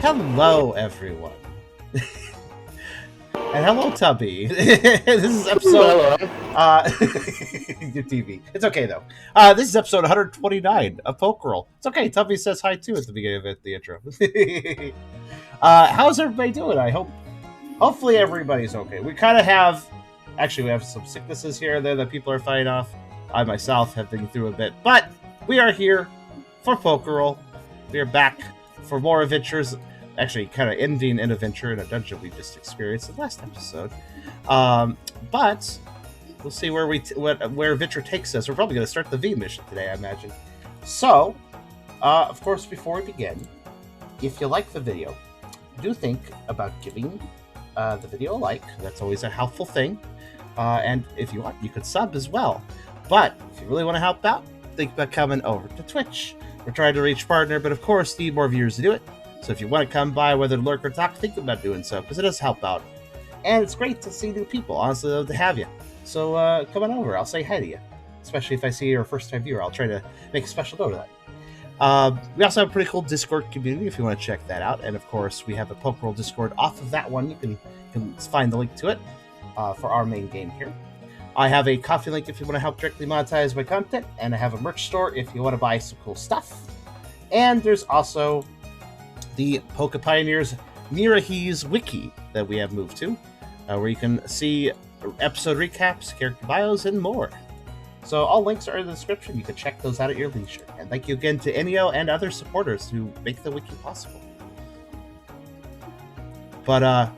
Hello, everyone. And hello, Tubby. This is episode... your TV. It's okay, though. This is episode 129 of Pokerole. It's okay. Tubby says hi, too, at the beginning of the intro. How's everybody doing? Hopefully everybody's okay. We kind of have... Actually, we have some sicknesses here and there that people are fighting off. I, myself, have been through a bit. But we are here for Pokerole. We are back for more adventures. Actually, kind of ending an adventure in a dungeon we just experienced in the last episode. But we'll see where where adventure takes us. We're probably going to start the V mission today, I imagine. So, of course, before we begin, if you like the video, do think about giving the video a like. That's always a helpful thing. And if you want, you could sub as well. But if you really want to help out, think about coming over to Twitch. We're trying to reach partner, but of course, need more viewers to do it. So if you want to come by, whether to lurk or talk, think about doing so, because it does help out. And it's great to see new people. Honestly, love to have you. So come on over. I'll say hi to you. Especially if I see you're a first-time viewer. I'll try to make a special note of that. We also have a pretty cool Discord community if you want to check that out. And of course, we have a Pokerole Discord off of that one. You can find the link to it for our main game here. I have a coffee link if you want to help directly monetize my content. And I have a merch store if you want to buy some cool stuff. And there's also the Poke Pioneers Mirahi's Wiki that we have moved to, where you can see episode recaps, character bios, and more. So all links are in the description. You can check those out at your leisure. And thank you again to Enio and other supporters who make the wiki possible. But,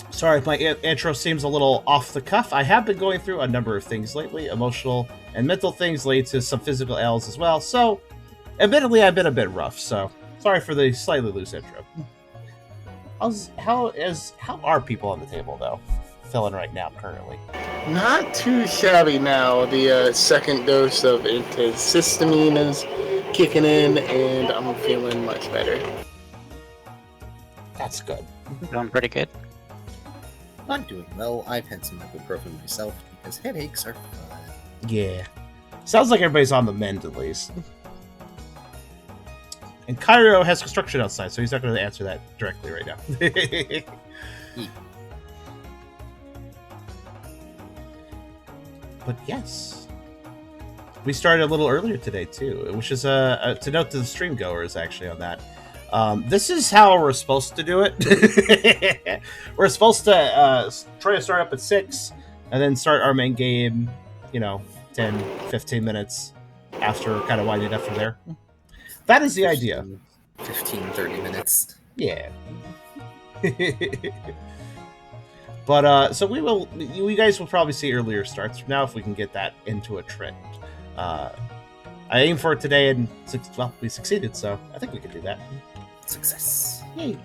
sorry if my intro seems a little off the cuff. I have been going through a number of things lately. Emotional and mental things lead to some physical ails as well. So, admittedly, I've been a bit rough, so sorry for the slightly loose intro. How are people on the table, though, feeling right now, currently? Not too shabby now. The second dose of antihistamine is kicking in, and I'm feeling much better. That's good. Doing pretty good. I'm doing well. I've had some ibuprofen myself because headaches are fun. Yeah. Sounds like everybody's on the mend, at least. And Kyrio has construction outside, so he's not going to answer that directly right now. But yes. We started a little earlier today, too, which is to note to the stream goers, actually, on that. This is how we're supposed to do it. We're supposed to try to start up at 6, and then start our main game, 10, 15 minutes after kind of winding up from there. That is the idea. 15-30 minutes. Yeah. But, so you guys will probably see earlier starts from now if we can get that into a trend. I aimed for it today and, well, we succeeded, so I think we can do that. Success. Yay.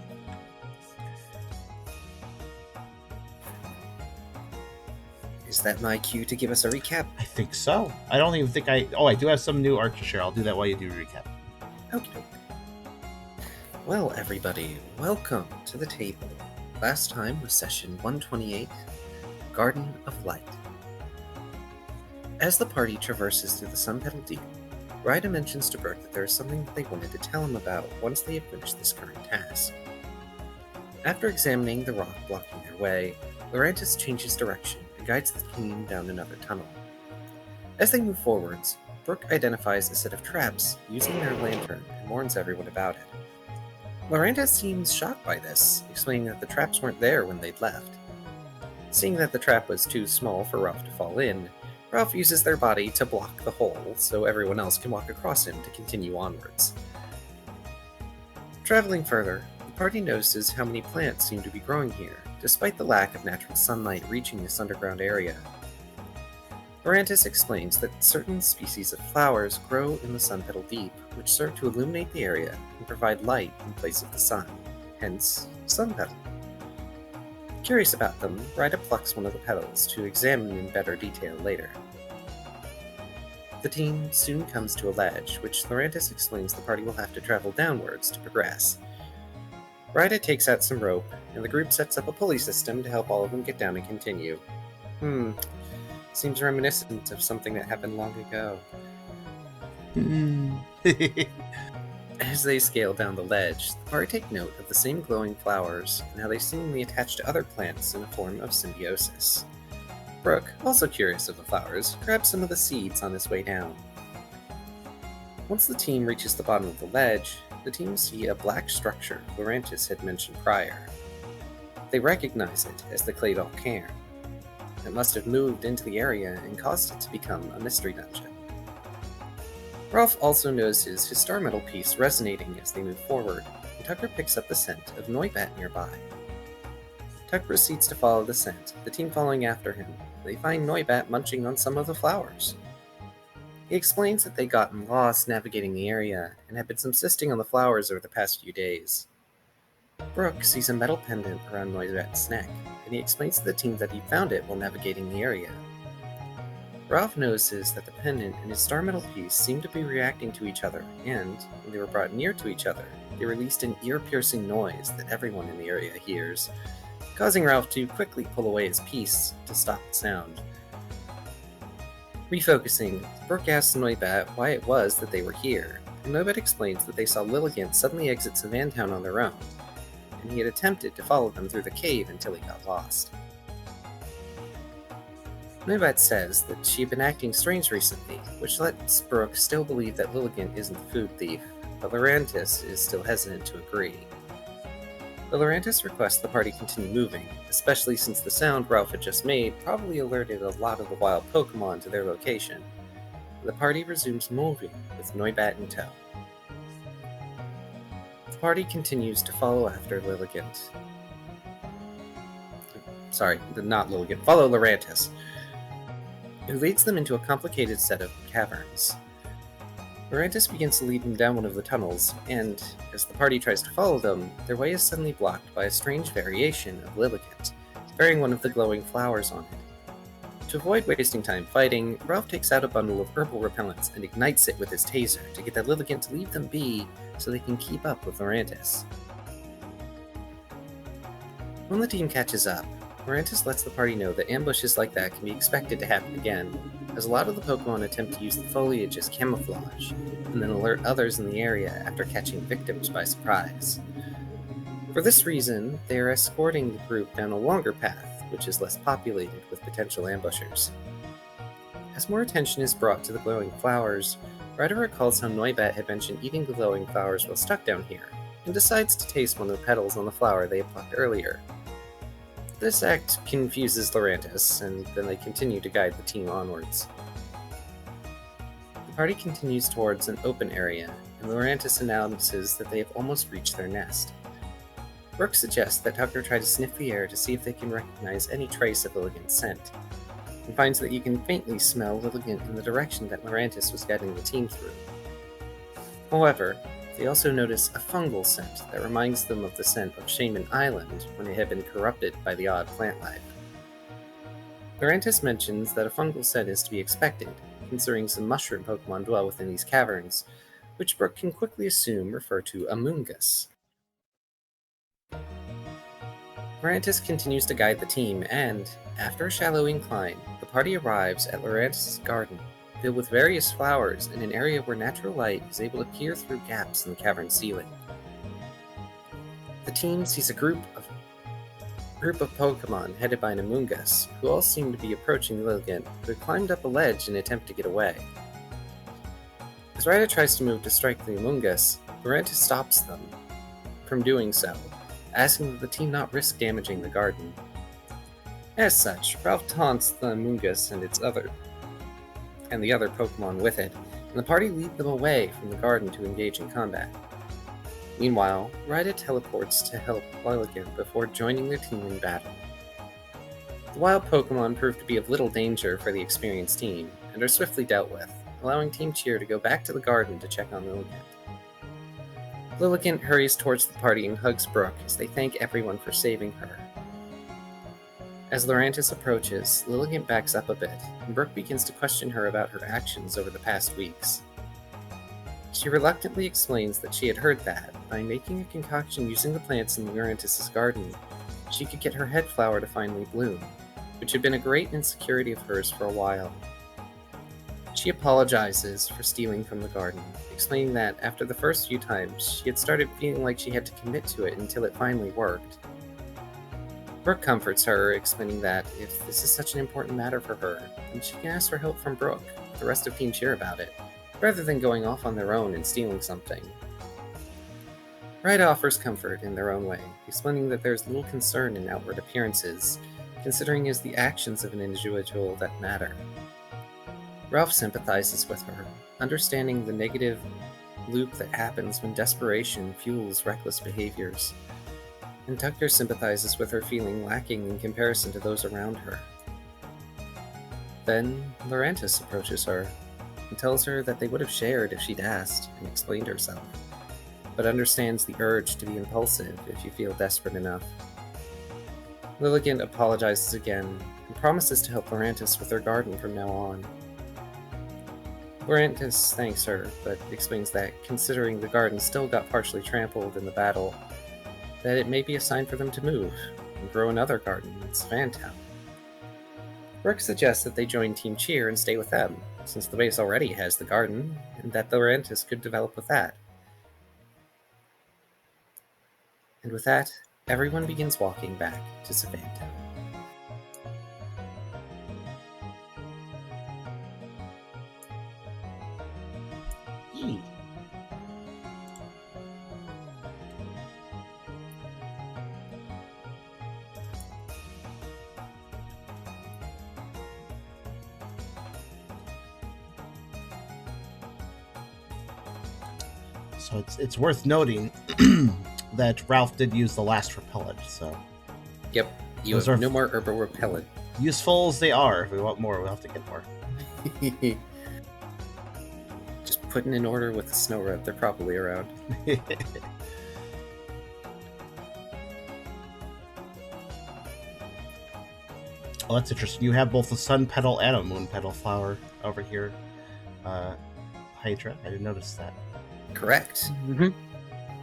Is that my cue to give us a recap? I think so. I don't even think I do have some new art to share. I'll do that while you do recap. Okay. Well, everybody, welcome to the table. Last time was session 128, Garden of Light. As the party traverses through the Sunpetal Deep, Ryda mentions to Bert that there is something that they wanted to tell him about once they have finished this current task. After examining the rock blocking their way, Laurentis changes direction and guides the team down another tunnel. As they move forwards, Brooke identifies a set of traps using their lantern and warns everyone about it. Laurentis seems shocked by this, explaining that the traps weren't there when they'd left. Seeing that the trap was too small for Ralph to fall in, Ralph uses their body to block the hole so everyone else can walk across him to continue onwards. Traveling further, the party notices how many plants seem to be growing here, despite the lack of natural sunlight reaching this underground area. Laurentis explains that certain species of flowers grow in the Sunpetal Deep, which serve to illuminate the area and provide light in place of the sun, hence Sunpetal. Curious about them, Ryda plucks one of the petals to examine in better detail later. The team soon comes to a ledge, which Laurentis explains the party will have to travel downwards to progress. Ryda takes out some rope, and the group sets up a pulley system to help all of them get down and continue. Seems reminiscent of something that happened long ago. As they scale down the ledge, the party take note of the same glowing flowers and how they seemingly attach to other plants in a form of symbiosis. Brooke, also curious of the flowers, grabs some of the seeds on his way down. Once the team reaches the bottom of the ledge, the team see a black structure Laurentis had mentioned prior. They recognize it as the Claydol Cairn. It must have moved into the area and caused it to become a mystery dungeon. Ralph also notices his star metal piece resonating as they move forward, and Tucker picks up the scent of Noibat nearby. Tuck proceeds to follow the scent, the team following after him. They find Noibat munching on some of the flowers. He explains that they'd gotten lost navigating the area and had been subsisting on the flowers over the past few days. Brooke sees a metal pendant around Noibat's neck, and he explains to the team that he found it while navigating the area. Ralph notices that the pendant and his star metal piece seem to be reacting to each other, and, when they were brought near to each other, they released an ear-piercing noise that everyone in the area hears, causing Ralph to quickly pull away his piece to stop the sound. Refocusing, Brooke asks Noibat why it was that they were here, and Noibat explains that they saw Lilligant suddenly exit Savantown on their own, and he had attempted to follow them through the cave until he got lost. Noibat says that she had been acting strange recently, which lets Brooke still believe that Lilligant isn't the food thief, but Laurentis is still hesitant to agree. But Laurentis requests the party continue moving, especially since the sound Ralph had just made probably alerted a lot of the wild Pokémon to their location. The party resumes moving, with Noibat in tow. The party continues to follow after Lilligant. Follow Laurentis, who leads them into a complicated set of caverns. Laurentis begins to lead them down one of the tunnels, and, as the party tries to follow them, their way is suddenly blocked by a strange variation of Lilligant, bearing one of the glowing flowers on it. To avoid wasting time fighting, Ralph takes out a bundle of herbal repellents and ignites it with his taser to get the Lilligant to leave them be so they can keep up with Laurentis. When the team catches up, Laurentis lets the party know that ambushes like that can be expected to happen again, as a lot of the Pokémon attempt to use the foliage as camouflage, and then alert others in the area after catching victims by surprise. For this reason, they are escorting the group down a longer path, which is less populated with potential ambushers. As more attention is brought to the glowing flowers, Ryder recalls how Noibat had mentioned eating the glowing flowers while stuck down here, and decides to taste one of the petals on the flower they had plucked earlier. This act confuses Laurentis, and then they continue to guide the team onwards. The party continues towards an open area, and Laurentis announces that they have almost reached their nest. Brooke suggests that Tucker try to sniff the air to see if they can recognize any trace of Lilligant's scent, and finds that you can faintly smell Lilligant in the direction that Laurentis was guiding the team through. However, they also notice a fungal scent that reminds them of the scent of Shaman Island when it had been corrupted by the odd plant life. Laurentis mentions that a fungal scent is to be expected, considering some mushroom Pokemon dwell within these caverns, which Brooke can quickly assume refer to Amoonguss. Laurentis continues to guide the team, and, after a shallow incline, the party arrives at Laurentis' garden, filled with various flowers in an area where natural light is able to peer through gaps in the cavern ceiling. The team sees a group of Pokémon headed by an Amoonguss, who all seem to be approaching Lilligant, who had climbed up a ledge in an attempt to get away. As Ryder tries to move to strike the Amoonguss, Laurentis stops them from doing so, asking that the team not risk damaging the garden. As such, Ralph taunts the Amoonguss and the other Pokémon with it, and the party lead them away from the garden to engage in combat. Meanwhile, Ryder teleports to help Lilligant before joining their team in battle. The wild Pokémon prove to be of little danger for the experienced team, and are swiftly dealt with, allowing Team Cheer to go back to the garden to check on Lilligant. Lilligant hurries towards the party and hugs Brooke as they thank everyone for saving her. As Laurentis approaches, Lilligant backs up a bit, and Brooke begins to question her about her actions over the past weeks. She reluctantly explains that she had heard that, by making a concoction using the plants in Laurentis' garden, she could get her head flower to finally bloom, which had been a great insecurity of hers for a while. She apologizes for stealing from the garden, explaining that after the first few times, she had started feeling like she had to commit to it until it finally worked. Brooke comforts her, explaining that if this is such an important matter for her, then she can ask for help from Brooke, the rest of Team Cheer, about it, rather than going off on their own and stealing something. Wright offers comfort in their own way, explaining that there's little concern in outward appearances, considering it is the actions of an individual that matter. Ralph sympathizes with her, understanding the negative loop that happens when desperation fuels reckless behaviors. And Tucker sympathizes with her feeling lacking in comparison to those around her. Then, Lorantis approaches her and tells her that they would have shared if she'd asked and explained herself, but understands the urge to be impulsive if you feel desperate enough. Lilligant apologizes again and promises to help Lorantis with her garden from now on. Lorantis thanks her, but explains that, considering the garden still got partially trampled in the battle, that it may be a sign for them to move and grow another garden in Savantown. Brooke suggests that they join Team Cheer and stay with them, since the base already has the garden, and that Lorantis could develop with that. And with that, everyone begins walking back to Savantown. So it's worth noting that Ralph did use the last repellent, so... Yep, you Those have are no more herbal repellent. useful as they are. If we want more, we'll have to get more. Just putting in order with the snow red, they're probably around. Oh, that's interesting. You have both a sun petal and a moon petal flower over here. Hydra, I didn't notice that. Correct. Mm-hmm.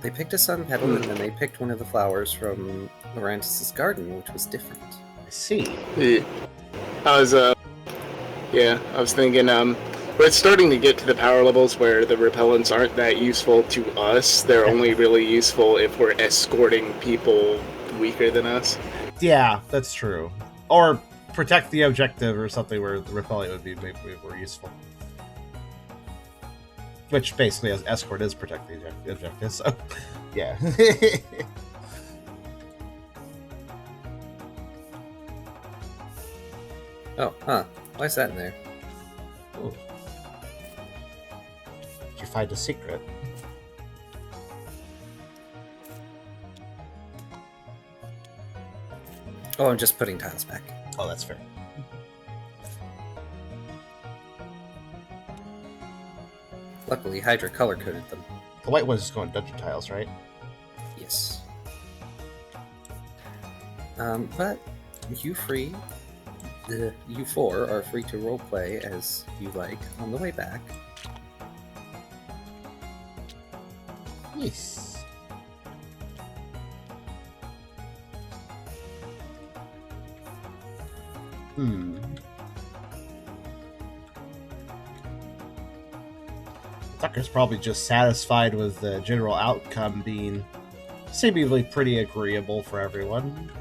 They picked a sun petal, and then they picked one of the flowers from Lorantis' garden, which was different. I see. Yeah. I was thinking, we're starting to get to the power levels where the repellents aren't that useful to us. They're only really useful if we're escorting people weaker than us. Yeah, that's true. Or protect the objective or something where the repellent would be maybe more useful. Which basically, as escort, is protect the objective, so yeah. Oh, huh. Why is that in there? Ooh. Did you find a secret? Oh, I'm just putting tiles back. Oh, that's fair. Luckily, Hydra color-coded them. The white one's just going dungeon tiles, right? Yes. But you four are free to roleplay as you like on the way back. Yes. Tucker's probably just satisfied with the general outcome being seemingly pretty agreeable for everyone.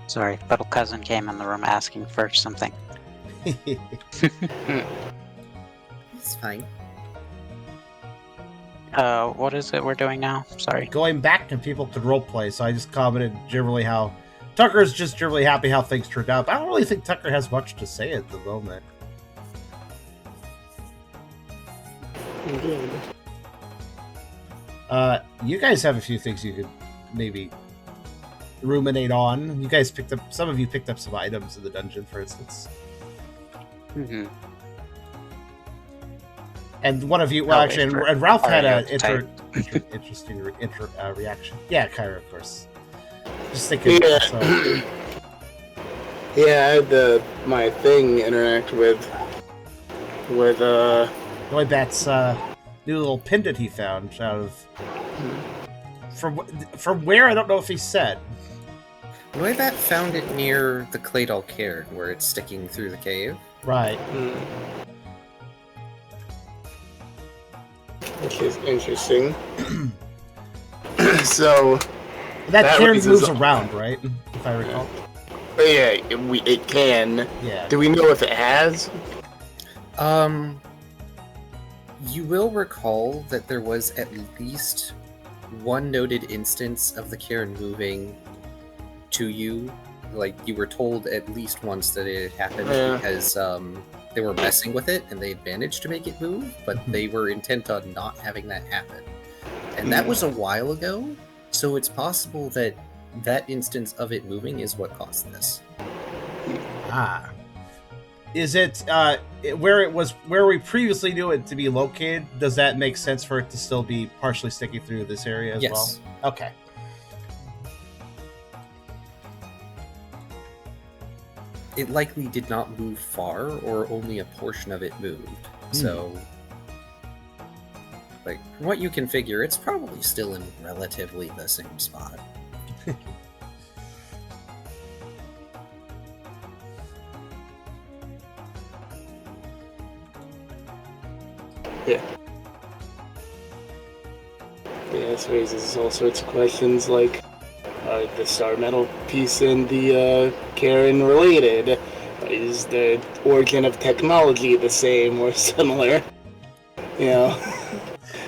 Sorry, little cousin came in the room asking for something. It's fine. What is it we're doing now? Sorry. Going back and people could roleplay, so I just commented generally how Tucker's just generally happy how things turned out. But I don't really think Tucker has much to say at the moment. You guys have a few things you could maybe ruminate on. You guys picked up, some of you picked up some items in the dungeon, for instance. Mm-hmm. And one of you, well, actually, and Ralph had an interesting reaction. Yeah, Kyrio, of course. Just thinking. Yeah. So. Yeah, I had my thing interact with with Noibat's new little pendant he found out of from where I don't know if he said. Noibat found it near the Claydol Cairn, where it's sticking through the cave. Right. Which is interesting. So that cairn raises moves around, right? If I recall. Yeah, it can. Yeah. Do we know if it has? You will recall that there was at least one noted instance of the cairn moving to you. Like, you were told at least once that it had happened because they were messing with it and they had managed to make it move, but they were intent on not having that happen. And that was a while ago, so it's possible that that instance of it moving is what caused this. Is it where we previously knew it to be located? Does that make sense for it to still be partially sticking through this area as well? Okay. It likely did not move far, or only a portion of it moved. So, like, from what you can figure, it's probably still in relatively the same spot. Yeah. This raises all sorts of questions, like, are the star metal piece and the Karen related? Is the origin of technology the same or similar? You know?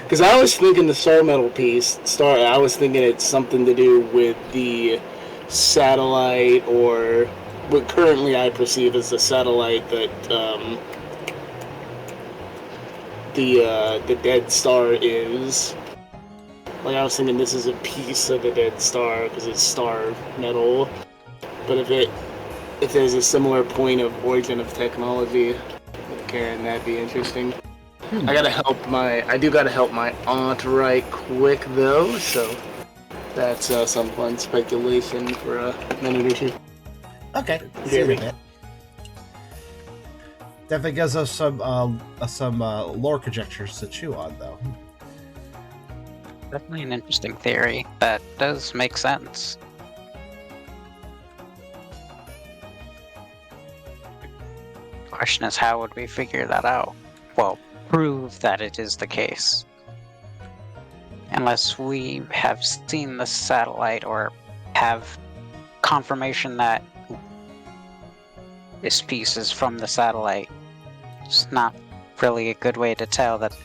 Because I was thinking the star metal piece, I was thinking it's something to do with the satellite, or what currently I perceive as the satellite that the dead star is. Like, I was thinking this is a piece of the dead star because it's star metal. But if there's a similar point of origin of technology, Karen, that'd be interesting. I do gotta help my aunt right quick though, so that's some fun speculation for a minute or two. Okay. See you in a bit. Definitely gives us some lore conjectures to chew on, though. Definitely an interesting theory. That does make sense. Question is, how would we figure that out? Well, prove that it is the case. Unless we have seen the satellite or have confirmation that this piece is from the satellite. It's not really a good way to tell that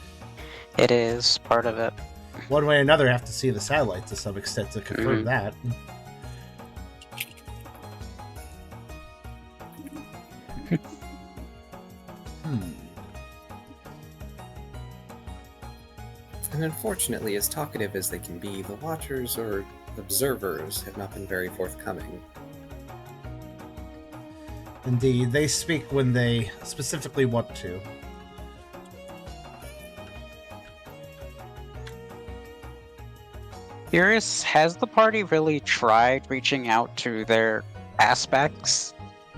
it is part of it. One way or another, have to see the satellite to some extent to confirm that. And unfortunately, as talkative as they can be, the Watchers or observers have not been very forthcoming. Indeed, they speak when they specifically want to. Curious, has the party really tried reaching out to their aspects?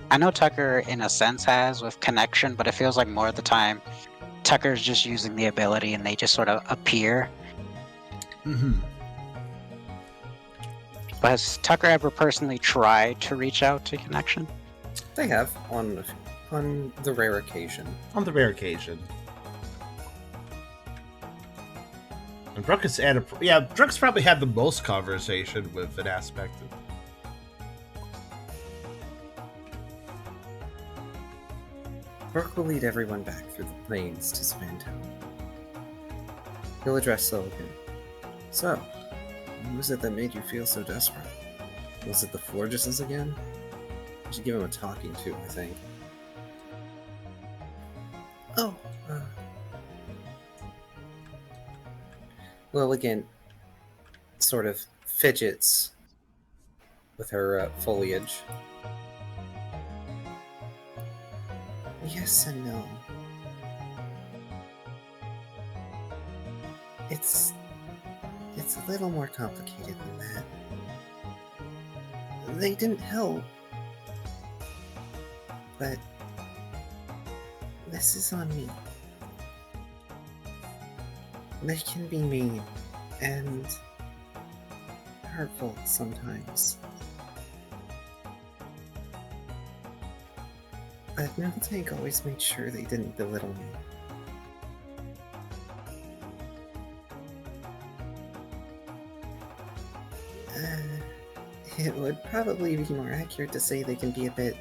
I know Tucker, in a sense, has with connection, but it feels like more of the time Tucker's just using the ability and they just sort of appear. But has Tucker ever personally tried to reach out to connection? They have, on the rare occasion. On the rare occasion. And Brooke has Brooke's probably had the most conversation with an aspect of... Brooke will lead everyone back through the plains to Savan Town. He'll address Logan. So, what was it that made you feel so desperate? Was it the Forgesses again? I should give him a talking to, I think. Oh, Lilligan sort of fidgets with her foliage. Yes and no. It's a little more complicated than that. They didn't help, but this is on me. They can be mean and hurtful sometimes. But Miltank always made sure they didn't belittle me. It would probably be more accurate to say they can be a bit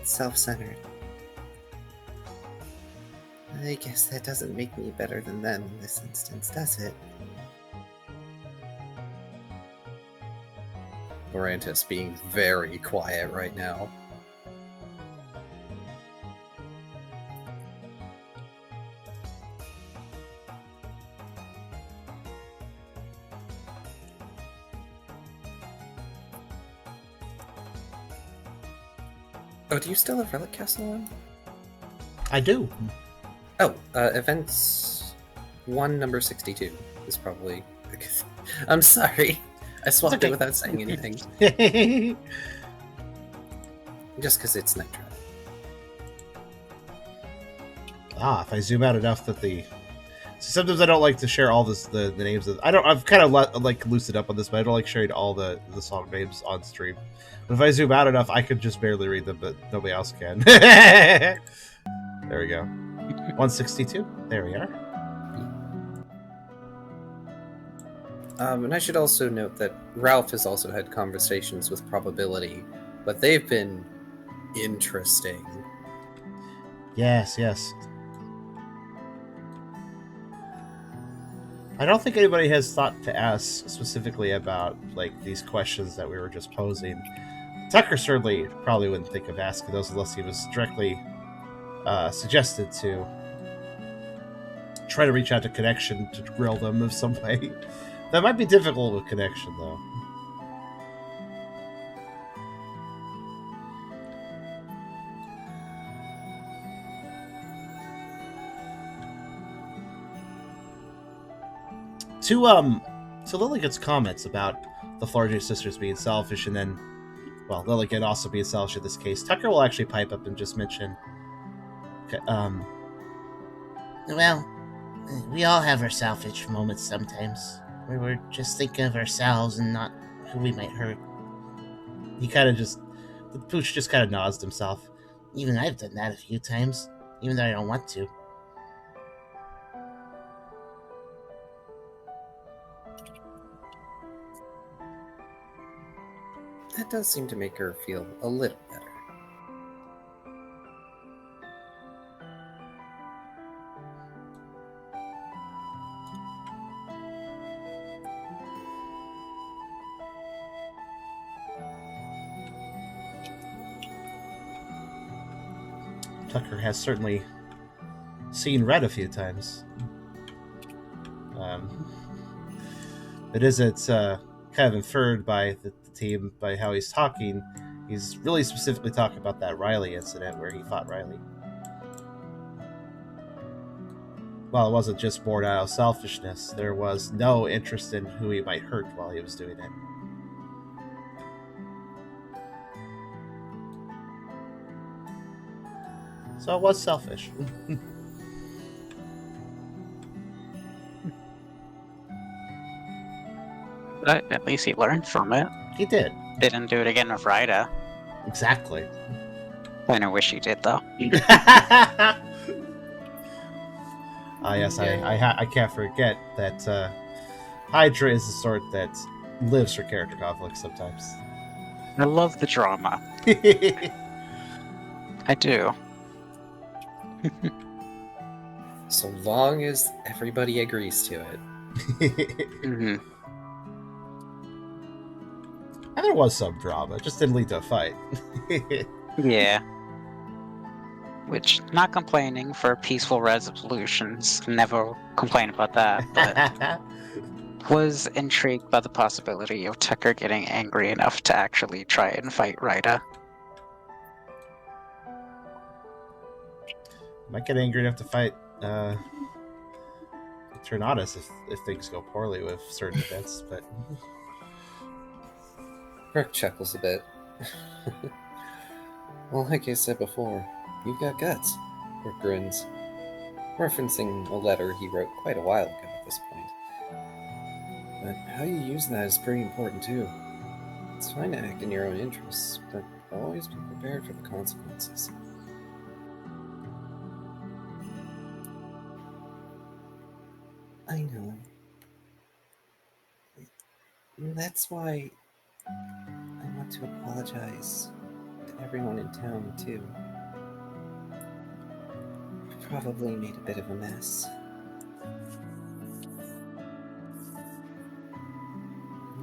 self-centered. I guess that doesn't make me better than them in this instance, does it? Lorantis being very quiet right now. Oh, do you still have Relic Castle on? I do. Oh, events 1, number 62 is probably... I'm sorry. I swapped okay. it without saying anything. Just because it's Nitro. If I zoom out enough that the... So sometimes I don't like to share all the names of... I've kind of like loosened up on this, but I don't like sharing all the song names on stream. But if I zoom out enough, I could just barely read them, but nobody else can. There we go. 162. There we are. And I should also note that Ralph has also had conversations with Probability, but they've been interesting. Yes. I don't think anybody has thought to ask specifically about like these questions that we were just posing. Tucker certainly probably wouldn't think of asking those unless he was directly suggested to try to reach out to Connection to grill them of some way. That might be difficult with Connection, though. To Lilligant's comments about the Flargy sisters being selfish, and then, well, Lilligant also being selfish in this case, Tucker will actually pipe up and just mention, well, we all have our selfish moments sometimes, where we're just thinking of ourselves and not who we might hurt. He kind of just, the pooch just kind of nods to himself. Even I've done that a few times, even though I don't want to. That does seem to make her feel a little better. Tucker has certainly seen red a few times. It isn't kind of inferred by the team by how he's talking. He's really specifically talking about that Riley incident where he fought Riley. Well, it wasn't just born out of selfishness. There was no interest in who he might hurt while he was doing it. So it was selfish. But at least he learned from it. He did. Didn't do it again with Ryda. Exactly. I wish he did, though. Yes, I can't forget that Hydra is the sort that lives for character conflict sometimes. I love the drama. I do. So long as everybody agrees to it. Mm-hmm. And there was some drama, it just didn't lead to a fight. Yeah. Which, not complaining for peaceful resolutions, never complain about that, but was intrigued by the possibility of Tucker getting angry enough to actually try and fight Ryda. Might get angry enough to fight Tornados if things go poorly with certain events, but... Rook chuckles a bit. Well, like I said before, you've got guts. Rook grins. referencing a letter he wrote quite a while ago at this point. But how you use that is pretty important too. It's fine to act in your own interests, but always be prepared for the consequences. I know. That's why I want to apologize to everyone in town, too. I probably made a bit of a mess.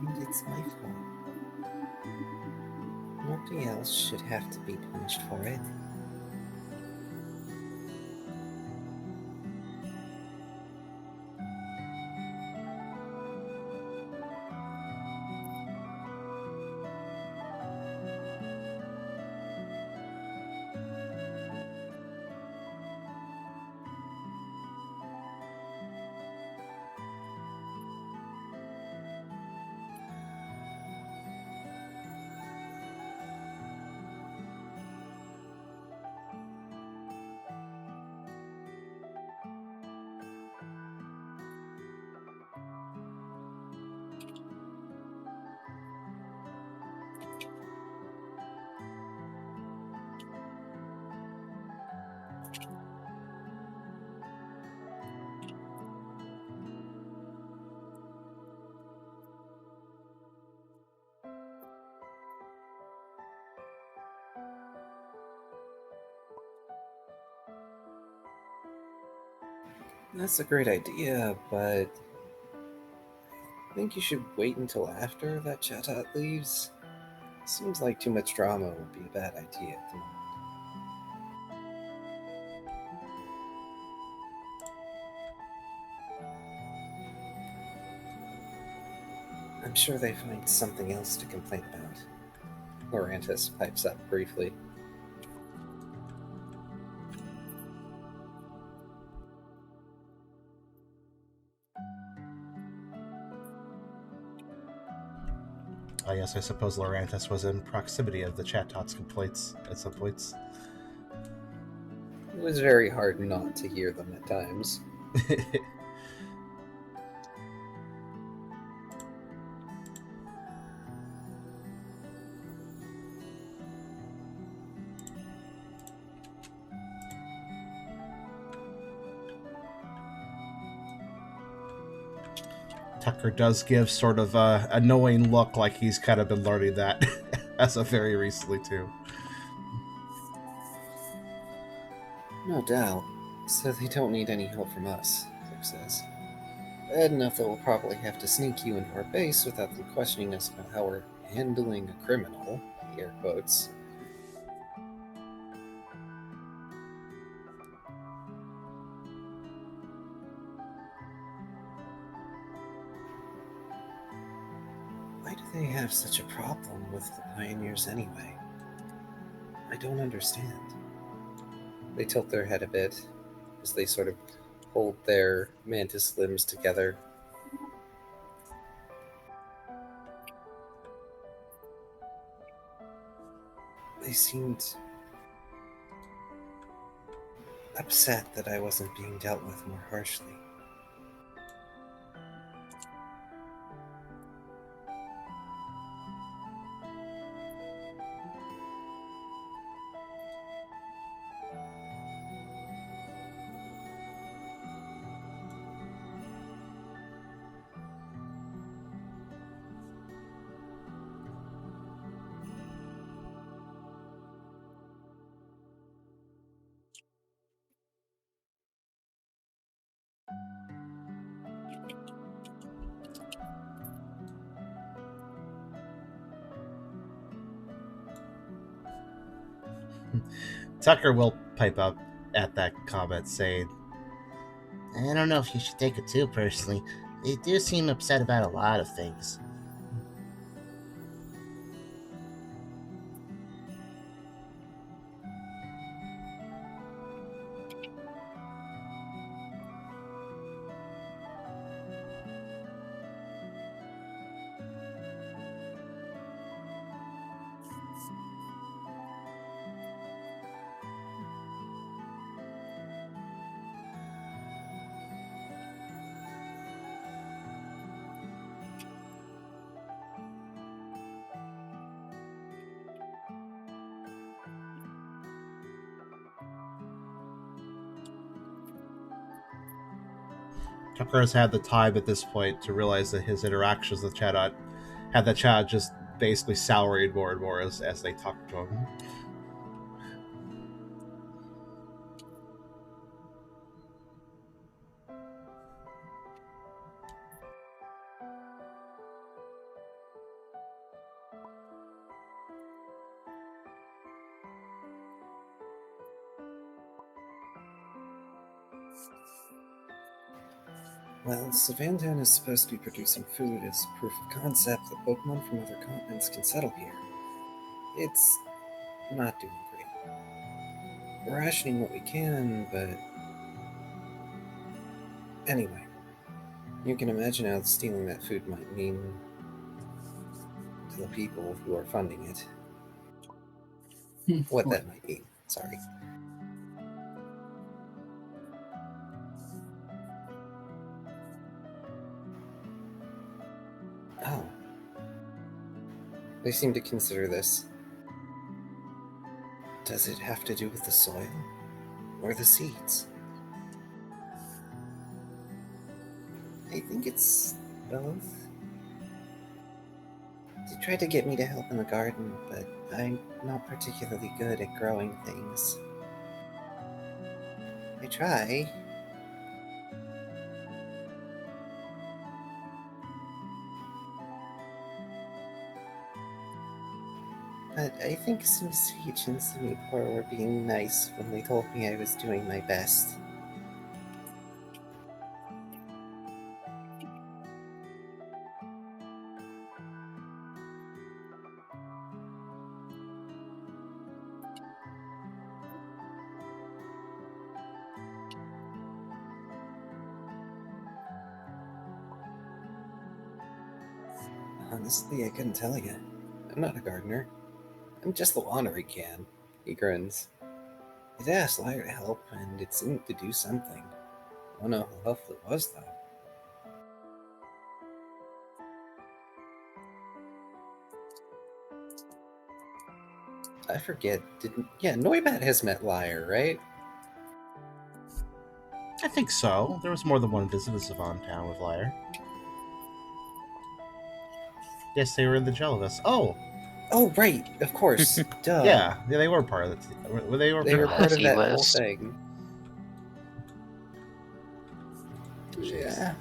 And it's my fault. Nobody else should have to be punished for it. That's a great idea, but I think you should wait until after that Chatot leaves. Seems like too much drama would be a bad idea at the moment. I'm sure they find something else to complain about. Lorantis pipes up briefly. Yes, I suppose Lorantis was in proximity of the Chatot's complaints at some points. It was very hard not to hear them at times. Tucker does give sort of a knowing look, like he's kind of been learning that as of very recently too. No doubt. So they don't need any help from us, Click says. Bad enough that we'll probably have to sneak you into our base without them questioning us about how we're handling a criminal, air quotes. Why do they have such a problem with the pioneers anyway? I don't understand. They tilt their head a bit as they sort of hold their mantis limbs together. They seemed upset that I wasn't being dealt with more harshly. Tucker will pipe up at that comment, saying, I don't know if you should take it too personally. They do seem upset about a lot of things. Tucker has had the time at this point to realize that his interactions with Chatot had the Chatot just basically souring more and more as they talk to him. Well, Savantown is supposed to be producing food as proof of concept that Pokemon from other continents can settle here. It's not doing great. We're rationing what we can, but... Anyway, you can imagine how stealing that food might mean to the people who are funding it. What that might mean, sorry. Oh. They seem to consider this. Does it have to do with the soil? Or the seeds? I think it's both. They tried to get me to help in the garden, but I'm not particularly good at growing things. I try. But I think some Sage and some Poor were being nice when they told me I was doing my best. Honestly, I couldn't tell you. I'm not a gardener. I'm just the wandering can. He grins. It asked Lyre to help, and it seemed to do something. I don't know how helpful it was, though. I forget, Noibat has met Lyre, right? I think so. There was more than one visit to Savan Town with Lyre. Yes, they were in the Jellivis. Oh! Oh, right, of course. Duh. Yeah, they were part of the team. They were part of that whole list. thing. Yeah.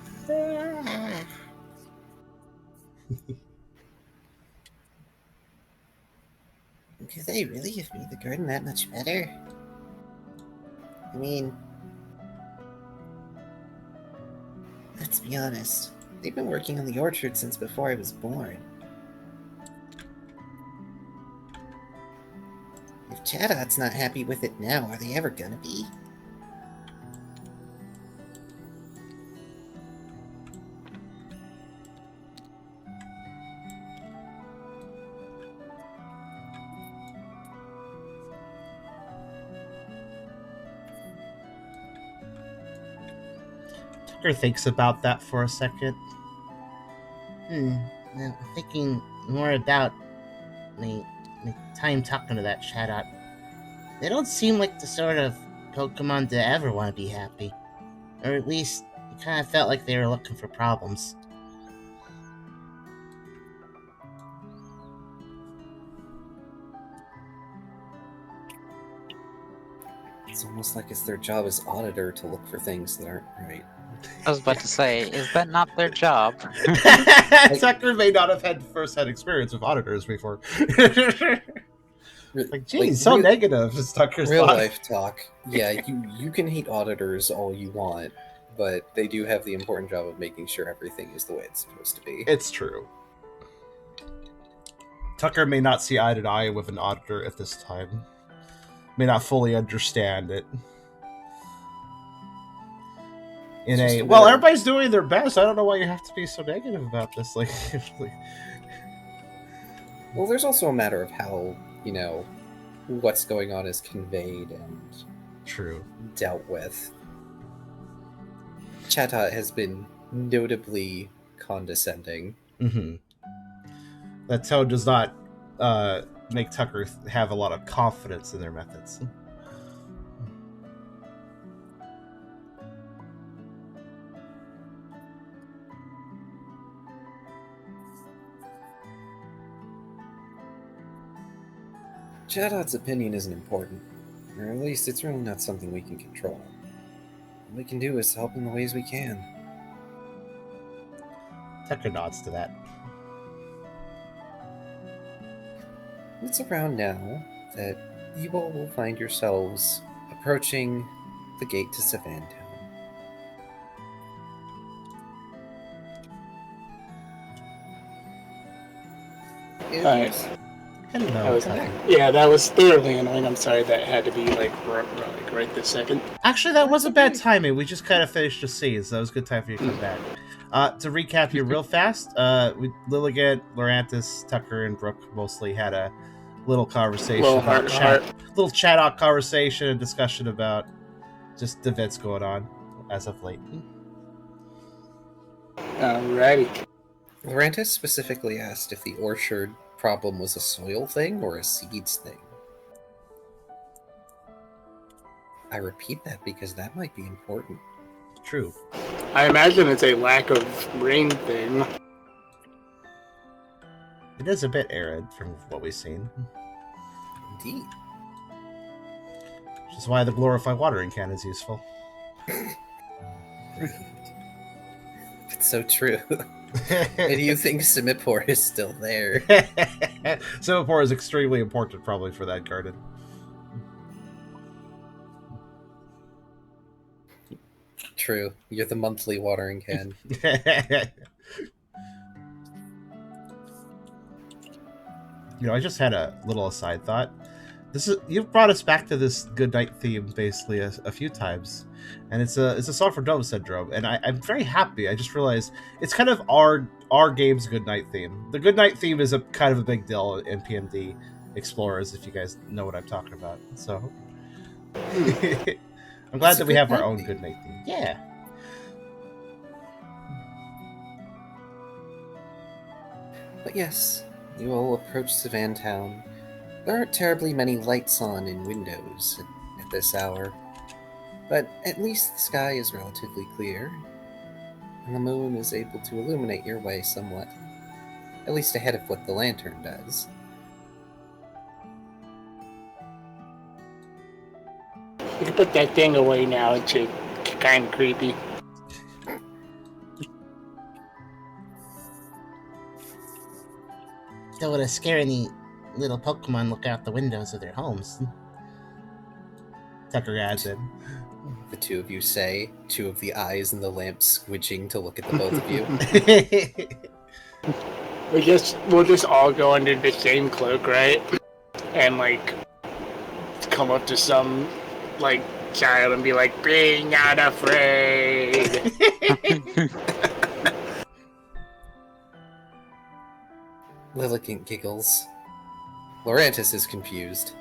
Could they really have made the garden that much better? I mean, let's be honest. They've been working on the orchard since before I was born. If Chadot's not happy with it now, are they ever gonna be? Tucker thinks about that for a second. I'm thinking more about my time talking to that Chatot. They don't seem like the sort of Pokemon to ever want to be happy. Or at least, it kind of felt like they were looking for problems. It's almost like it's their job as auditor to look for things that aren't right. I was about to say, is that not their job? Tucker may not have had first-hand experience with auditors before. Like, geez, so negative is Tucker's Real thought. life talk. Yeah, you can hate auditors all you want, but they do have the important job of making sure everything is the way it's supposed to be. It's true. Tucker may not see eye to eye with an auditor at this time. May not fully understand it. Well, everybody's doing their best. I don't know why you have to be so negative about this. Like, well, there's also a matter of how, what's going on is conveyed and true dealt with. Chatot has been notably condescending. Mm-hmm. That tone does not make Tucker have a lot of confidence in their methods. Chadot's opinion isn't important, or at least it's really not something we can control. All we can do is help in the ways we can. Tucker nods to that. It's around now that you all will find yourselves approaching the gate to Savan Town. Alright. Hello, was- Tucker. Yeah, that was thoroughly annoying. I'm sorry that had to be like right this second. Actually, that wasn't bad timing. We just kind of finished the scene, so that was a good time for you to come back. To recap you real fast, Lilligant, Lorantis, Tucker, and Brooke mostly had a little conversation, Little heart to heart. little chat-out conversation and discussion about just events going on as of late. Alrighty. Lorantis specifically asked if the orchard problem was a soil thing or a seeds thing. I repeat that because that might be important. True. I imagine it's a lack of rain thing. It is a bit arid from what we've seen, Indeed. which is why the glorified watering can is useful. It's so true. And you think Simipore is still there? Singapore is extremely important, probably, for that garden. True. You're the monthly watering can. I just had a little aside thought. You've brought us back to this good night theme basically a few times, and it's a song for Dome Syndrome, and I'm very happy. I just realized it's kind of our game's good night theme. The good night theme is a kind of a big deal in PMD Explorers, if you guys know what I'm talking about. So I'm glad that we have our own good night theme. Yeah. But yes, you all approach Savan Town. There aren't terribly many lights on in windows at this hour, but at least the sky is relatively clear, and the moon is able to illuminate your way somewhat, at least ahead of what the lantern does. You can put that thing away now. It's kind of creepy. Don't want to scare any little Pokemon look out the windows of their homes. Tucker adds in. The two of you say, two of the eyes in the lamp squidging to look at the both of you. We'll just all go under the same cloak, right? And like come up to some like child and be like, "Be not afraid." Lilligant giggles. Lorantis is confused.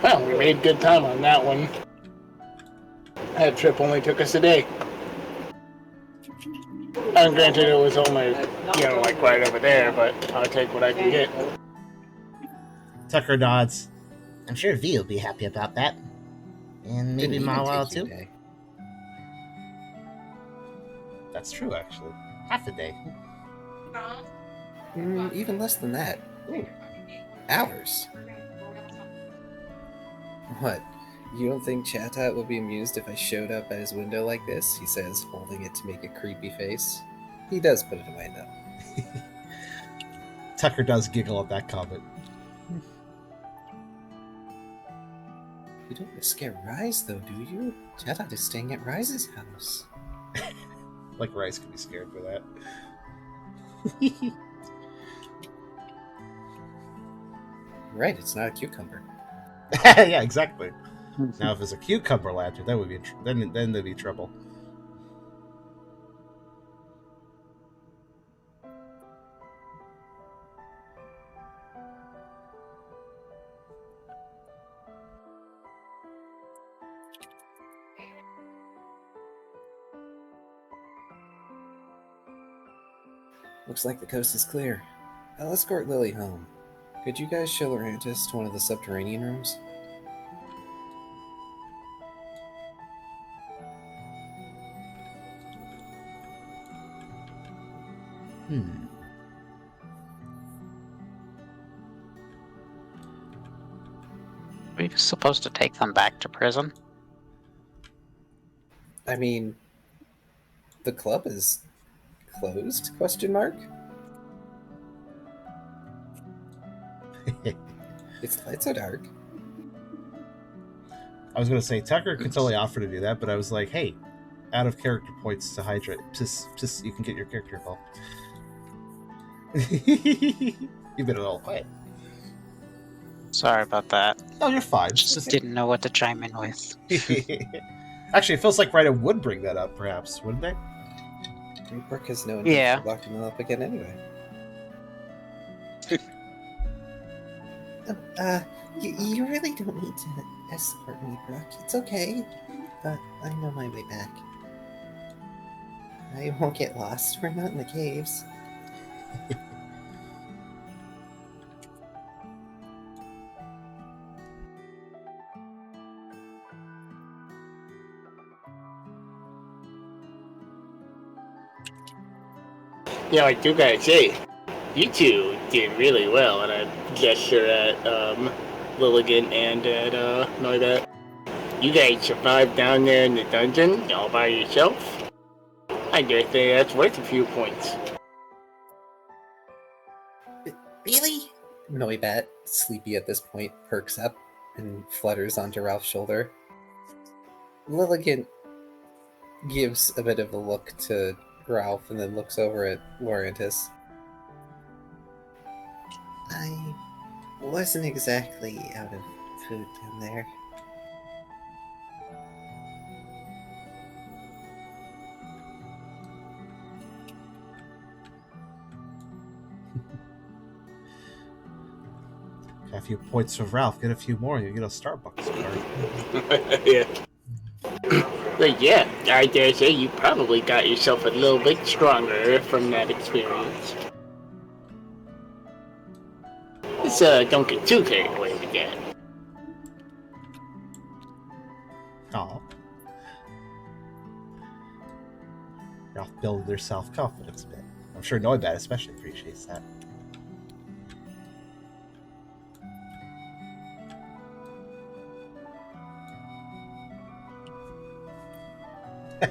Well, we made good time on that one. That trip only took us a day. And granted, it was only, like right over there, but I'll take what I can get. Tucker nods. I'm sure V will be happy about that. And maybe Didn't even Mawile take you a too. day. That's true, actually. Half a day. Even less than that. Hours. What? You don't think Chatot would be amused if I showed up at his window like this? He says, holding it to make a creepy face. He does put it away, though. Tucker does giggle at that comment. You don't want to scare Rise, though, do you? Chatot is staying at Rise's house. Like Rice could be scared for that. Right, it's not a cucumber. Yeah, exactly. Now, if it's a cucumber lantern, that would be then there'd be trouble. Looks like the coast is clear. I'll escort Lily home. Could you guys show Lorantis to one of the subterranean rooms? Are we supposed to take them back to prison? I mean, the club is closed? Question mark? Its lights are dark. I was gonna say Tucker could totally offer to do that, but I was like, hey, out of character points to hydrate. Just you can get your character involved. You've been a little quiet. Sorry about that. No, you're fine. Just didn't know what to chime in with. Actually, it feels like Ryder would bring that up, perhaps, wouldn't they? Brooke has no intention Yeah. of locking them up again anyway. You really don't need to escort me, Brooke. It's okay. But I know my way back. I won't get lost. We're not in the caves. Yeah, I do gotta say, you two did really well, and I gesture at Lilligan and at Noibat. You guys survived down there in the dungeon all by yourself. I dare say that's worth a few points. Really? Noibat, sleepy at this point, perks up and flutters onto Ralph's shoulder. Lilligan gives a bit of a look to Ralph and then looks over at Lorantis. I wasn't exactly out of food down there. Got a few points from Ralph. Get a few more, you get a Starbucks card. Yeah. But yeah, I dare say you probably got yourself a little bit stronger from that experience. Just don't get too carried away with that. Aw. Ralph build their self-confidence a bit. I'm sure Noibat especially appreciates that.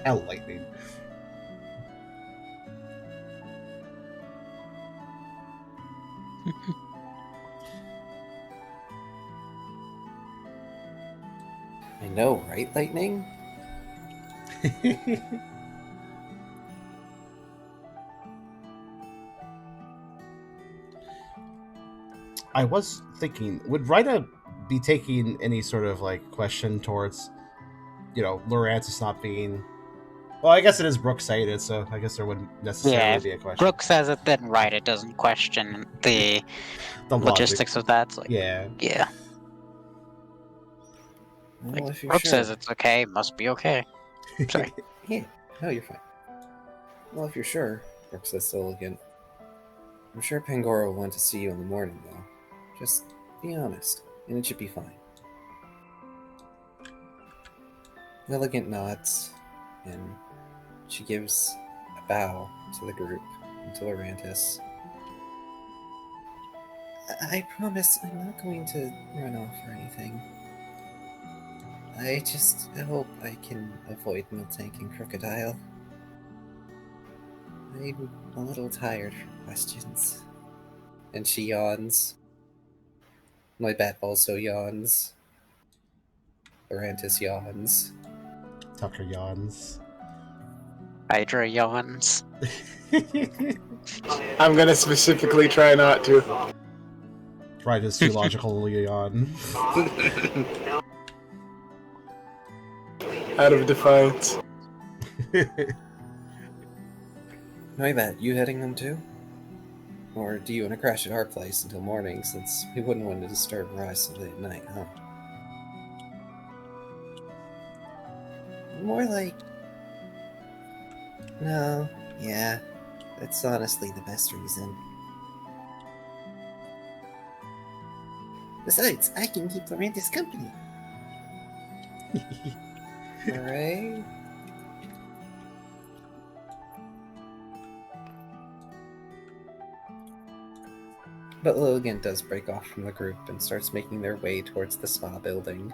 Lightning. I know, right, Lightning? I was thinking, would Rita be taking any sort of like question towards, Lorantis not being? Well, I guess it is Brooke cited, so I guess there wouldn't necessarily be a question. Brooke says it, then right, it doesn't question the logistics of that. It's like, Yeah. Well, like, if you're Brooke sure. says it's okay, must be okay. Sorry. Yeah, no, you're fine. Well, if you're sure, Brooke says to Lilligan. I'm sure Pangoro will want to see you in the morning, though. Just be honest, and it should be fine. Lilligan nods, and she gives a bow to the group and to Lorantis. I promise I'm not going to run off or anything. I just hope I can avoid miltanking Crocodile. I'm a little tired from questions. And she yawns. Noibat also yawns. Lorantis yawns. Tucker yawns. Hydra yawns. I'm gonna specifically try not to. Rita's theological yawn. Out of defiance. Noibat, you heading them too? Or do you want to crash at our place until morning, since we wouldn't want to disturb Rise so late at night, huh? More like... No, yeah. That's honestly the best reason. Besides, I can keep Lorantis company. Alright. But Logan does break off from the group and starts making their way towards the spa building.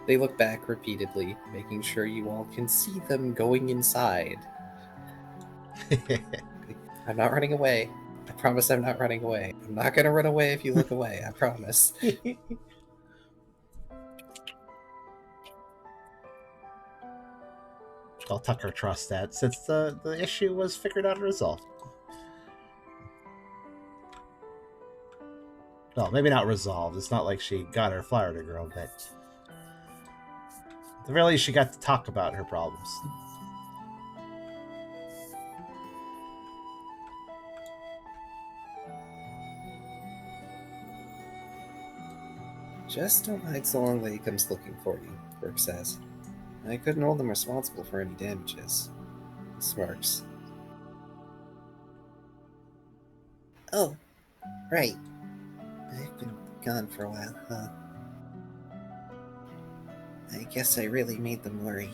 They look back repeatedly, making sure you all can see them going inside. I'm not running away. I promise I'm not running away. I'm not gonna run away if you look away, I promise. Well, Tucker trusts that since the issue was figured out and resolved. Well, maybe not resolved. It's not like she got her flower to grow, but at the very least, she got to talk about her problems. Just don't hide so long that he comes looking for you, Brooke says. I couldn't hold them responsible for any damages. He smirks. Oh, right. I've been gone for a while, huh? I guess I really made them worry.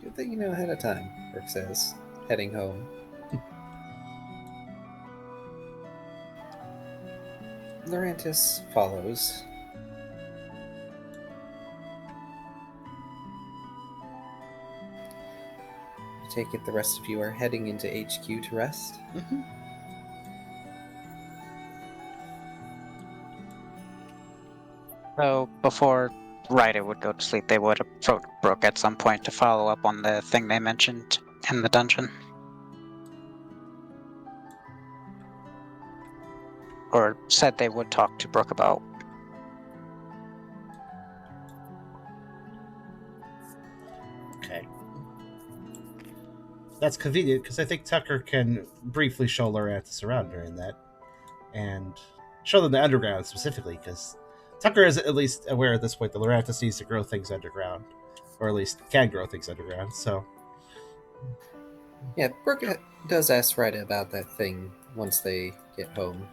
Good thing you know ahead of time, Brooke says, heading home. Lorantis follows. I take it the rest of you are heading into HQ to rest? Mm-hmm. So before Ryder would go to sleep, they would approach Brooke at some point to follow up on the thing they mentioned in the dungeon. Or said they would talk to Brooke about. Okay. That's convenient, because I think Tucker can briefly show Lorantis around during that. And show them the underground specifically, because Tucker is at least aware at this point that Lorantis needs to grow things underground. Or at least can grow things underground, so... Yeah, Brooke does ask Ryder about that thing once they get home.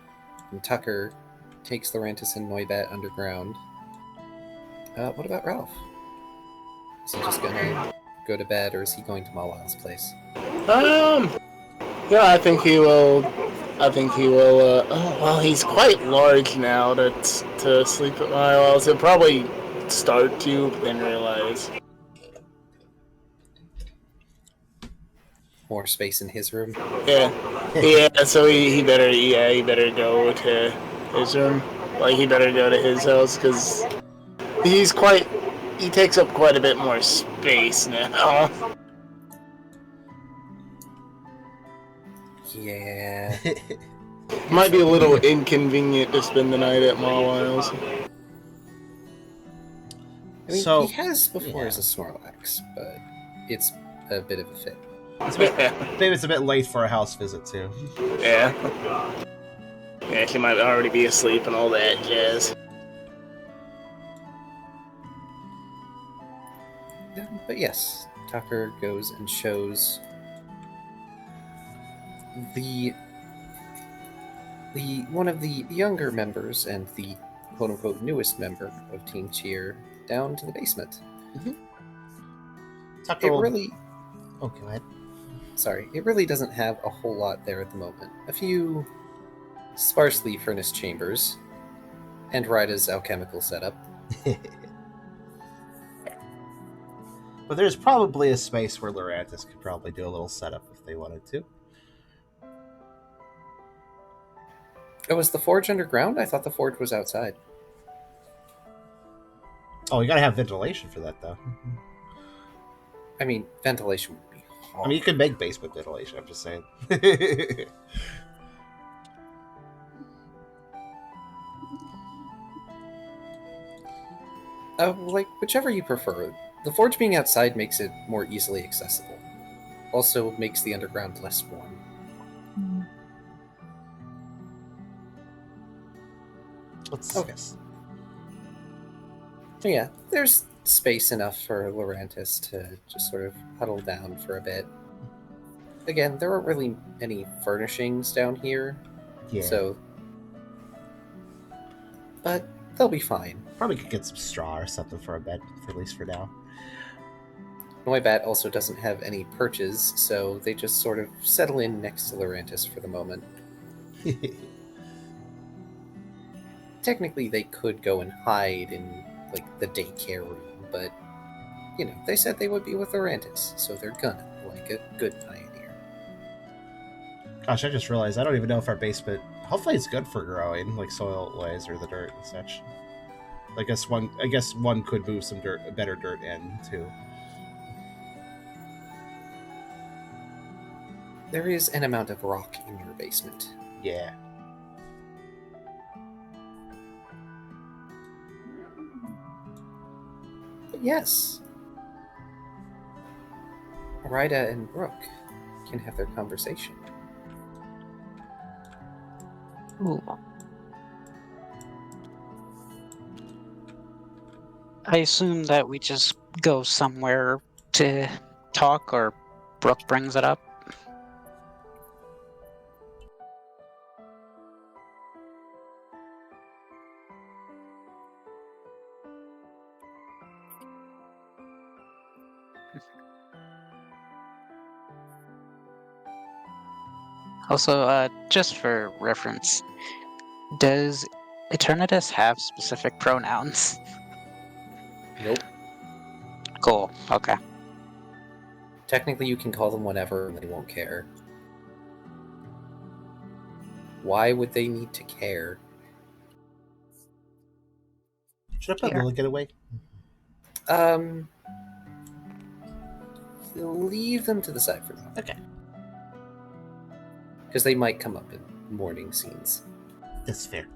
And Tucker takes Lorantis and Noibat underground. What about Ralph? Is he just gonna go to bed, or is he going to Mawil's place? Yeah, I think he will. Oh, well, he's quite large now to sleep at my house. He'll probably start to, but then realize. More space in his room? Yeah. So he better go to his room. Like, he better go to his house, because he takes up quite a bit more space now. Yeah. Might be a little inconvenient to spend the night at Mawil's. I mean, So, he has before yeah. as a Snorlax, but it's a bit of a fit. Maybe it's a bit late for a house visit, too. Yeah. Yeah, she might already be asleep and all that jazz. But yes, Tucker goes and shows the one of the younger members and the quote-unquote newest member of Team Cheer down to the basement. Tucker It will... really... Oh, go ahead. Sorry, it really doesn't have a whole lot there at the moment. A few sparsely furnished chambers, and Ryda's alchemical setup. But there's probably a space where Lorantis could probably do a little setup if they wanted to. Oh, was the forge underground? I thought the forge was outside. Oh, you gotta have ventilation for that, though. I mean, ventilation would be hard. I mean, you could make basement ventilation, I'm just saying. Like, whichever you prefer. The forge being outside makes it more easily accessible. also makes the underground less warm. Okay. So yeah, there's space enough for Lorantis to just sort of huddle down for a bit. Again, there aren't really any furnishings down here, Yeah. so... But they'll be fine. Probably could get some straw or something for a bed, at least for now. Noibat also doesn't have any perches, so they just sort of settle in next to Lorantis for the moment. Technically, they could go and hide in, like, the daycare room, but, you know, they said they would be with Lorantis, so they're gonna, like a good pioneer. Gosh, I just realized I don't even know if our basement... Hopefully it's good for growing, like soil-wise or the dirt and such. I guess one could move some better dirt in, too. There is an amount of rock in your basement. Yeah. But yes, Rida and Brooke can have their conversation. Ooh. I assume that we just go somewhere to talk, or Brooke brings it up. Also, just for reference, does Eternatus have specific pronouns? Nope. Cool, okay. Technically, you can call them whatever and they won't care. Why would they need to care? Should I put Here. Lily get away? Leave them to the side for now. Okay. Because they might come up in morning scenes. That's fair.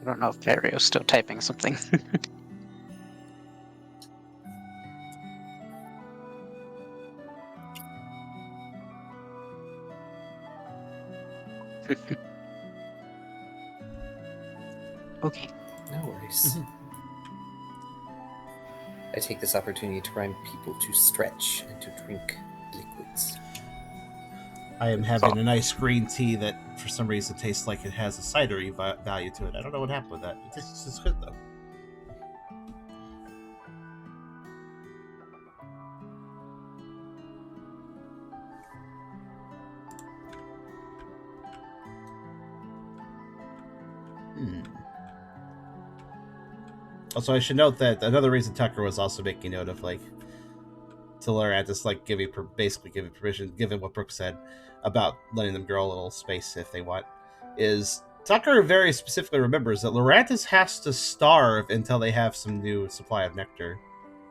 I don't know if Kyrio's still typing something. Okay. No worries. I take this opportunity to remind people to stretch and to drink liquids. I am having a nice green tea that, for some reason, tastes like it has a cidery value to it. I don't know what happened with that. It tastes good, though. Also, I should note that another reason Tucker was also making note of, like, to Lorantis, like, basically giving permission, given what Brooke said about letting them grow a little space if they want, is Tucker very specifically remembers that Lorantis has to starve until they have some new supply of nectar.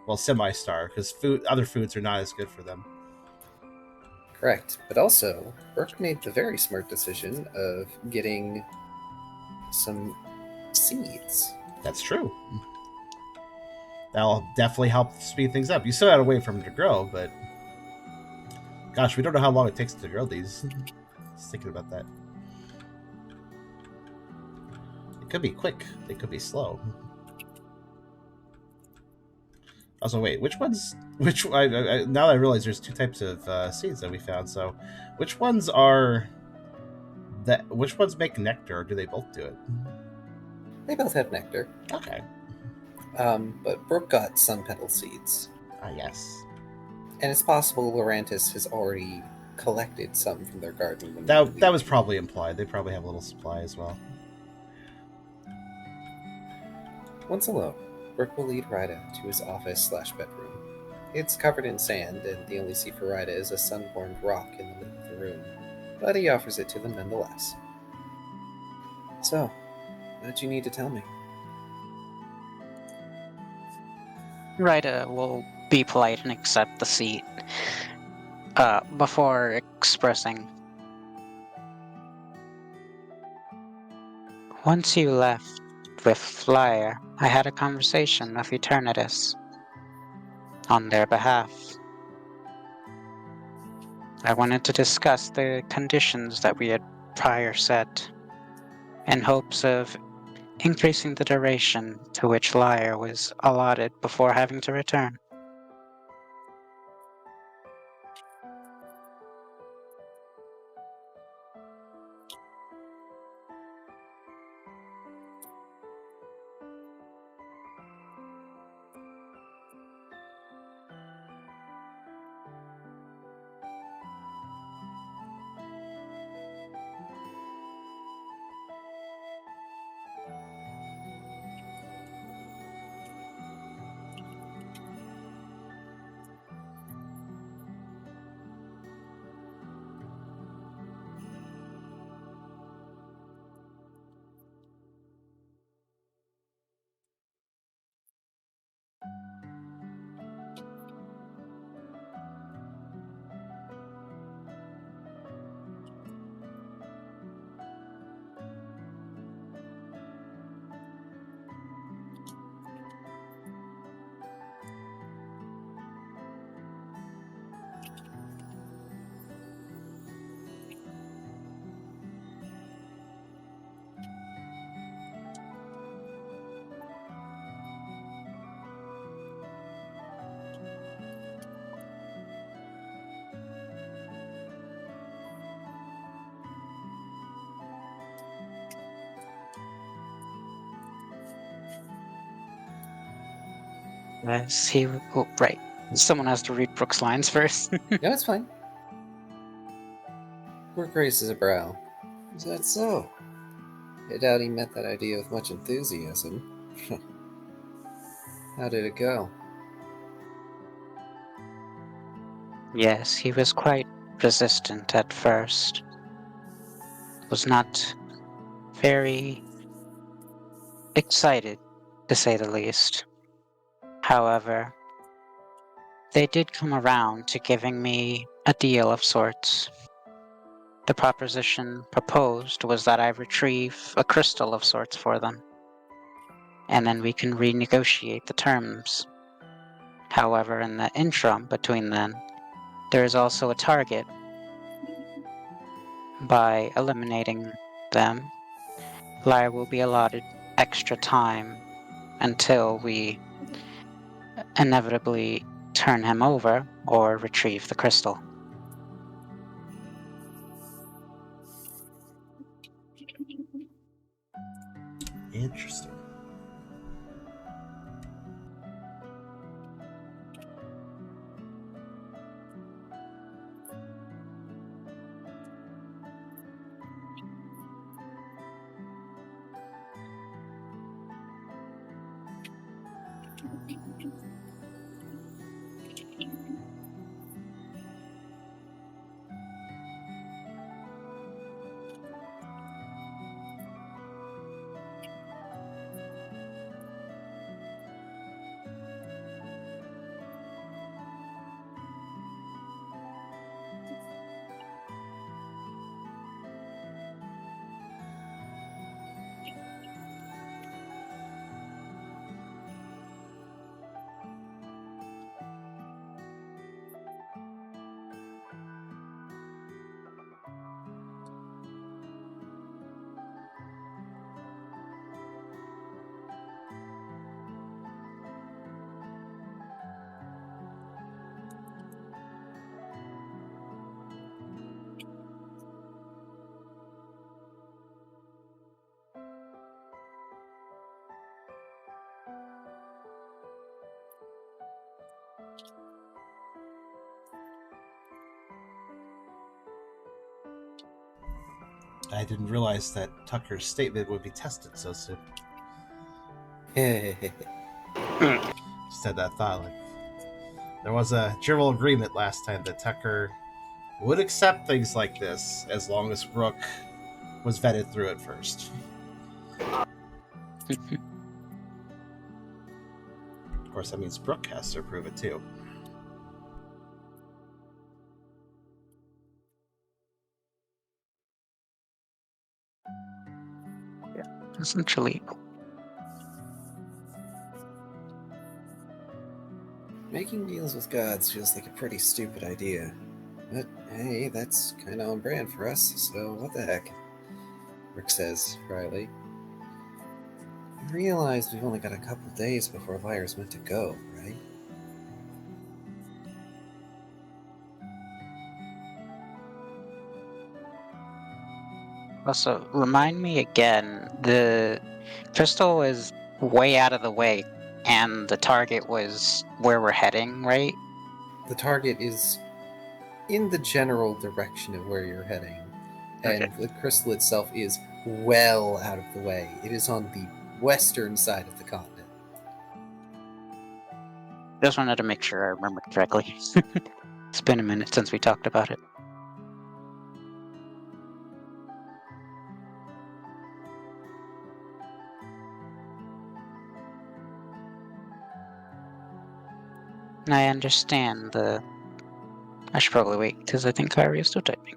Well, semi-starve, because other foods are not as good for them. Correct. But also, Brooke made the very smart decision of getting some seeds. That's true. That'll definitely help speed things up. You still gotta wait for them to grow, but... Gosh, we don't know how long it takes to grow these. Just thinking about that. It could be quick. It could be slow. Also, wait, now that I realize there's two types of seeds that we found, so... Which ones make nectar, or do they both do it? They both have nectar. Okay. But Brooke got sun petal seeds. Ah, yes. And it's possible Lorantis has already collected some from their garden. When That was probably implied. They probably have a little supply as well. Once alone, Brooke will lead Rida to his office/bedroom. It's covered in sand, and the only seat for Rida is a sunborn rock in the middle of the room, but he offers it to them nonetheless. So, what did you need to tell me? Rida will be polite and accept the seat before expressing. Once you left with Flyer, I had a conversation with Eternatus on their behalf. I wanted to discuss the conditions that we had prior set, in hopes of increasing the duration to which Lyre was allotted before having to return. Yes, oh, right. Someone has to read Brooke's lines first. No, it's fine. Brooke raises a brow. Is that so? I doubt he met that idea with much enthusiasm. How did it go? Yes, he was quite resistant at first. Was not very excited, to say the least. However, they did come around to giving me a deal of sorts. The proposition proposed was that I retrieve a crystal of sorts for them, and then we can renegotiate the terms. However, in the interim between then, there is also a target. By eliminating them, Lyre will be allotted extra time until we inevitably turn him over or retrieve the crystal. Interesting. I didn't realize that Tucker's statement would be tested so soon. Just had that thought. Like, there was a general agreement last time that Tucker would accept things like this as long as Brooke was vetted through it first. Of course, that means Brooke has to approve it too. essentially. Making deals with gods feels like a pretty stupid idea. But hey, that's kinda on brand for us, so what the heck? Rick says, dryly. You realize we've only got a couple days before Lyre's meant to go, right? Also, remind me again, the crystal is way out of the way, and the target was where we're heading, right? The target is in the general direction of where you're heading, and Okay. the crystal itself is well out of the way. It is on the western side of the continent. Just wanted to make sure I remembered correctly. It's been a minute since we talked about it. I understand the... I should probably wait, because I think Kyrie is still typing.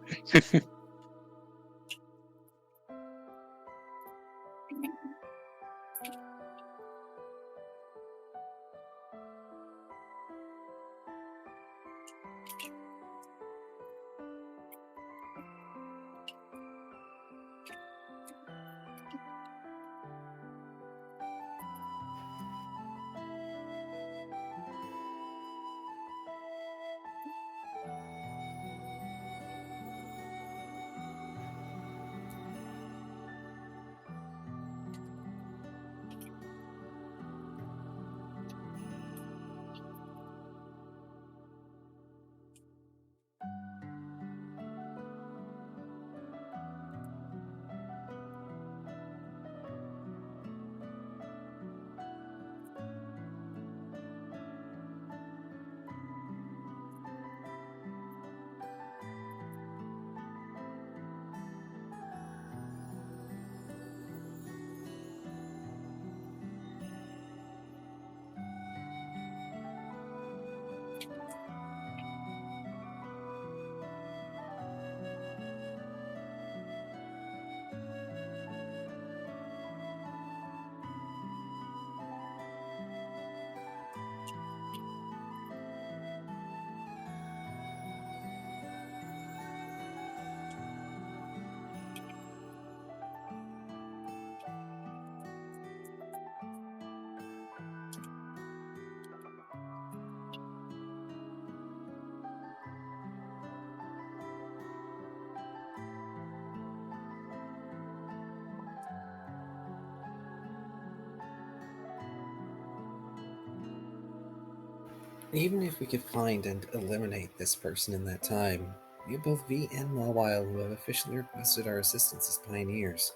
Even if we could find and eliminate this person in that time, we have both V and Mawile who have officially requested our assistance as pioneers.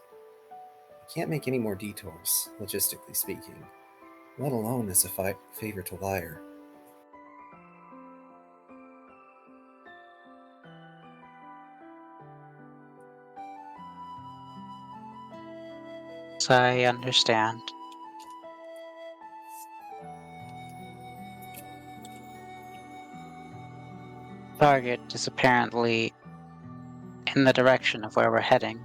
We can't make any more detours, logistically speaking, let alone as a favor to Lyre. So I understand. Target is apparently in the direction of where we're heading.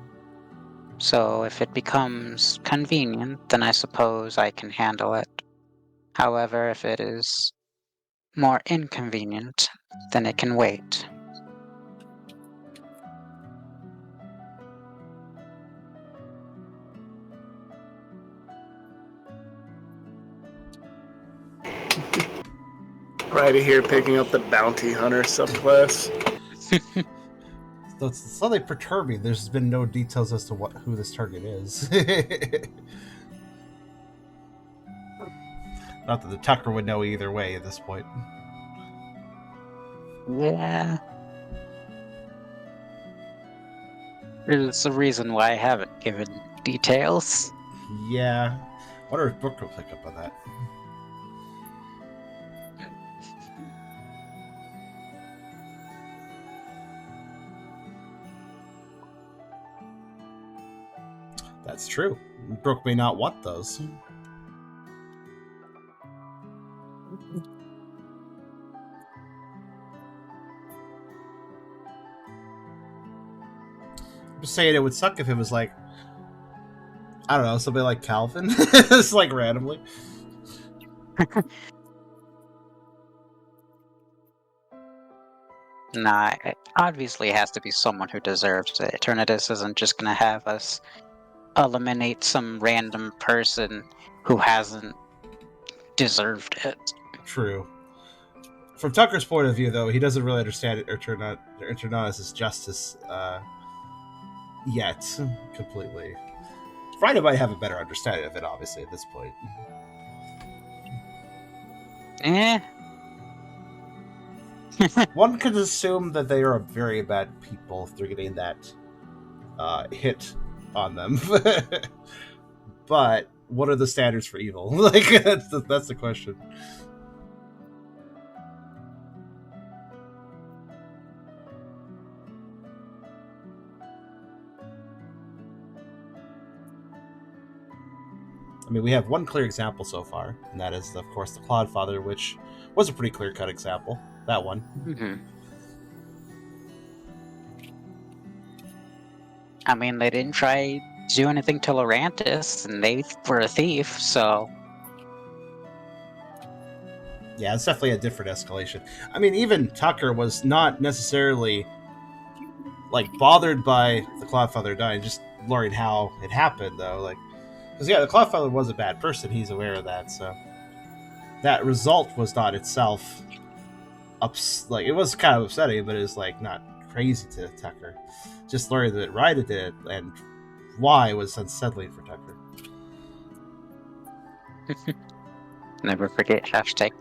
So if it becomes convenient, then I suppose I can handle it. However, if it is more inconvenient, then it can wait. Right here, picking up the bounty hunter subclass. That's how they perturb me. There's been no details as to who this target is. Not that the Tucker would know either way at this point. Yeah. There's a reason why I haven't given details. Yeah. I wonder if Brooke will pick up on that. That's true. Brooke may not want those. I'm just saying it would suck if it was like I don't know, somebody like Calvin? It's like randomly. Nah, it obviously has to be someone who deserves it. Eternatus isn't just gonna have us eliminate some random person who hasn't deserved it. True. From Tucker's point of view, though, he doesn't really understand Eternatus' justice yet completely. Friday might have a better understanding of it, obviously, at this point. Eh. One could assume that they are very bad people if they're getting that hit on them. But what are the standards for evil? Like, that's the question. I mean, we have one clear example so far, and that is, of course, the Clodfather, which was a pretty clear-cut example. That one. Mm-hmm. I mean, they didn't try to do anything to Lorantis, and they were a thief, so... Yeah, it's definitely a different escalation. I mean, even Tucker was not necessarily, like, bothered by the Clodfather dying, just learning how it happened, though. Like, because, yeah, the Clodfather was a bad person, he's aware of that, so... That result was not itself... Like, it was kind of upsetting, but it was, like, not crazy to Tucker. Just learning that Ryda did it, and why was unsettling for Tucker. Never forget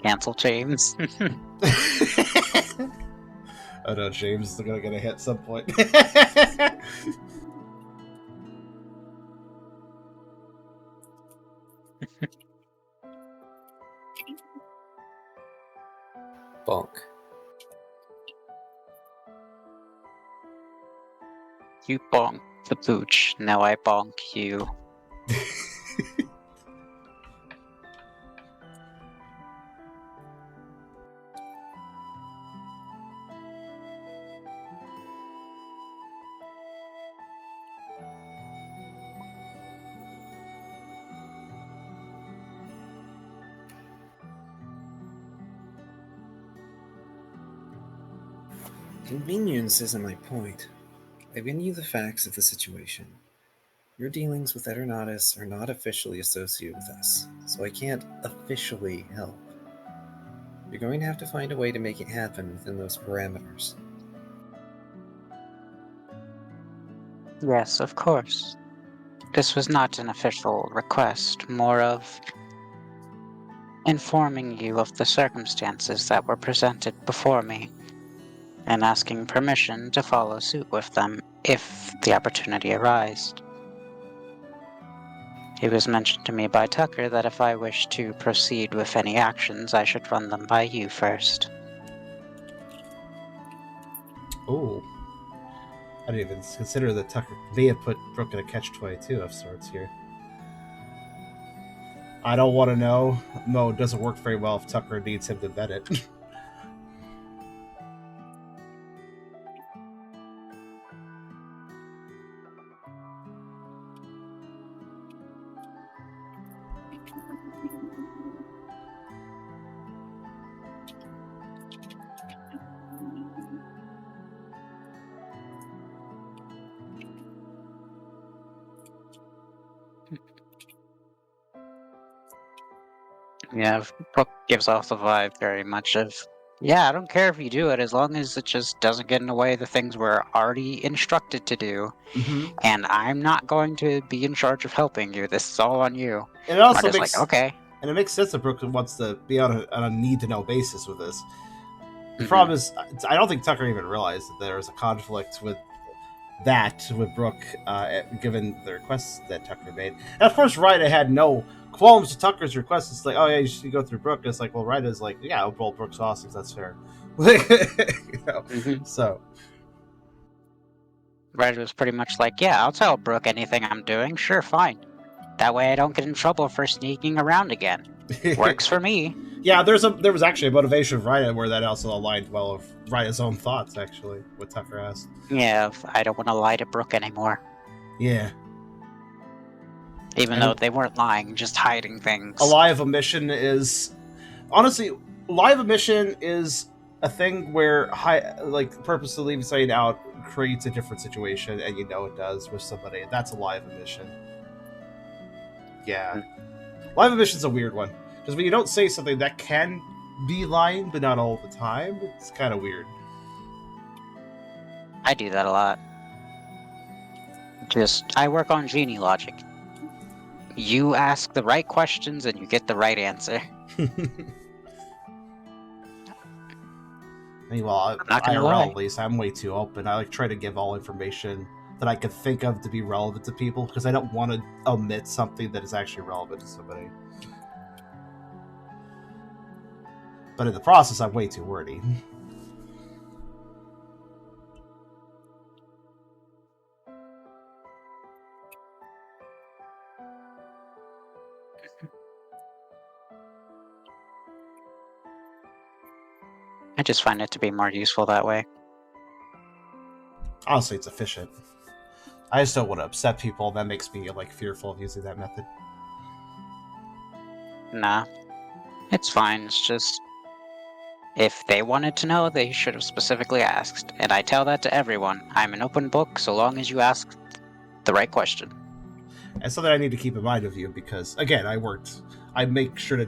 #cancel James. Oh no, James is gonna get a hit at some point. Bonk. You bonk the pooch, now I bonk you. Convenience isn't my point. I've given you the facts of the situation. Your dealings with Eternatus are not officially associated with us, so I can't officially help. You're going to have to find a way to make it happen within those parameters. Yes, of course. This was not an official request, more of informing you of the circumstances that were presented before me, and asking permission to follow suit with them if the opportunity arose. It was mentioned to me by Tucker that if I wished to proceed with any actions, I should run them by you first. Ooh. I didn't even consider that Tucker may have put Brooke in a catch-22 of sorts here. I don't want to know. No, it doesn't work very well if Tucker needs him to vet it. Yeah, Brooke gives off the vibe very much of, yeah, I don't care if you do it, as long as it just doesn't get in the way of the things we're already instructed to do, and I'm not going to be in charge of helping you. This is all on you. And it also Marta's makes like, okay. And it makes sense that Brooke wants to be on a need-to-know basis with this. The problem is, I don't think Tucker even realized that there was a conflict with Brooke, given the requests that Tucker made. And of course, Ryda had no qualms with Tucker's request. It's like, oh yeah, you should go through Brooke. It's like, well, Ryda's like, yeah, I'll roll Brooke's awesome. That's fair. So Ryda was pretty much like, yeah, I'll tell Brooke anything I'm doing. Sure, fine. That way I don't get in trouble for sneaking around again. Works for me. Yeah, there was actually a motivation of Ryda where that also aligned well with Ryda's own thoughts, actually, what Tucker asked. Yeah, I don't want to lie to Brooke anymore. Yeah. Even And though they weren't lying, just hiding things. a lie of omission is honestly, lie of omission is a thing where purposely leaving something out creates a different situation, and you know it does with somebody. That's a lie of omission. Yeah, lie of omission is a weird one because when you don't say something that can be lying, but not all the time, it's kind of weird. I do that a lot. I work on genie logic. You ask the right questions and you get the right answer. Well, I'm not gonna IRL lie. at least, I'm way too open. I try to give all information that I could think of to be relevant to people because I don't want to omit something that is actually relevant to somebody. But in the process, I'm way too wordy. I just find it to be more useful that way. Honestly, it's efficient. I just don't want to upset people. That makes me fearful of using that method. Nah. It's fine, it's just... If they wanted to know, they should have specifically asked. And I tell that to everyone. I'm an open book so long as you ask the right question. And something I need to keep in mind of you because, again, I make sure to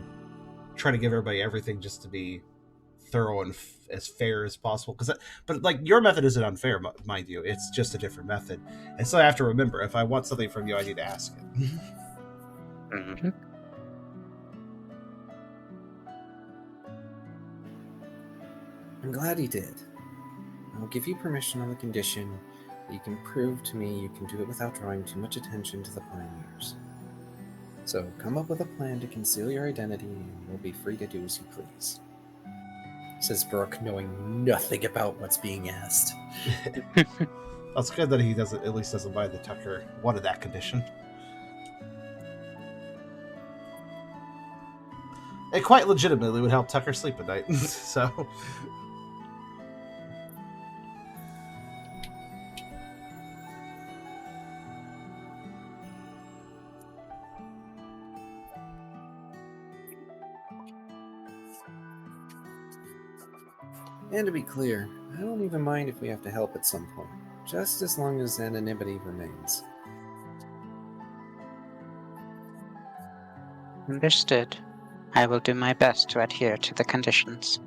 try to give everybody everything just to be thorough and as fair as possible. But your method isn't unfair, mind you. It's just a different method. And so I have to remember, if I want something from you, I need to ask it. Mm-hmm. I'm glad he did. I'll give you permission on the condition that you can prove to me you can do it without drawing too much attention to the pioneers. So come up with a plan to conceal your identity and you'll be free to do as you please. Says Brooke, knowing nothing about what's being asked. That's good that he at least doesn't mind that Tucker wanted that condition. It quite legitimately would help Tucker sleep at night, so... And to be clear, I don't even mind if we have to help at some point, just as long as anonymity remains. Understood. I will do my best to adhere to the conditions.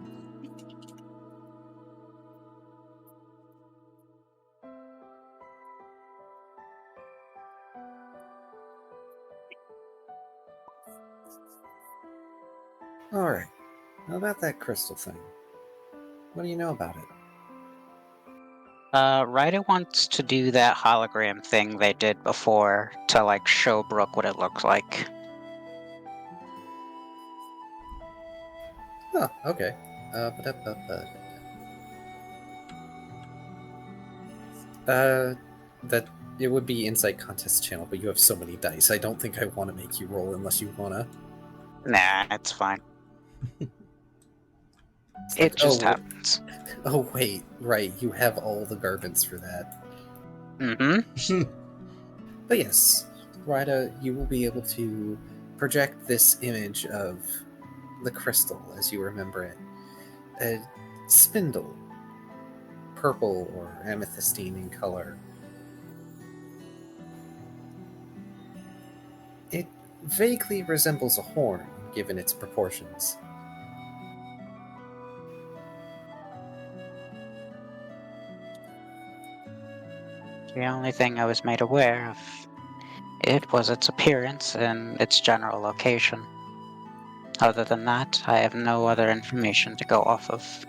Alright, now about that crystal thing. What do you know about it? Ryder wants to do that hologram thing they did before to, show Brooke what it looks like. Oh, okay. That it would be Insight Contest channel, but you have so many dice. I don't think I want to make you roll unless you want to. Nah, it's fine. It just happens. Oh, wait, right. You have all the garments for that. Mm-hmm. But yes, Ryder, you will be able to project this image of the crystal as you remember it. A spindle, purple or amethystine in color. It vaguely resembles a horn, given its proportions. The only thing I was made aware of it was its appearance and its general location. Other than that, I have no other information to go off of.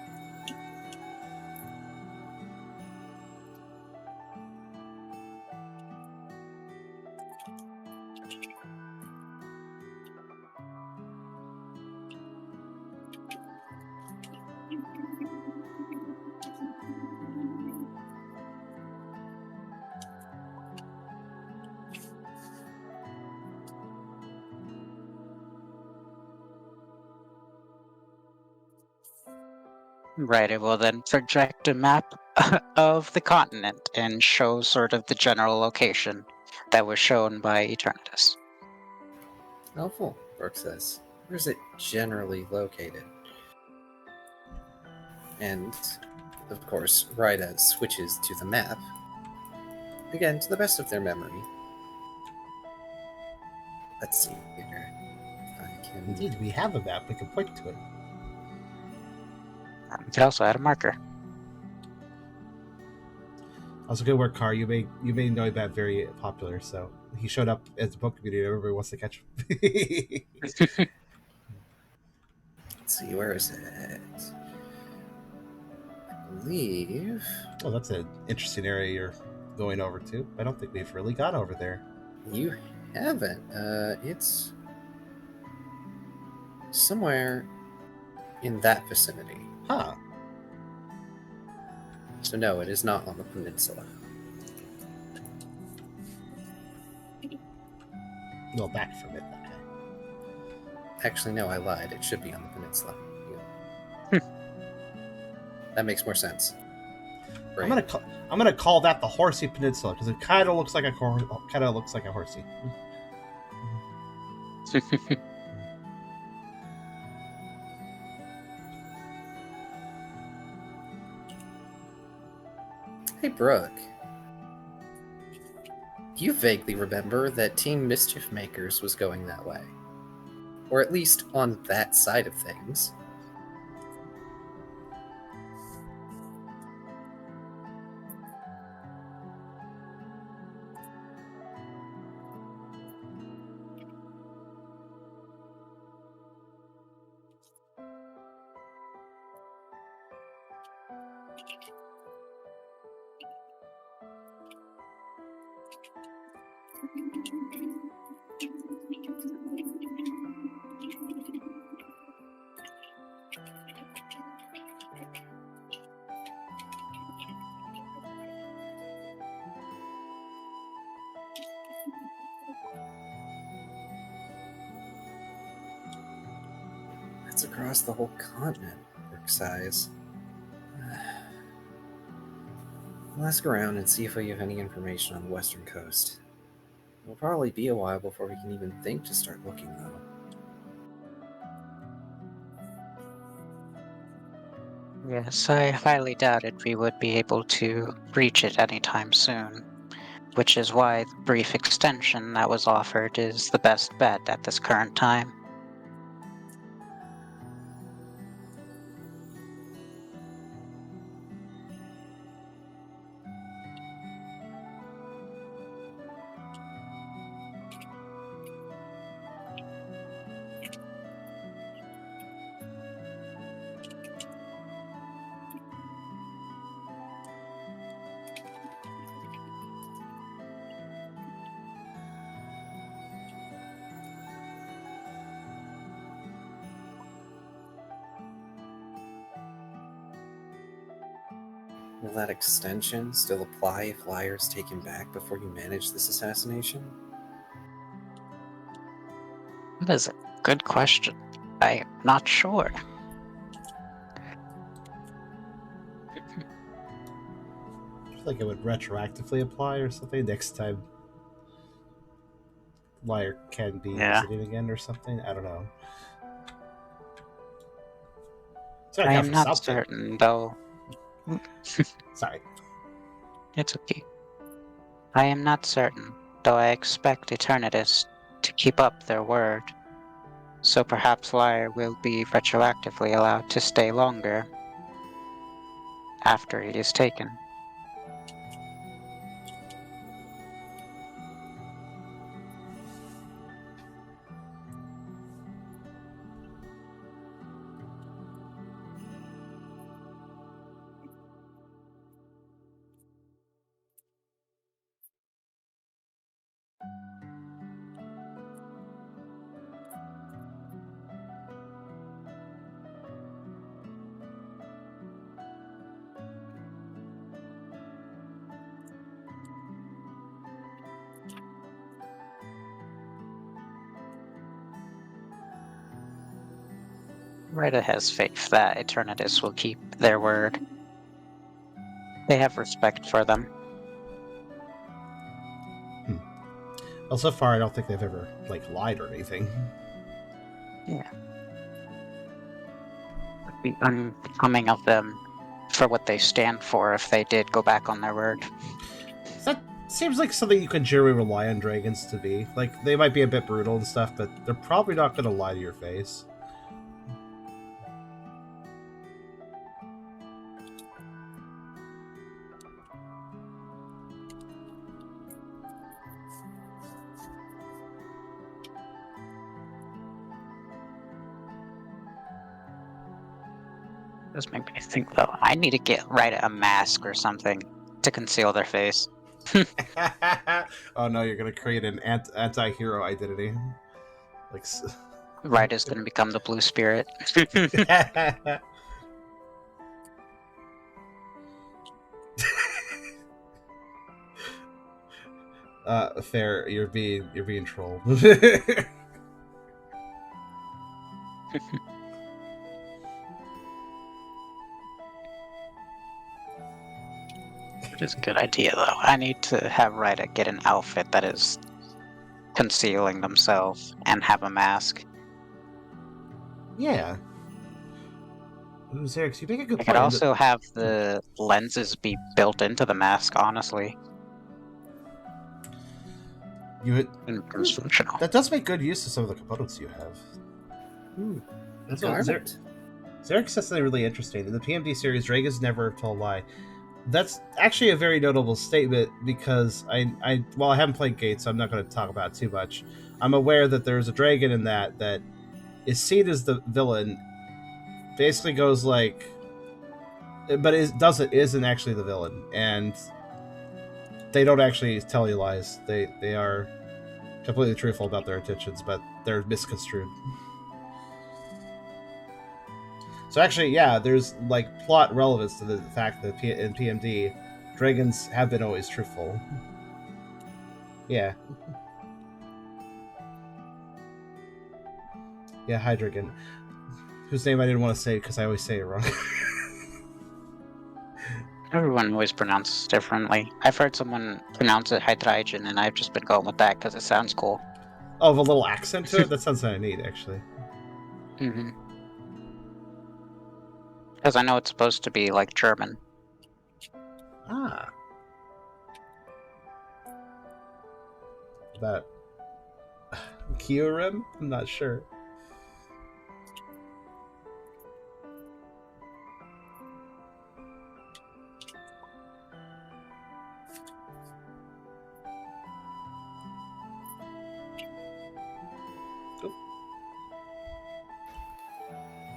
Right, it will then project a map of the continent and show sort of the general location that was shown by Eternatus. Helpful, Brooke says. Where is it generally located? And, of course, Ryda switches to the map. Again, to the best of their memory. Let's see here. I can... Indeed, we have a map. We can point to it. You can also add a marker. Also, good work, Car. You made Noe Bat very popular. So he showed up as a Pokemon community. Everybody wants to catch him. Let's see, where is it? I believe... Oh, that's an interesting area you're going over to. I don't think we've really gone over there. You haven't. It's somewhere in that vicinity. Huh. So no, it is not on the peninsula. Well, back from it. Okay. Actually, no, I lied. It should be on the peninsula. That makes more sense. Right. I'm gonna call that the Horsey Peninsula because it kind of looks like a horsey. Hey, Brooke. You vaguely remember that Team Mischief Makers was going that way. Or at least on that side of things. That's across the whole continent, Brooke sighs. We'll ask around and see if we have any information on the western coast. It'll probably be a while before we can even think to start looking, though. Yes, I highly doubted we would be able to reach it anytime soon, which is why the brief extension that was offered is the best bet at this current time. Will that extension still apply if Liar's taken back before you manage this assassination? That is a good question. I'm not sure. I feel like it would retroactively apply or something next time Liar can be visiting again or something. I don't know. I am not certain, though. Sorry. It's okay. I am not certain, though I expect Eternatus to keep up their word. So perhaps Liar will be retroactively allowed to stay longer after he is taken. Rita has faith that Eternatus will keep their word. They have respect for them. Well, so far, I don't think they've ever, like, lied or anything. Yeah. Would be unbecoming of them for what they stand for if they did go back on their word. That seems like something you can generally rely on dragons to be. Like, they might be a bit brutal and stuff, but they're probably not going to lie to your face. Does make me think though. I need to write a mask or something to conceal their face. Oh no, you're going to create an anti-hero identity. Like... Ryda's gonna become the blue spirit. Fair. You're being trolled. Which is a good idea though. I need to have Ryda get an outfit that is concealing themselves and have a mask. Yeah. Ooh, Xerix, you make a good I point. could also have the lenses be built into the mask, honestly. Functional. That does make good use of some of the components you have. That's Xerix says something really interesting. In the PMD series, dragons never told a lie. That's actually a very notable statement because I haven't played Gates, so I'm not going to talk about it too much. I'm aware that there's a dragon in that is seen as the villain, basically goes like, but isn't actually the villain, and they don't actually tell you lies. They are completely truthful about their intentions, but they're misconstrued. So actually, yeah, there's like plot relevance to the fact that in PMD, dragons have been always truthful. Yeah. Yeah, Hydreigon. Whose name I didn't want to say because I always say it wrong. Everyone always pronounces differently. I've heard someone pronounce it Hydreigon, and I've just been going with that because it sounds cool. Oh, with a little accent to it? That sounds kind of neat, actually. Mm-hmm. Because I know it's supposed to be like German. Ah. That Kyrio? I'm not sure.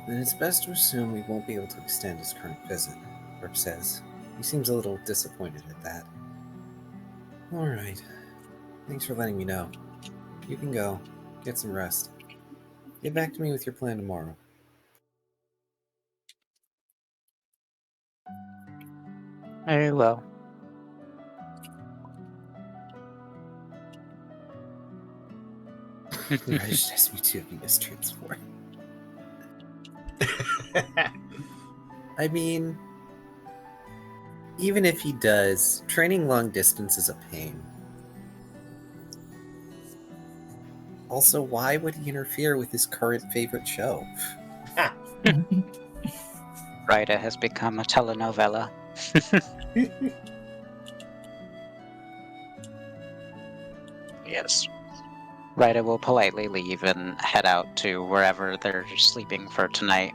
Then it's best to assume we won't be able to extend his current visit, Rip says. He seems a little disappointed at that. Alright. Thanks for letting me know. You can go. Get some rest. Get back to me with your plan tomorrow. Very well. Raj asked me to have transport. I mean, even if he does, training long distance is a pain. Also, why would he interfere with his current favorite show? Ryda has become a telenovela. Yes. Ryda will politely leave and head out to wherever they're sleeping for tonight.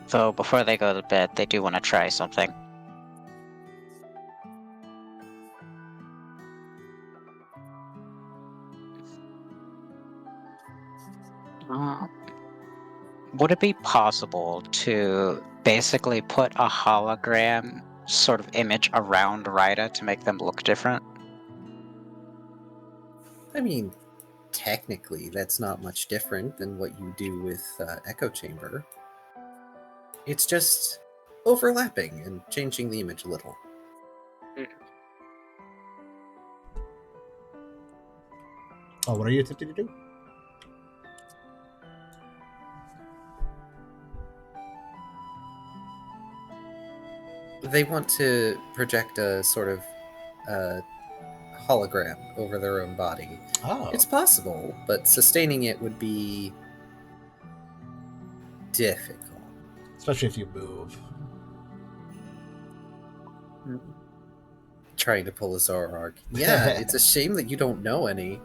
So before they go to bed, they do want to try something. Would it be possible to basically put a hologram sort of image around Ryda to make them look different? I mean, technically, that's not much different than what you do with Echo Chamber. It's just overlapping and changing the image a little. Oh, what are you attempting to do? They want to project a sort of hologram over their own body. Oh. It's possible, but sustaining it would be difficult. Especially if you move. Trying to pull a Zoroark. Yeah, it's a shame that you don't know any.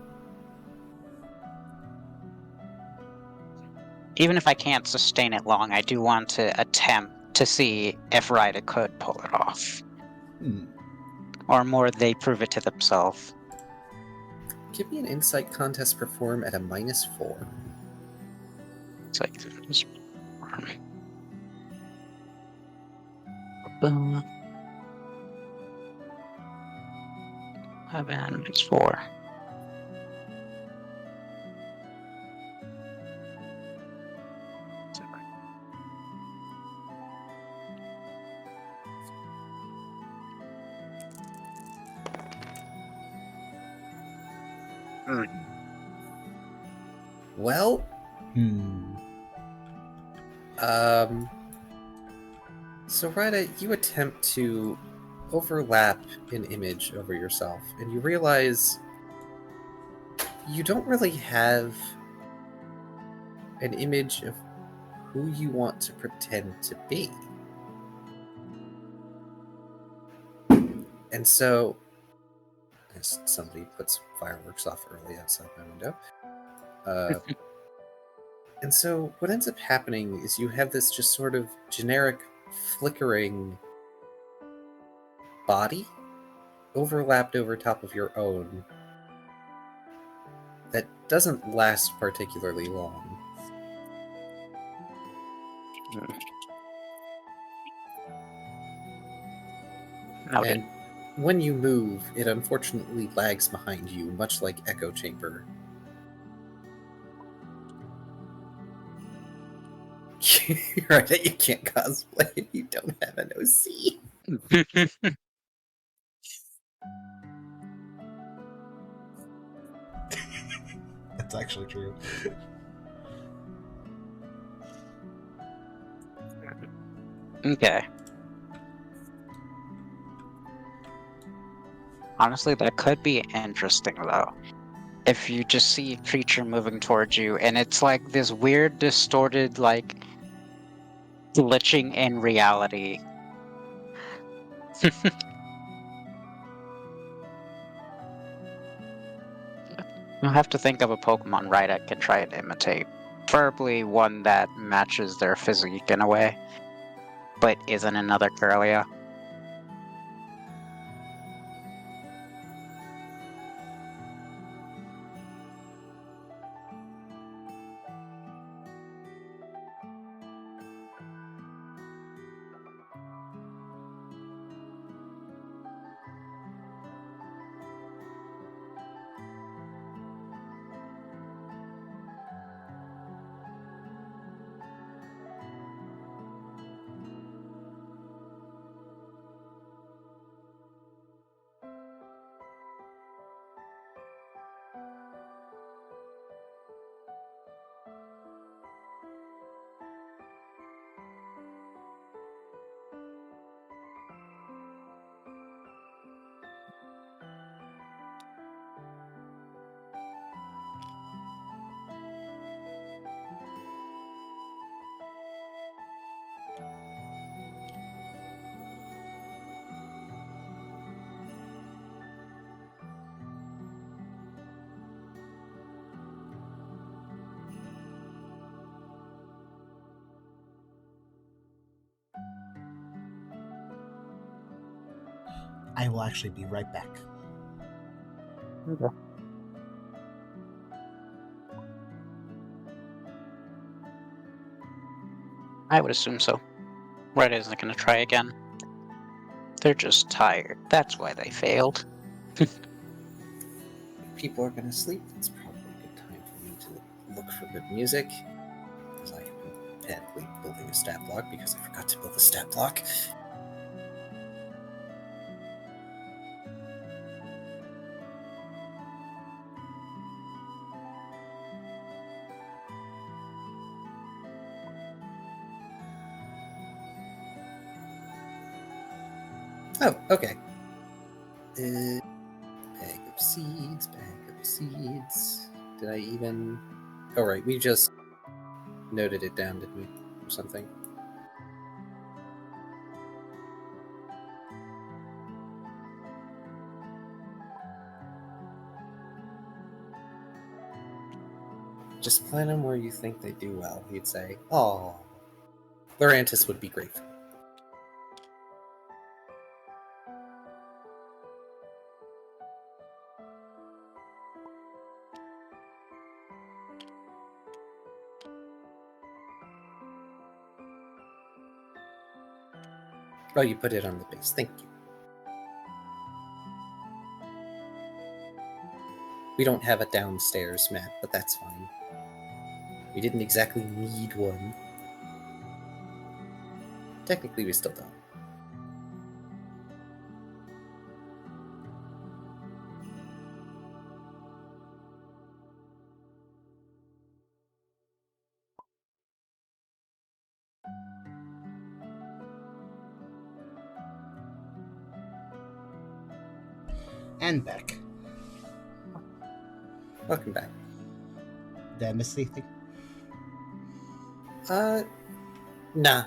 Even if I can't sustain it long, I do want to attempt to see if Ryder could pull it off. Or more, they prove it to themselves. Give me an insight contest perform at a -4. It's like, -4. Well, so Ryder, you attempt to overlap an image over yourself, and you realize you don't really have an image of who you want to pretend to be. And so, as somebody puts fireworks off early outside my window, and so what ends up happening is you have this just sort of generic flickering body overlapped over top of your own that doesn't last particularly long. Okay. And when you move, it unfortunately lags behind you, much like Echo Chamber. Right, that you can't cosplay if you don't have an OC. That's actually true. Okay. Honestly, that could be interesting, though. If you just see a creature moving towards you, and it's like this weird, distorted, like, glitching in reality. You'll have to think of a Pokemon Ryder can try and imitate. Preferably one that matches their physique in a way, but isn't another Kirlia. I will actually be right back. Okay. I would assume so. Ryder isn't going to try again. They're just tired. That's why they failed. People are going to sleep. It's probably a good time for me to look for good music. Because I have been panically building a stat block because I forgot to build a stat block. Oh, okay. Bag of seeds, bag of seeds. Did I even... Oh, right, we just noted it down, didn't we? Or something. Just plant them where you think they do well, he'd say. Oh, Lurantis would be grateful. Oh, you put it on the base. Thank you. We don't have a downstairs map, but that's fine. We didn't exactly need one. Technically, we still don't. And back. Welcome back. Did I miss anything? Nah.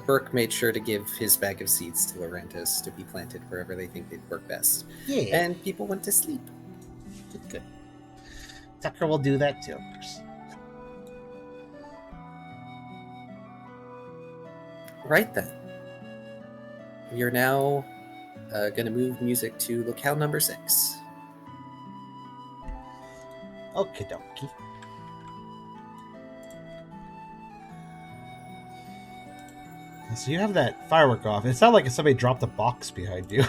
Burke made sure to give his bag of seeds to Lurantis to be planted wherever they think they'd work best. Yeah. And people went to sleep. Good. Tucker will do that too, of course. Right then. We are now going to move music to locale number 6. Okie dokie. So you have that firework off. It sounded like somebody dropped a box behind you.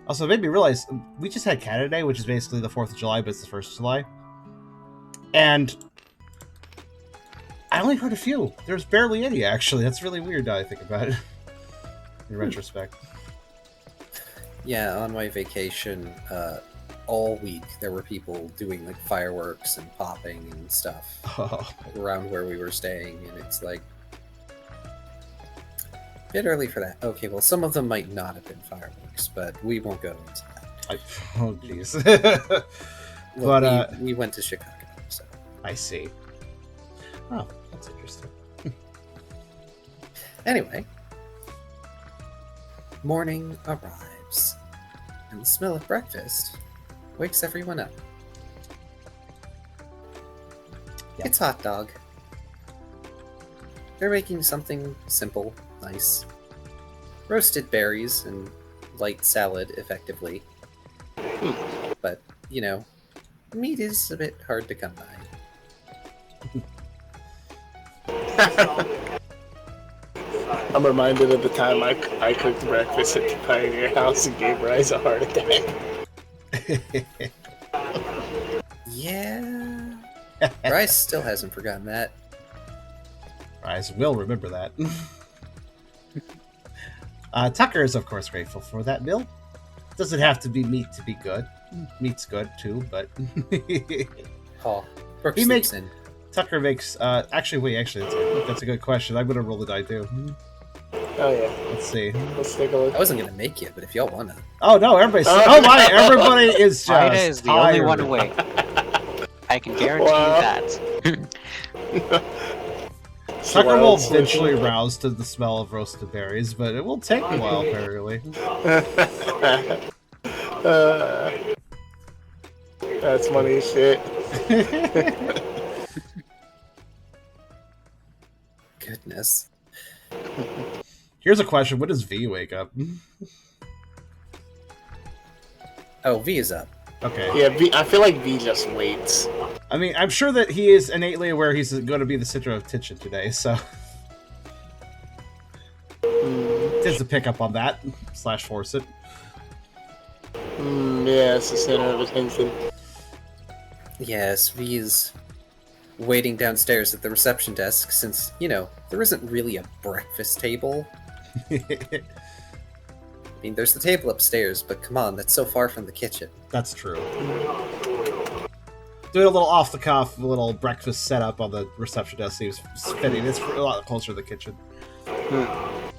Also, it made me realize we just had Canada Day, which is basically the 4th of July, but it's the 1st of July. And I only heard a few. There's barely any, actually. That's really weird now I think about it. In retrospect. Yeah, on my vacation, all week there were people doing like fireworks and popping and stuff around where we were staying, and it's like a bit early for that. Okay, well, some of them might not have been fireworks, but we won't go into that. Oh, jeez. But we went to Chicago, so I see. Oh, that's interesting. Anyway, morning arrives, and the smell of breakfast wakes everyone up. Yeah. It's hot dog. They're making something simple, nice. Roasted berries and light salad, effectively. But, you know, meat is a bit hard to come by. I'm reminded of the time I cooked breakfast at the Pioneer House and gave Rise a heart attack. Yeah. Bryce still hasn't forgotten that. Rise will remember that. Tucker is, of course, grateful for that meal. Doesn't have to be meat to be good. Meat's good, too, but... Oh, Brooke He makes- sleeps in. Tucker makes... actually, that's a good question. I'm going to roll the die, too. Oh yeah, Let's see. let's take a look. I wasn't gonna make you, but if y'all wanna. Oh, no, everybody's... Oh, my! Everybody is just Ida is the only tired. one awake. I can guarantee Wow. you that. Tucker will Wild eventually rouse to the smell of roasted berries, but it will take a while, apparently. That's funny as shit. Goodness. Here's a question. When does V wake up? Oh, V is up. Okay. Yeah, I feel like V just waits. I mean, I'm sure that he is innately aware he's going to be the center of attention today, so... Tends to pick up on that, / force it. Yeah, it's the center of attention. Yes, V is waiting downstairs at the reception desk since, you know, there isn't really a breakfast table. I mean, there's the table upstairs, but come on, that's so far from the kitchen. That's true. Doing a little off-the-cuff, little breakfast setup on the reception desk seems fitting. It's a lot closer to the kitchen.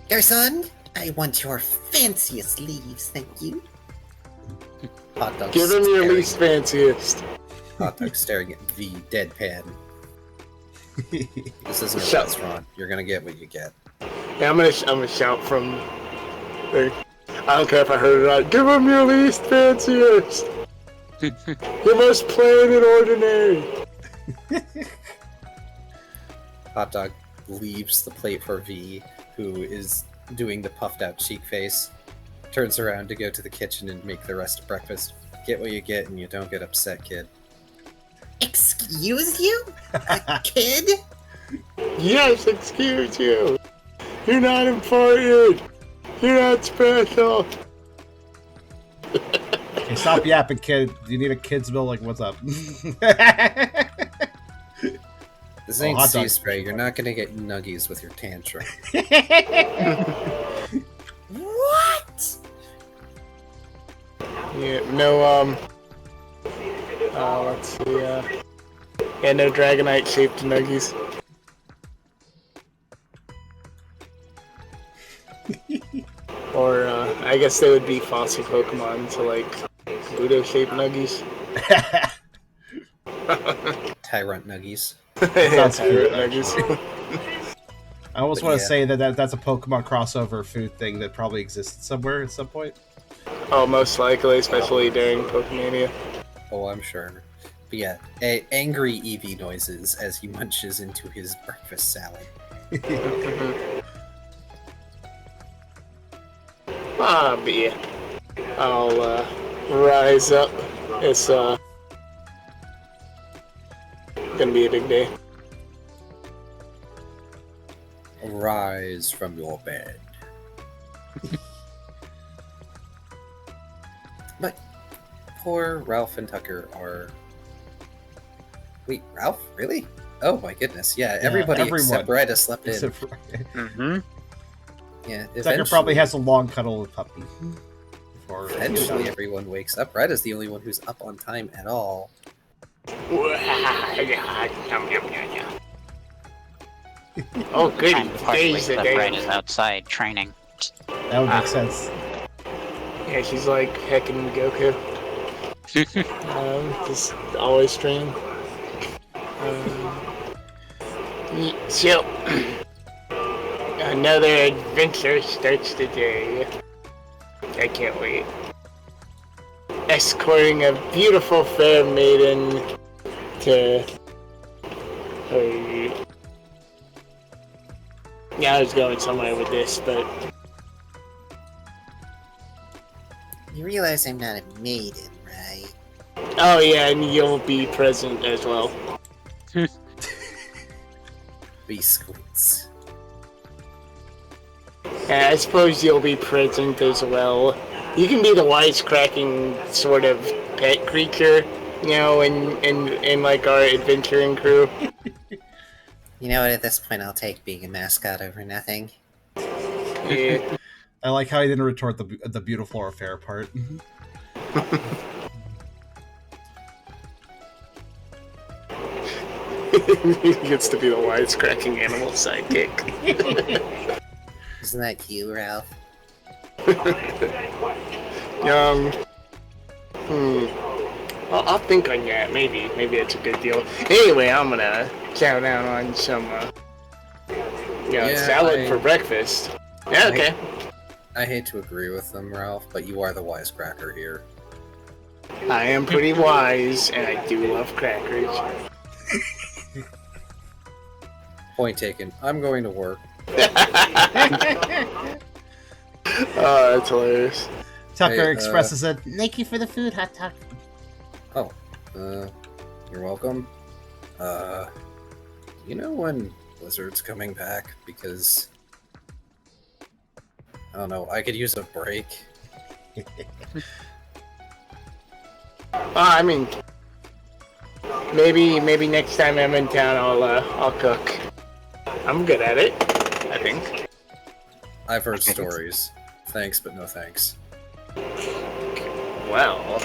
Garrison, I want your fanciest leaves, thank you. Hot dog Give him your staring- least fanciest. Hot dog staring at V, deadpan. This isn't a Shut- restaurant. You're gonna get what you get. Yeah, I'm gonna shout from there. I don't care if I heard it right. Give him your least fanciest. Your most plain and ordinary. Hot dog leaves the plate for V, who is doing the puffed out cheek face. Turns around to go to the kitchen and make the rest of breakfast. Get what you get and you don't get upset, kid. Excuse you? A kid? Yes, excuse you. You're not important. You're not special. Okay, stop yapping, kid. Do you need a kid's meal? Like, what's up? This Oh, ain't hot sea dog. spray. You're not gonna get nuggies with your tantrum. What? Yeah, no, let's see, yeah, no Dragonite shaped nuggies. Or, I guess they would be fossil Pokemon, so like, Budo shaped nuggies. Tyrant nuggies. Sounds good, nuggies. I almost But want to yeah. say that that's a Pokemon crossover food thing that probably existed somewhere at some point. Oh, most likely, especially during Pokemania. Oh, I'm sure. But yeah, angry Eevee noises as he munches into his breakfast salad. But yeah, I'll rise up. It's gonna be a big day. Rise from your bed. But poor Ralph and Tucker are... Wait, Ralph? Really? Oh my goodness, yeah, everybody everyone. except Red has slept in. Except for- Mm-hmm. Yeah, Tucker probably has a long cuddle with puppy. Before Eventually everyone wakes up. Red is the only one who's up on time at all. Oh, goody. Time to party Today's with the the Red day. is outside training. that would make sense. Yeah, she's like heckin' Goku. Just always training. So, another adventure starts today. I can't wait. Escorting a beautiful fair maiden to her... Yeah, I was going somewhere with this, but... You realize I'm not a maiden, right? Oh yeah, and you'll be present as well. Biscuits. And I suppose you'll be present as well. You can be the wisecracking sort of pet creature, you know, in like our adventuring crew. You know what, at this point I'll take being a mascot over nothing. Yeah. I like how he didn't retort the beautiful affair part. He gets to be the wisecracking animal sidekick. Isn't that you, Ralph? I'll think on that. Maybe it's a good deal. Anyway, I'm gonna chow down on some, Yeah, salad for breakfast. Yeah, okay. I hate to agree with them, Ralph, but you are the wisecracker here. I am pretty wise, and I do love crackers. Point taken. I'm going to work. Oh, that's hilarious. Tucker Hey, expresses it. Thank you for the food, Hot Tuck. Oh, you're welcome. You know when Blizzard's coming back? Because, I don't know, I could use a break. I mean, maybe next time I'm in town, I'll cook. I'm good at it, I think. I've heard stories. Thanks, but no thanks. Well.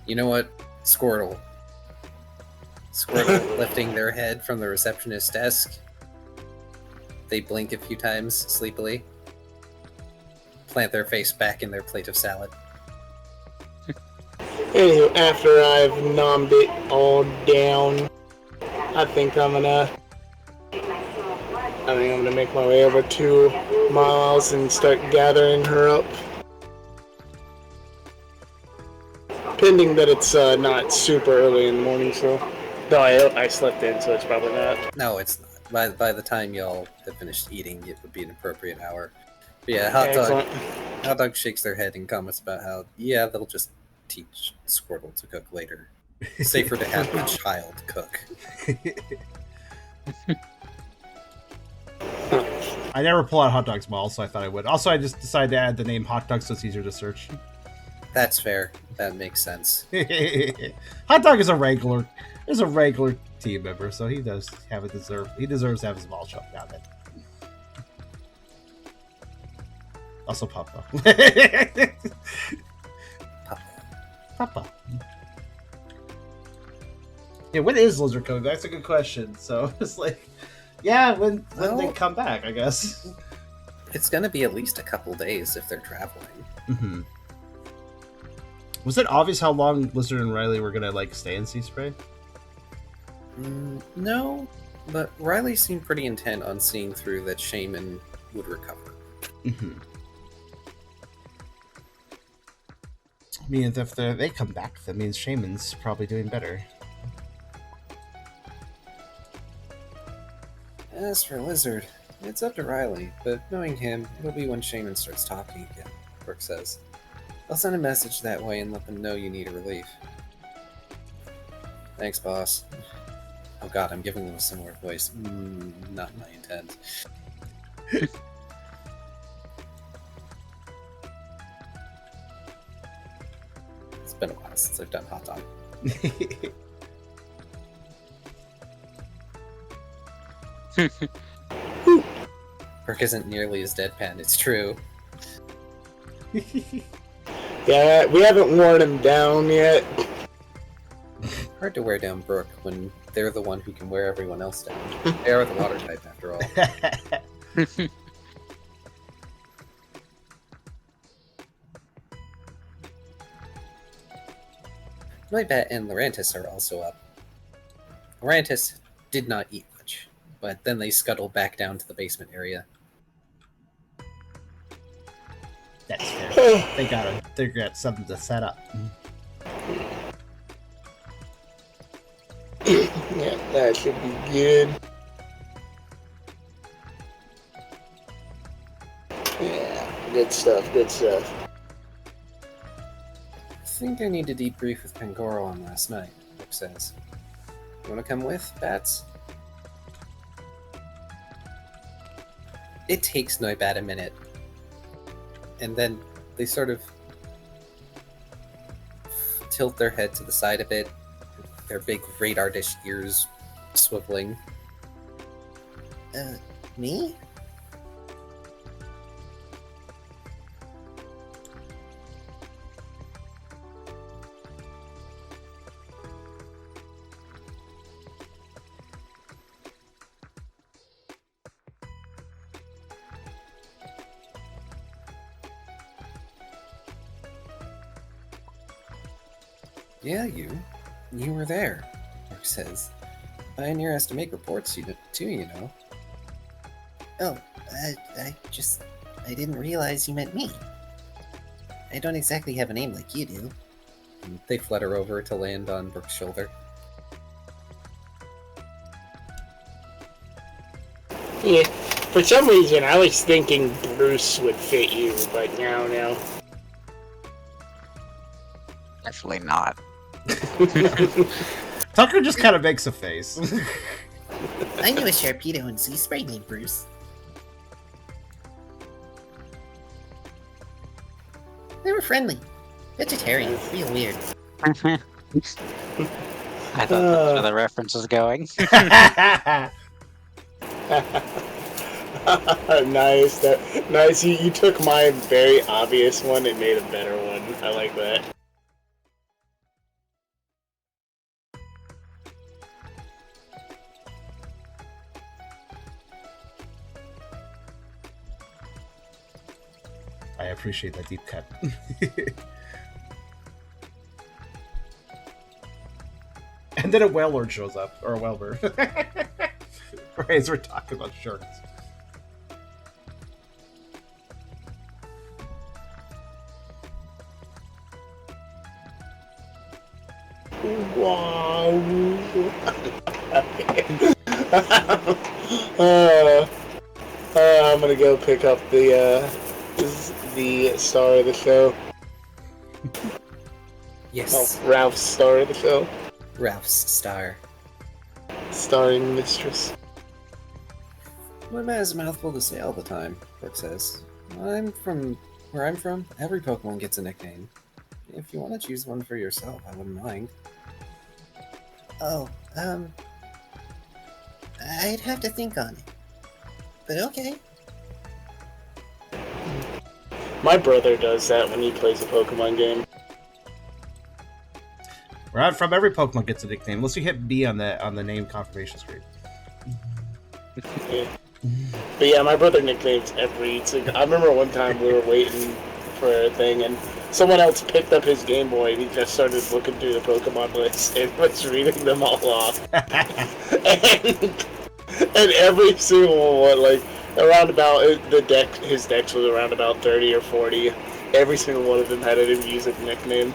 You know what? Squirtle. Squirtle lifting their head from the receptionist's desk. They blink a few times sleepily, plant their face back in their plate of salad. Anywho, after I've nommed it all down, I think I'm gonna make my way over to Miles and start gathering her up. Pending that it's not super early in the morning, so. Though I slept in, so it's probably not. No, it's not. By the time y'all have finished eating, it would be an appropriate hour. But yeah, Hot Dog shakes their head and comments about how, yeah, they'll just teach Squirtle to cook later. Safer to have the child cook. I never pull out Hot Dog's mall, so I thought I would. Also, I just decided to add the name Hot Dog so it's easier to search. That's fair. That makes sense. Hot Dog is a regular team member, so he deserves to have his mall shut down. Also, Papa. Papa. Yeah, when is Lizard coming back? That's a good question. So it's like, yeah, when they come back, I guess. It's gonna be at least a couple days if they're traveling. Mm-hmm. Was it obvious how long Lizard and Riley were gonna stay in Sea Spray? No, but Riley seemed pretty intent on seeing through that Shaman would recover. Mm-hmm. I mean, if they come back, that means Shaman's probably doing better. As for Lizard, it's up to Riley, but knowing him, it'll be when Shaman starts talking again, Brooke says. I'll send a message that way and let them know you need a relief. Thanks, boss. Oh god, I'm giving them a similar voice. Not my intent. It's been a while since I've done Hot Dog. Brooke isn't nearly as deadpan, it's true. Yeah, we haven't worn him down yet. Hard to wear down Brooke when they're the one who can wear everyone else down. They are the water type, after all. Noibat and Laurentis are also up. Laurentis did not eat much, but then they scuttled back down to the basement area. That's fair. They got something to set up. Yeah, that should be good. Yeah, good stuff, good stuff. I think I need to debrief with Pangoro on last night, Brooke says. You want to come with, Bats? It takes Noibat a minute. And then they sort of tilt their head to the side a bit, their big radar dish ears swiveling. Me? Yeah, you were there, Mark says. Pioneer has to make reports too, you know. Oh, I didn't realize you meant me. I don't exactly have a name like you do. And they flutter over to land on Brooke's shoulder. Yeah, for some reason I was thinking Bruce would fit you, but no. Definitely not. Tucker just kind of makes a face. I knew a Sharpedo in Sea Spray named Bruce. They were friendly. Vegetarian. Real weird. I thought that's where the reference was going. Nice. Nice. You took my very obvious one and made a better one. I like that. I appreciate that deep cut. And then a whale lord shows up, or a whalebird. Right as we're talking about sharks. Wow. I'm gonna go pick up the star of the show. Yes, Oh, Ralph's star of the show. Ralph's star. Starring mistress. My man has a mouthful to say all the time, Brooke says. Where I'm from, every Pokemon gets a nickname. If you want to choose one for yourself, I wouldn't mind. Oh, I'd have to think on it. But okay. My brother does that when he plays a Pokemon game. Right from every Pokemon gets a nickname, unless you hit B on the name confirmation screen. Yeah. But yeah, my brother nicknames every single... I remember one time we were waiting for a thing, and someone else picked up his Game Boy, and he just started looking through the Pokemon list and was reading them all off. And every single one, like, around about his decks was around about 30 or 40. Every single one of them had a music nickname.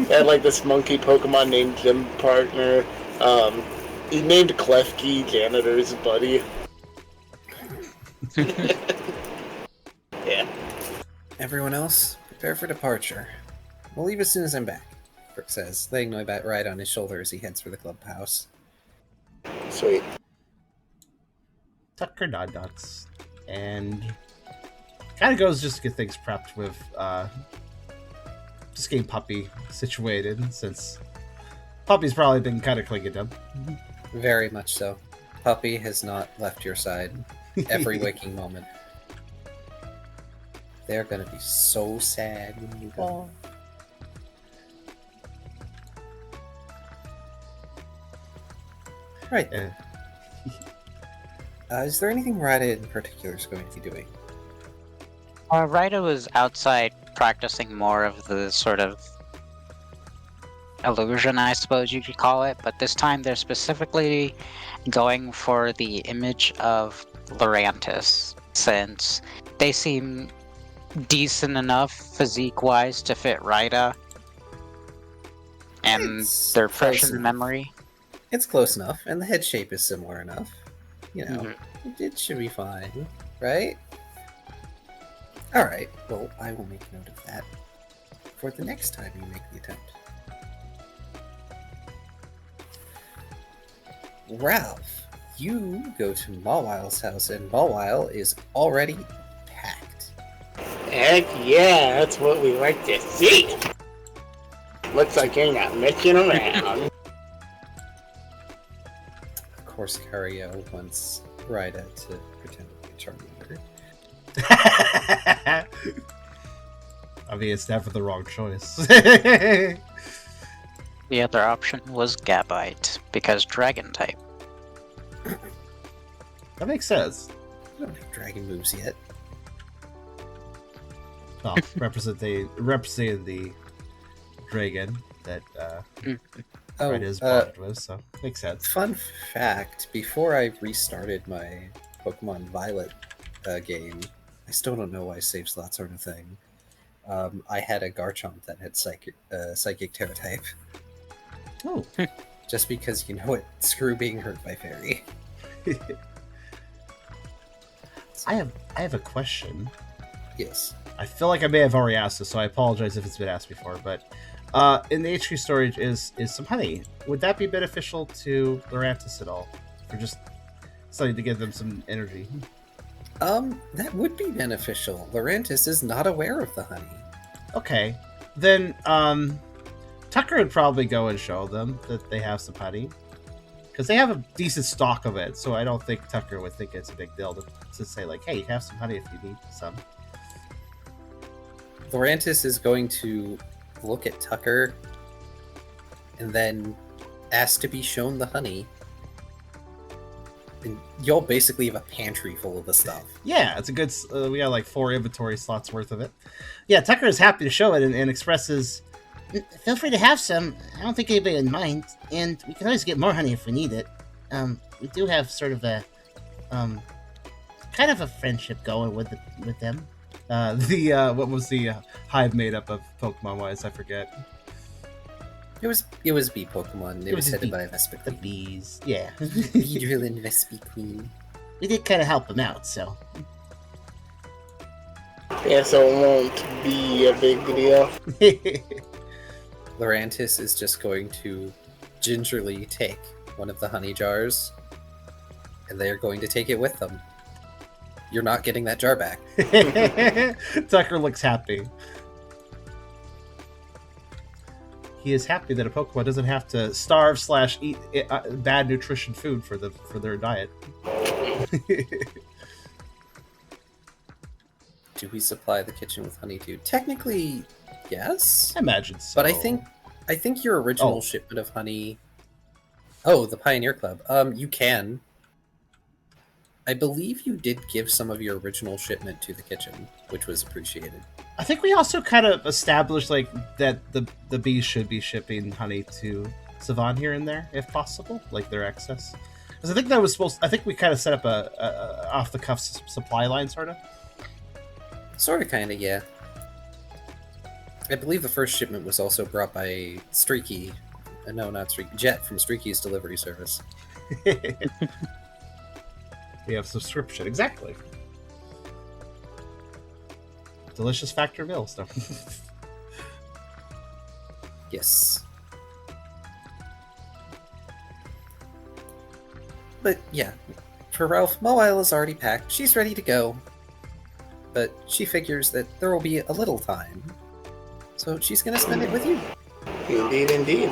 Had like this monkey Pokemon named Gym Partner. He named Klefki Janitor's buddy. Yeah. Everyone else, prepare for departure. We'll leave as soon as I'm back, Brooke says, laying Noibat right on his shoulder as he heads for the clubhouse. Sweet. Tucker nods, and kind of goes just to get things prepped with just getting Puppy situated, since Puppy's probably been kind of clinging to him. Very much so. Puppy has not left your side every waking moment. They're gonna be so sad when you go. Right then. Is there anything Ryda in particular is going to be doing? Ryda was outside practicing more of the sort of illusion, I suppose you could call it, but this time they're specifically going for the image of Lurantis, since they seem decent enough physique-wise to fit Ryda, and they're fresh in memory. It's close enough, and the head shape is similar enough. You know, it should be fine, right? Alright, well, I will make note of that for the next time you make the attempt. Ralph, you go to Mawile's house, and Mawile is already packed. Heck yeah, that's what we like to see. Looks like you're not messing around. Of course, Kyrio wants Ryda to pretend to be a Charmander. I mean, it's never the wrong choice. The other option was Gabite, because Dragon type. That makes sense. I don't have dragon moves yet. Oh, representing the dragon that Ryda is bonded with, so makes sense. Fun fact, before I restarted my Pokemon Violet game, I still don't know why save slots aren't a thing. I had a Garchomp that had Psychic Terra type. Oh. Just because, you know what, screw being hurt by Fairy. I have a question. Yes. I feel like I may have already asked this, so I apologize if it's been asked before, but in the HQ storage is some honey. Would that be beneficial to Lurantis at all? Or just something to give them some energy? That would be beneficial. Lurantis is not aware of the honey. Okay. Then, Tucker would probably go and show them that they have some honey. Because they have a decent stock of it, so I don't think Tucker would think it's a big deal to say, like, hey, have some honey if you need some. Lurantis is going to look at Tucker and then ask to be shown the honey. And y'all basically have a pantry full of the stuff. Yeah, it's a good. We got like 4 inventory slots worth of it. Yeah, Tucker is happy to show it and expresses. Feel free to have some. I don't think anybody would mind, and we can always get more honey if we need it. We do have sort of a, kind of a friendship going with them. What was the hive made up of Pokemon wise? I forget. It was bee Pokemon. It was headed by Vespa The Queen. bees, yeah. Beedrill and Vespa Queen. We did kind of help them out, so. Yeah, so it won't be a big deal. Lurantis is just going to gingerly take one of the honey jars, and they're going to take it with them. You're not getting that jar back. Tucker looks happy. He is happy that a Pokemon doesn't have to starve / eat bad nutrition food for their diet. Do we supply the kitchen with honey too? Technically, yes. I imagine so. But I think your original shipment of honey. Oh, the Pioneer Club. You can. I believe you did give some of your original shipment to the kitchen, which was appreciated. I think we also kind of established like that the bees should be shipping honey to Savan here and there if possible, like their excess. Because I think that was supposed. I think we kind of set up a off the cuff supply line, sort of. Sort of, kind of, yeah. I believe the first shipment was also brought by Streaky. No, not Streaky. Jet from Streaky's delivery service. We have subscription, exactly. Delicious Factorville stuff. Yes. But yeah, for Ralph, Mawile is already packed. She's ready to go. But she figures that there will be a little time. So she's going to spend it with you. Indeed, indeed.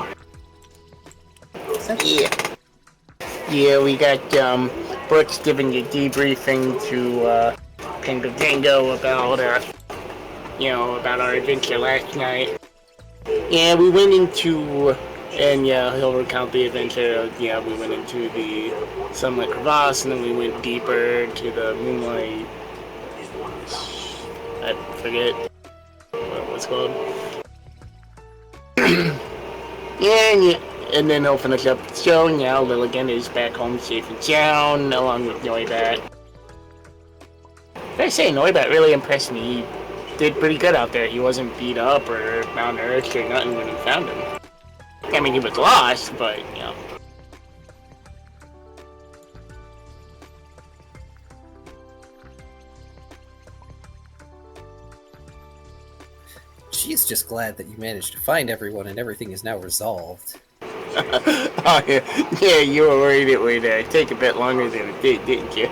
Yeah. Yeah, we got Brooks giving a debriefing to Kingredhydra about about our adventure last night. Yeah, we went into, and yeah, he'll recount the adventure. Yeah, we went into the Sunlit Crevasse, and then we went deeper to the Moonlight. I forget what it was called. Yeah, and then he'll finish up the show. Now Lilligan is back home safe and sound, along with Noibat. I say, Noibat really impressed me. He did pretty good out there. He wasn't beat up or malnourished or nothing when he found him. I mean, he was lost, but, She's just glad that you managed to find everyone and everything is now resolved. Oh, yeah, you were worried it would take a bit longer than it did, didn't you?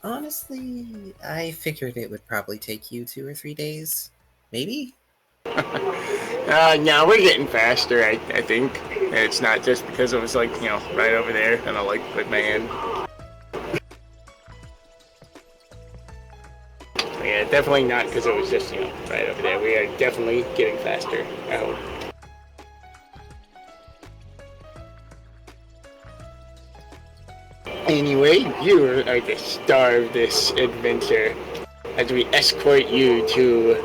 Honestly, I figured it would probably take you 2 or 3 days. Maybe? No, we're getting faster, I think. It's not just because it was, like, right over there, and I, like, put my hand. Yeah, definitely not because it was just, right over there. We are definitely getting faster, I hope. Anyway, you are the star of this adventure as we escort you to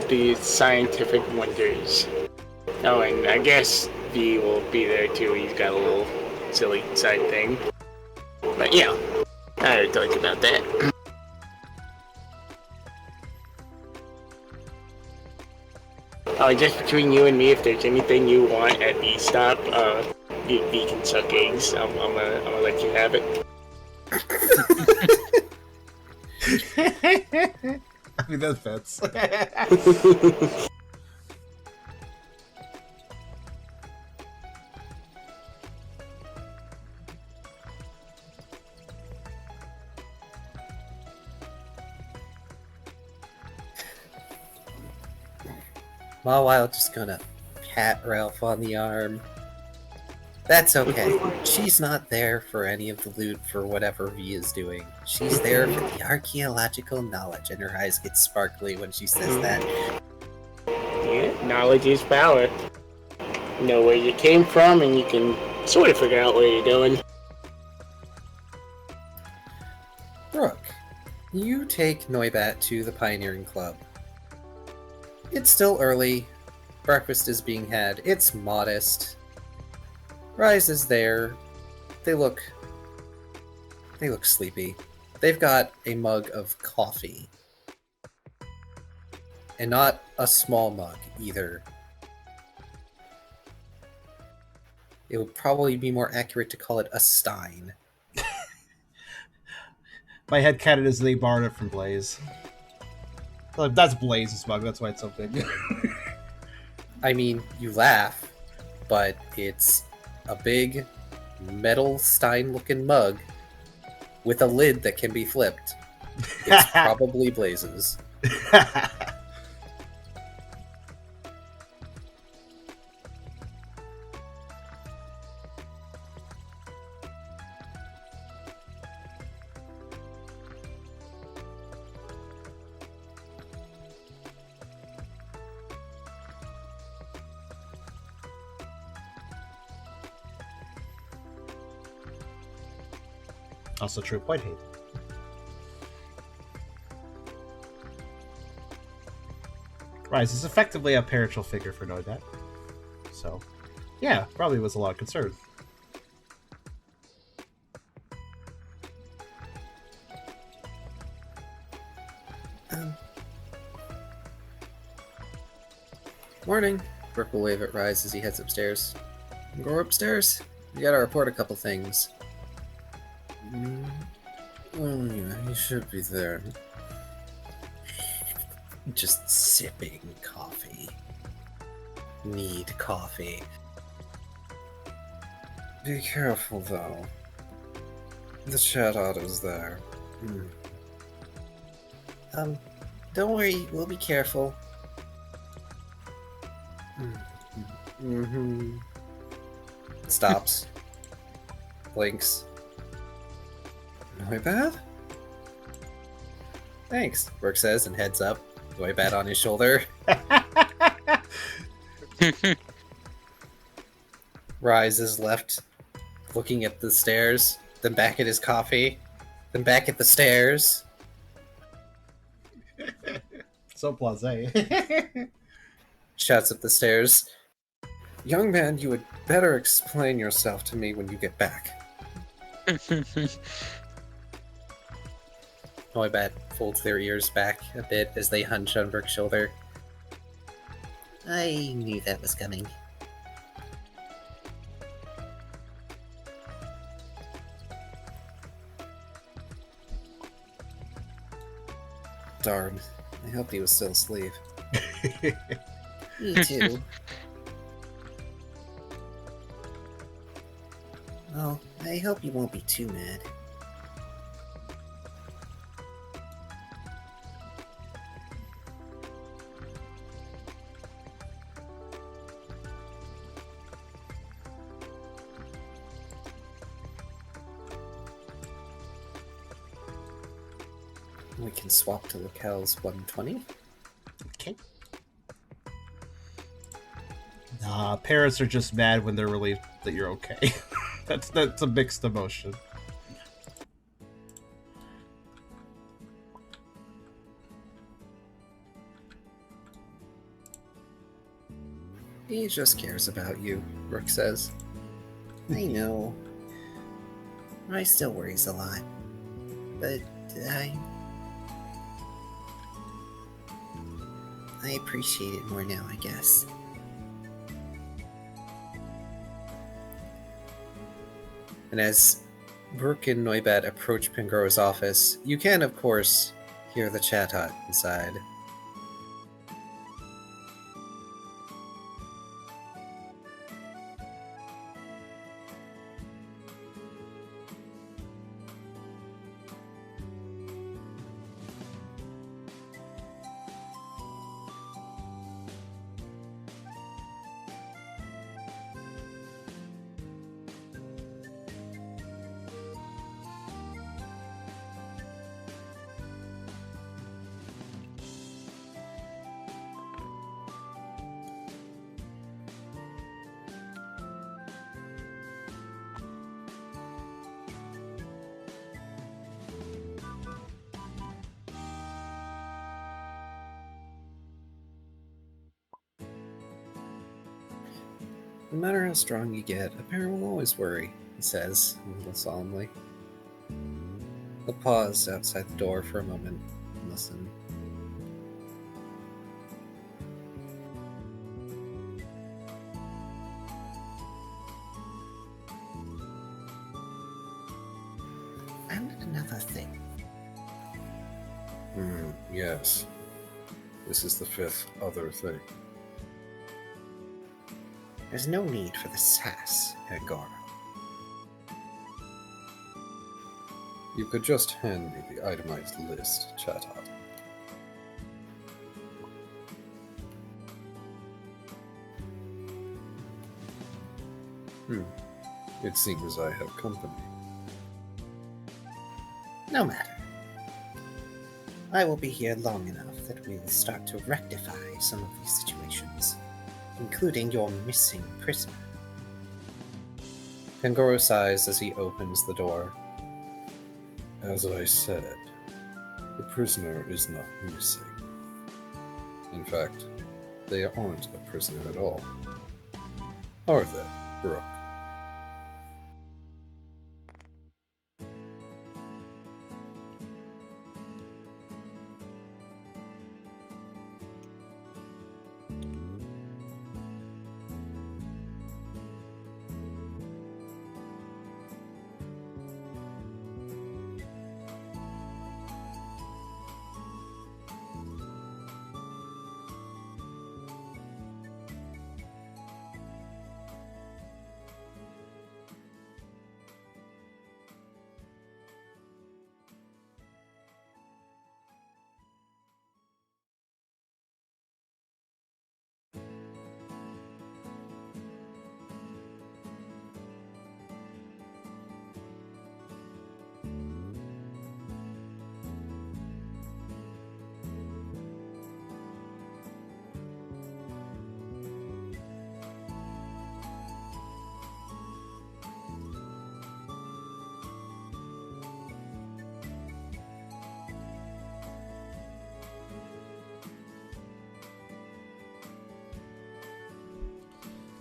the scientific wonders. Oh, and I guess V will be there too. He's got a little silly side thing. But yeah, I talked about that. Oh, just between you and me, if there's anything you want at the stop, V can suck eggs. I'm gonna let you have it. I mean, that fits. Mawile just gonna pat Ralph on the arm. That's okay. She's not there for any of the loot for whatever V is doing. She's there for the archaeological knowledge, and her eyes get sparkly when she says that. Yeah, knowledge is power. Know where you came from, and you can sort of figure out where you're going. You take Noibat to the Pioneering Club. It's still early. Breakfast is being had. It's modest. Rise is there. They look sleepy. They've got a mug of coffee. And not a small mug, either. It would probably be more accurate to call it a stein. My head canon is they borrowed it from Blaze. Like, that's Blaze's mug, that's why it's so big. I mean, you laugh, but it's a big metal stein-looking mug with a lid that can be flipped. It's probably Blaze's. Also true, Whitehaven. Rise is effectively a parental figure for Noibat. So, yeah, probably was a lot of concern. Morning. Brooke will wave at Rise as he heads upstairs. Go upstairs. We gotta report a couple things. Oh yeah, he should be there. Just sipping coffee. Need coffee. Be careful though. The Shadow is there. Don't worry, we'll be careful. Stops. Blinks. Noibat? Thanks, Brooke says and heads up. Noibat on his shoulder. Rise is left looking at the stairs, then back at his coffee, then back at the stairs. So blasé. Shouts up the stairs. Young man, you would better explain yourself to me when you get back. Noibat folds their ears back a bit as they hunch on Brooke's shoulder. I knew that was coming. Darn. I hoped he was still asleep. Me too. Well, I hope you won't be too mad. We can swap to locales 120. Okay. Nah, parents are just mad when they're relieved that you're okay. That's a mixed emotion. He just cares about you, Brooke says. I know. I still worries a lot. But I appreciate it more now, I guess. And as Brooke and Noibat approach Pangoro's office, you can, of course, hear the chat-hut inside. No matter how strong you get, a parent will always worry, he says, a little solemnly. He'll pause outside the door for a moment and listen. And another thing. Yes. This is the fifth other thing. There's no need for the sass, Pangoro. You could just hand me the itemized list, Chatot. It seems I have company. No matter. I will be here long enough that we will start to rectify some of these situations, including your missing prisoner. Pangoro sighs as he opens the door. As I said, the prisoner is not missing. In fact, they aren't a prisoner at all. Are they, Brooke?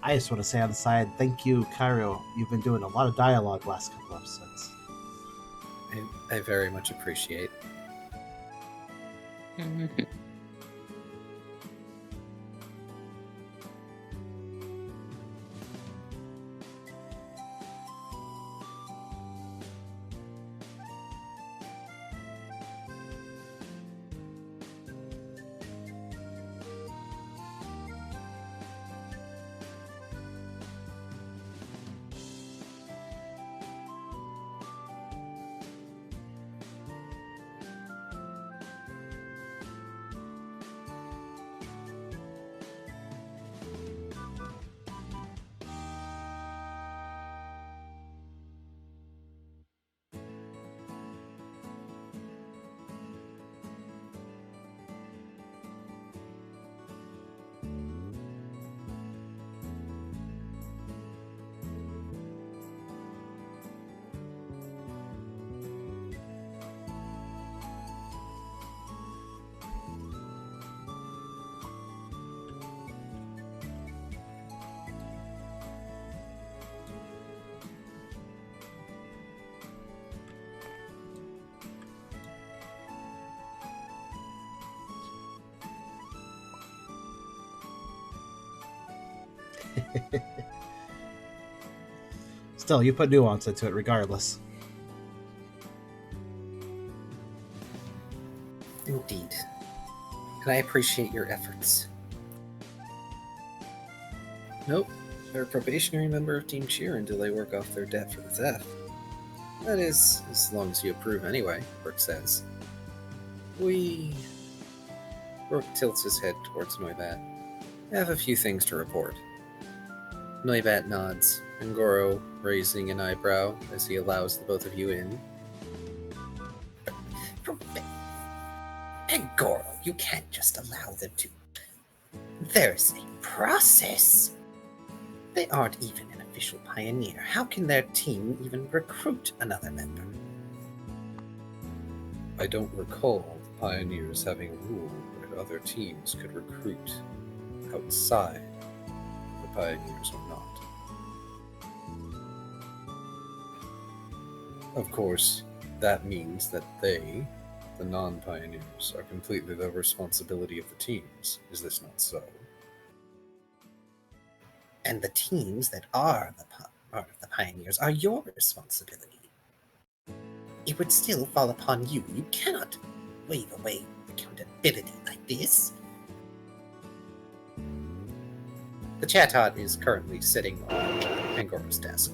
I just want to say on the side, thank you, Kyrio. You've been doing a lot of dialogue last couple episodes. I very much appreciate. Still, you put nuance into it regardless. Indeed. And I appreciate your efforts. Nope. They're a probationary member of Team Cheer until they work off their debt for the theft. That is, as long as you approve anyway, Brooke says. We... Brooke tilts his head towards Noibat. I have a few things to report. Noibat nods, Pangoro raising an eyebrow as he allows the both of you in. Pangoro, you can't just allow them to. There's a process. They aren't even an official pioneer. How can their team even recruit another member? I don't recall the pioneers having a rule where other teams could recruit outside the pioneers or not. Of course, that means that they, the non-pioneers, are completely the responsibility of the teams. Is this not so? And the teams that are part of the pioneers are your responsibility. It would still fall upon you. You cannot wave away accountability like this. The Chatot is currently sitting on Pangoro's desk.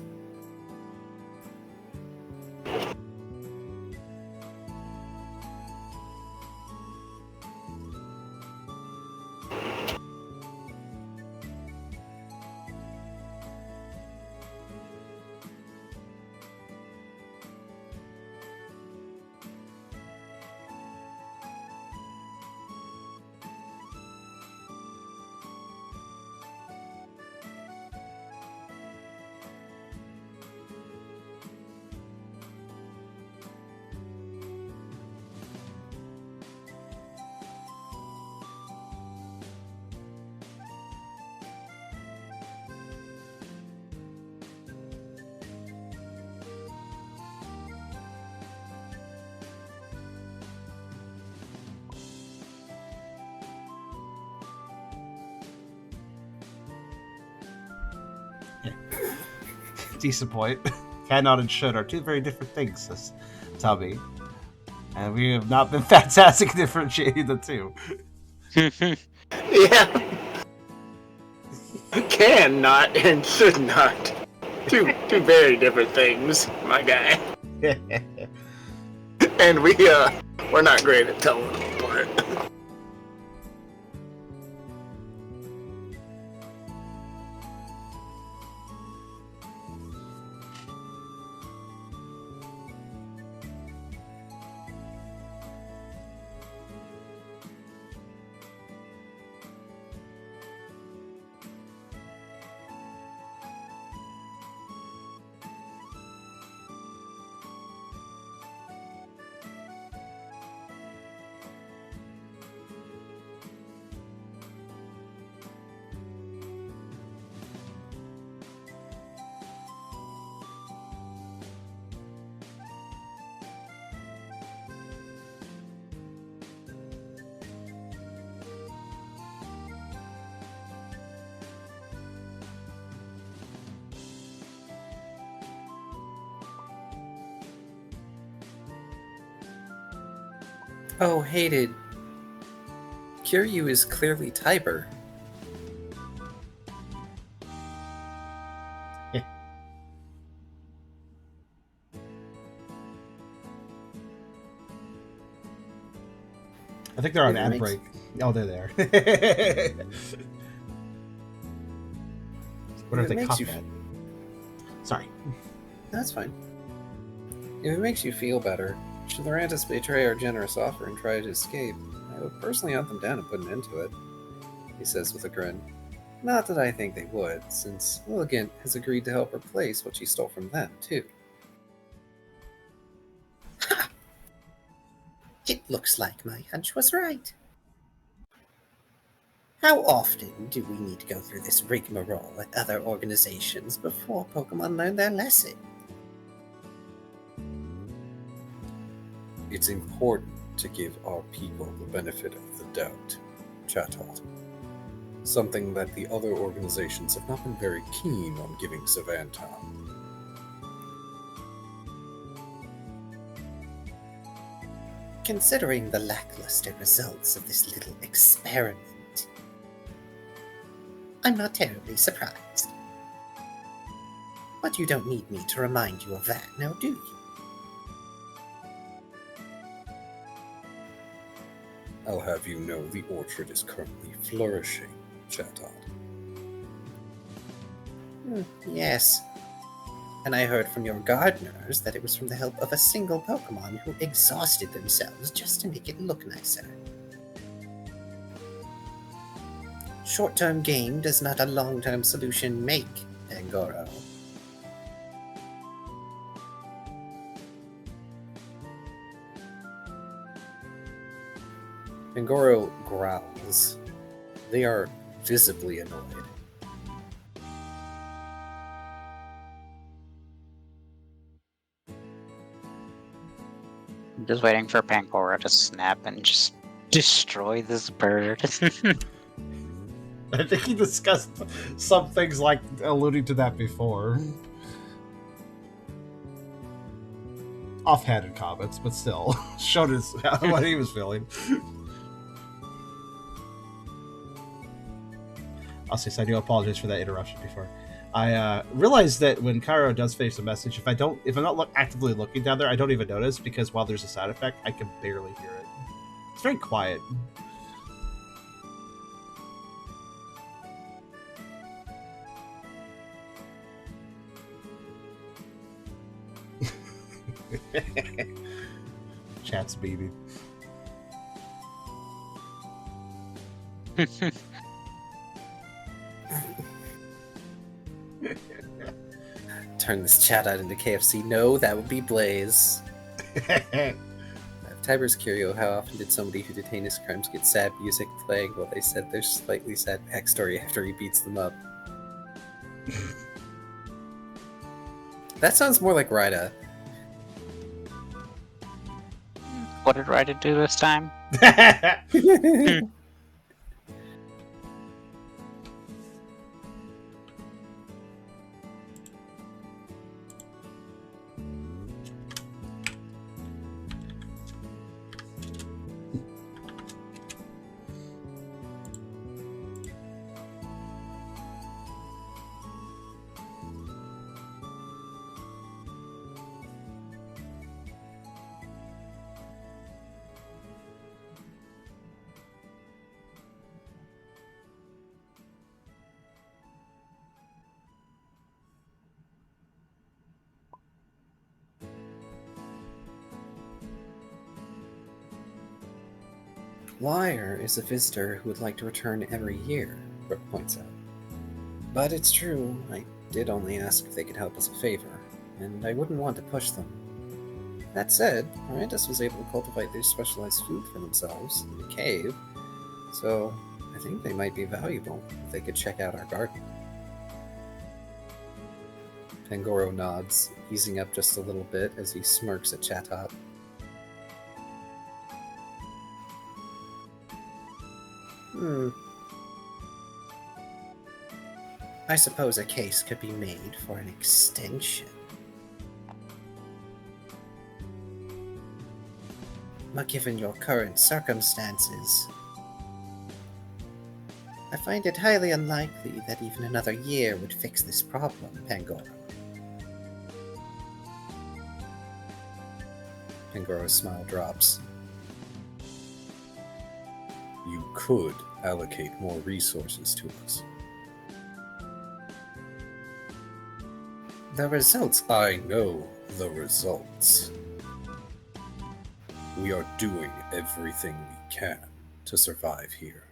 Decent point. Cannot and should are two very different things, says Tubby. And we have not been fantastic differentiating the two. Yeah. Can not and should not. Two very different things, my guy. And we're not great at telling them apart. Oh, hated. Kyrio is clearly Tiber. I think they're on It ad makes- break. Oh, they're there. What if It they makes caught you- that? Sorry. That's fine. If it makes you feel better, should the Rantis betray our generous offer and try to escape, I would personally hunt them down and put an end to it, he says with a grin. Not that I think they would, since Willigant has agreed to help replace what she stole from them, too. Ha! It looks like my hunch was right. How often do we need to go through this rigmarole at other organizations before Pokemon learn their lesson? It's important to give our people the benefit of the doubt, Chatot. Something that the other organizations have not been very keen on giving Savan Town. Considering the lackluster results of this little experiment, I'm not terribly surprised. But you don't need me to remind you of that, now do you? I'll have you know the orchard is currently flourishing, Chatot. Yes. And I heard from your gardeners that it was from the help of a single Pokemon who exhausted themselves just to make it look nicer. Short-term gain does not a long-term solution make, Pangoro. Pangoro growls. They are visibly annoyed. I'm just waiting for Pangoro to snap and just destroy this bird. I think he discussed some things like alluding to that before. Offhanded comments, but still showed his what he was feeling. I'll say, so I do apologize for that interruption before. I realized that when Kyrio does finish the message, if I'm not actively looking down there, I don't even notice, because while there's a sound effect, I can barely hear it. It's very quiet. Chat's beaming. Turn this chat out into KFC. No, that would be Blaze. Tiber's Kyrio, how often did somebody who detained his crimes get sad music playing while they said their slightly sad backstory after he beats them up? That sounds more like Ryda. What did Ryder do this time? Liar is a visitor who would like to return every year, Brooke points out. But it's true, I did only ask if they could help us a favor, and I wouldn't want to push them. That said, Mirantis was able to cultivate their specialized food for themselves in the cave, so I think they might be valuable if they could check out our garden. Pangoro nods, easing up just a little bit as he smirks at Chatot. I suppose a case could be made for an extension. But given your current circumstances, I find it highly unlikely that even another year would fix this problem, Pangoro. Pangoro's smile drops. You could allocate more resources to us. The results I know the results. We are doing everything we can to survive here.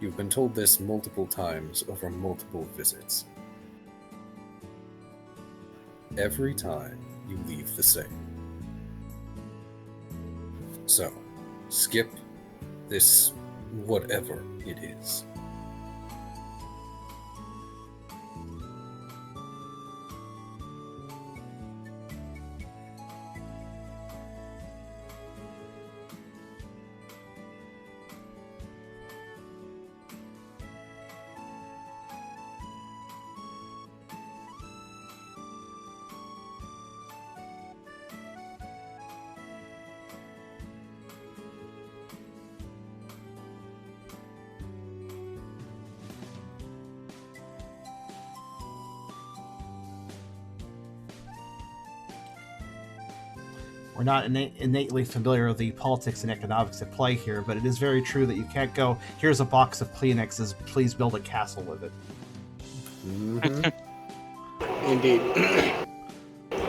You've been told this multiple times over multiple visits. Every time you leave the same. So, skip this whatever it is. We're not innately familiar with the politics and economics at play here, but it is very true that you can't go, here's a box of Kleenexes, please build a castle with it. Mm-hmm. Indeed.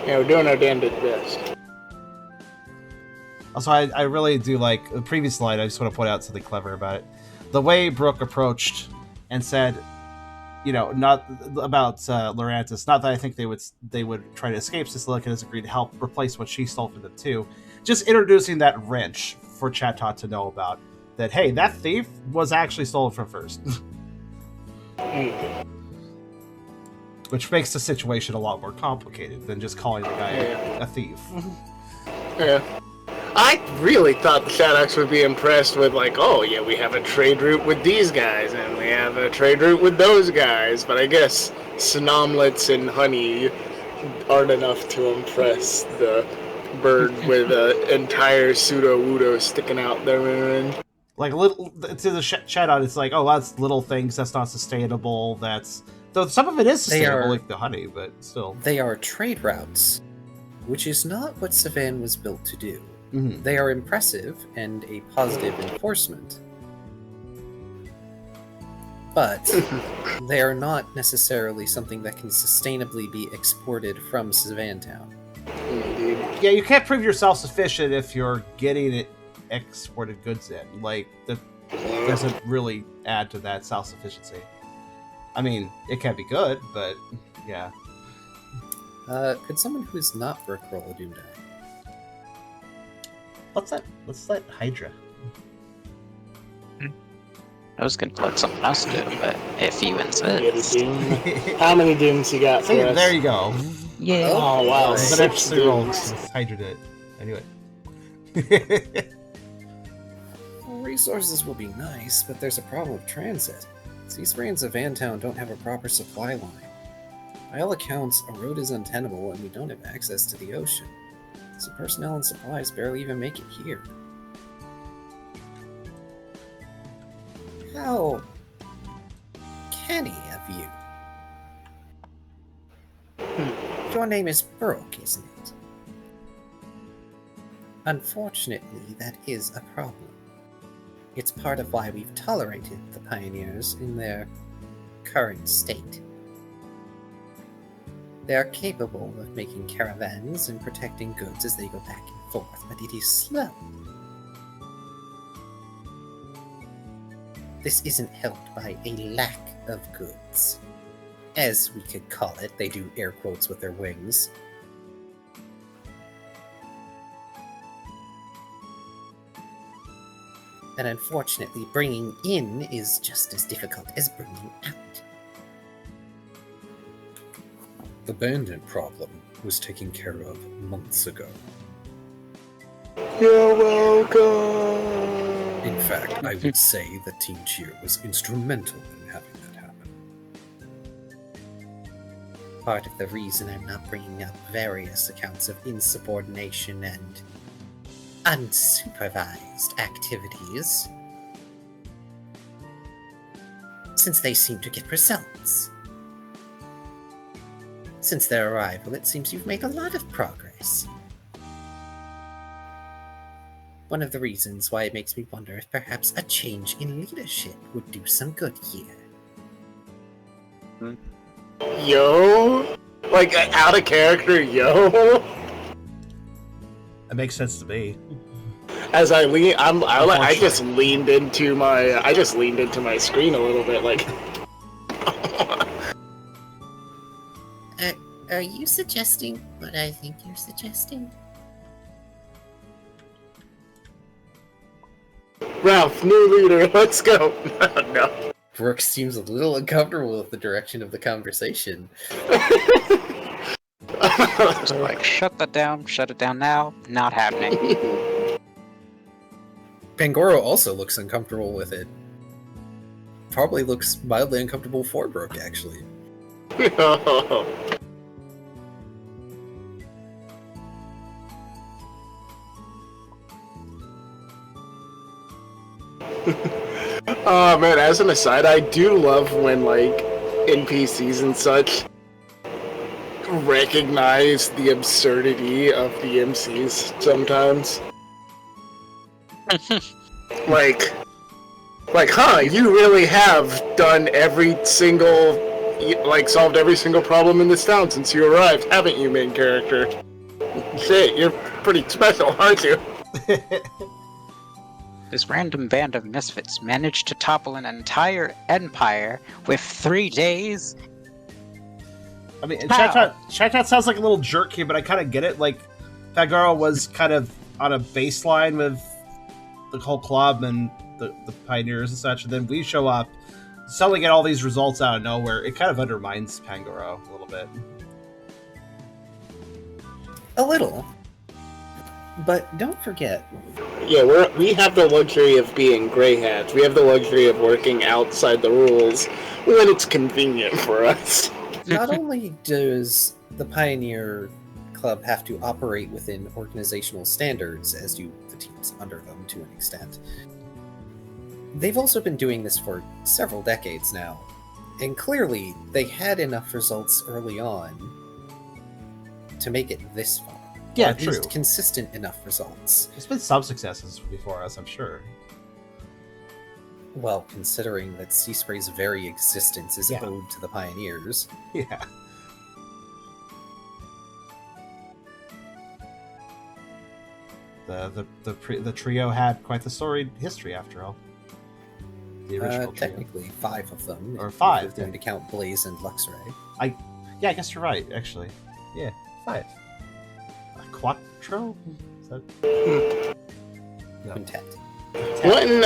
Yeah, we're doing our damnedest best. Also, I really do like the previous slide. I just want to point out something clever about it. The way Brooke approached and said, you know, not about Lurantis, not that I think they would try to escape, since Lilith has agreed to help replace what she stole from them too. Just introducing that wrench for Chatot to know about. That, hey, that thief was actually stolen from first. Which makes the situation a lot more complicated than just calling the guy a thief. Yeah. I really thought the Shadows would be impressed with, like, oh, yeah, we have a trade route with these guys, and we have a trade route with those guys, but I guess Sonomlets and honey aren't enough to impress the bird with an entire pseudo-wudo sticking out there. Like, little, to the chat out, it's like, oh, that's little things, that's not sustainable, that's... Though some of it is sustainable, like the honey, but still. They are trade routes, which is not what Savan was built to do. Mm-hmm. They are impressive and a positive enforcement, but they are not necessarily something that can sustainably be exported from Savantown. Indeed. Yeah, you can't prove you're self-sufficient if you're getting it exported goods in. Like, that doesn't really add to that self-sufficiency. I mean, it can be good, but yeah. Could someone who is not Brick roll a Doom die? What's that Hydra? I was gonna let someone else do it, but if you Get a insist. doom. How many dooms you got for See, us? there you go. Yeah. Oh, wow. But 6 actually rolled dooms. since Hydra did. Anyway. Resources will be nice, but there's a problem with transit. These brands of Vantown don't have a proper supply line. By all accounts, a road is untenable and we don't have access to the ocean. So personnel and supplies barely even make it here. How canny of you. Your name is Brooke, isn't it? Unfortunately, that is a problem. It's part of why we've tolerated the pioneers in their current state. They are capable of making caravans and protecting goods as they go back and forth, but it is slow. This isn't helped by a lack of goods. As we could call it, they do air quotes with their wings. And unfortunately, bringing in is just as difficult as bringing out. The bandit problem was taken care of months ago. You're welcome. In fact, I would say that Team Cheer was instrumental in having that happen. Part of the reason I'm not bringing up various accounts of insubordination and unsupervised activities, since they seem to get results. Since their arrival, it seems you've made a lot of progress. One of the reasons why it makes me wonder if perhaps a change in leadership would do some good here. Yo? Like, out of character, yo? That makes sense to me. As I lean, I just leaned into my screen a little bit, like. Are you suggesting what I think you're suggesting? Ralph, new leader, let's go. No. Brooke seems a little uncomfortable with the direction of the conversation. Just like, shut it down now, not happening. Pangoro also looks uncomfortable with it. Probably looks mildly uncomfortable for Brooke, actually. Oh man, as an aside, I do love when, like, NPCs and such recognize the absurdity of the MCs sometimes. like, huh, you really have done every single, like, solved every single problem in this town since you arrived, haven't you, main character? Shit, you're pretty special, aren't you? This random band of misfits managed to topple an entire empire with 3 days. I mean, How? Shagtat sounds like a little jerk here, but I kind of get it. Like, Pangoro was kind of on a baseline with the whole club and the pioneers and such, and then we show up, suddenly get all these results out of nowhere. It kind of undermines Pangoro a little bit. A little. But don't forget, Yeah, we have the luxury of being gray hats. We have the luxury of working outside the rules when it's convenient for us. not only does the Pioneer Club have to operate within organizational standards, as do the teams under them to an extent, they've also been doing this for several decades now. And clearly, they had enough results early on to make it this far. Yeah, or at true. least consistent enough results. There's been some successes before us, I'm sure. Well, considering that Sea Spray's very existence is Yeah. owed to the Pioneers. Yeah. The trio had quite the storied history, after all. The original trio. Technically, 5 of them. Or if 5, we're going to count Blaze and Luxray. Yeah, I guess you're right, actually. Yeah, 5. A quattro? Is that... No. Quintet. What in,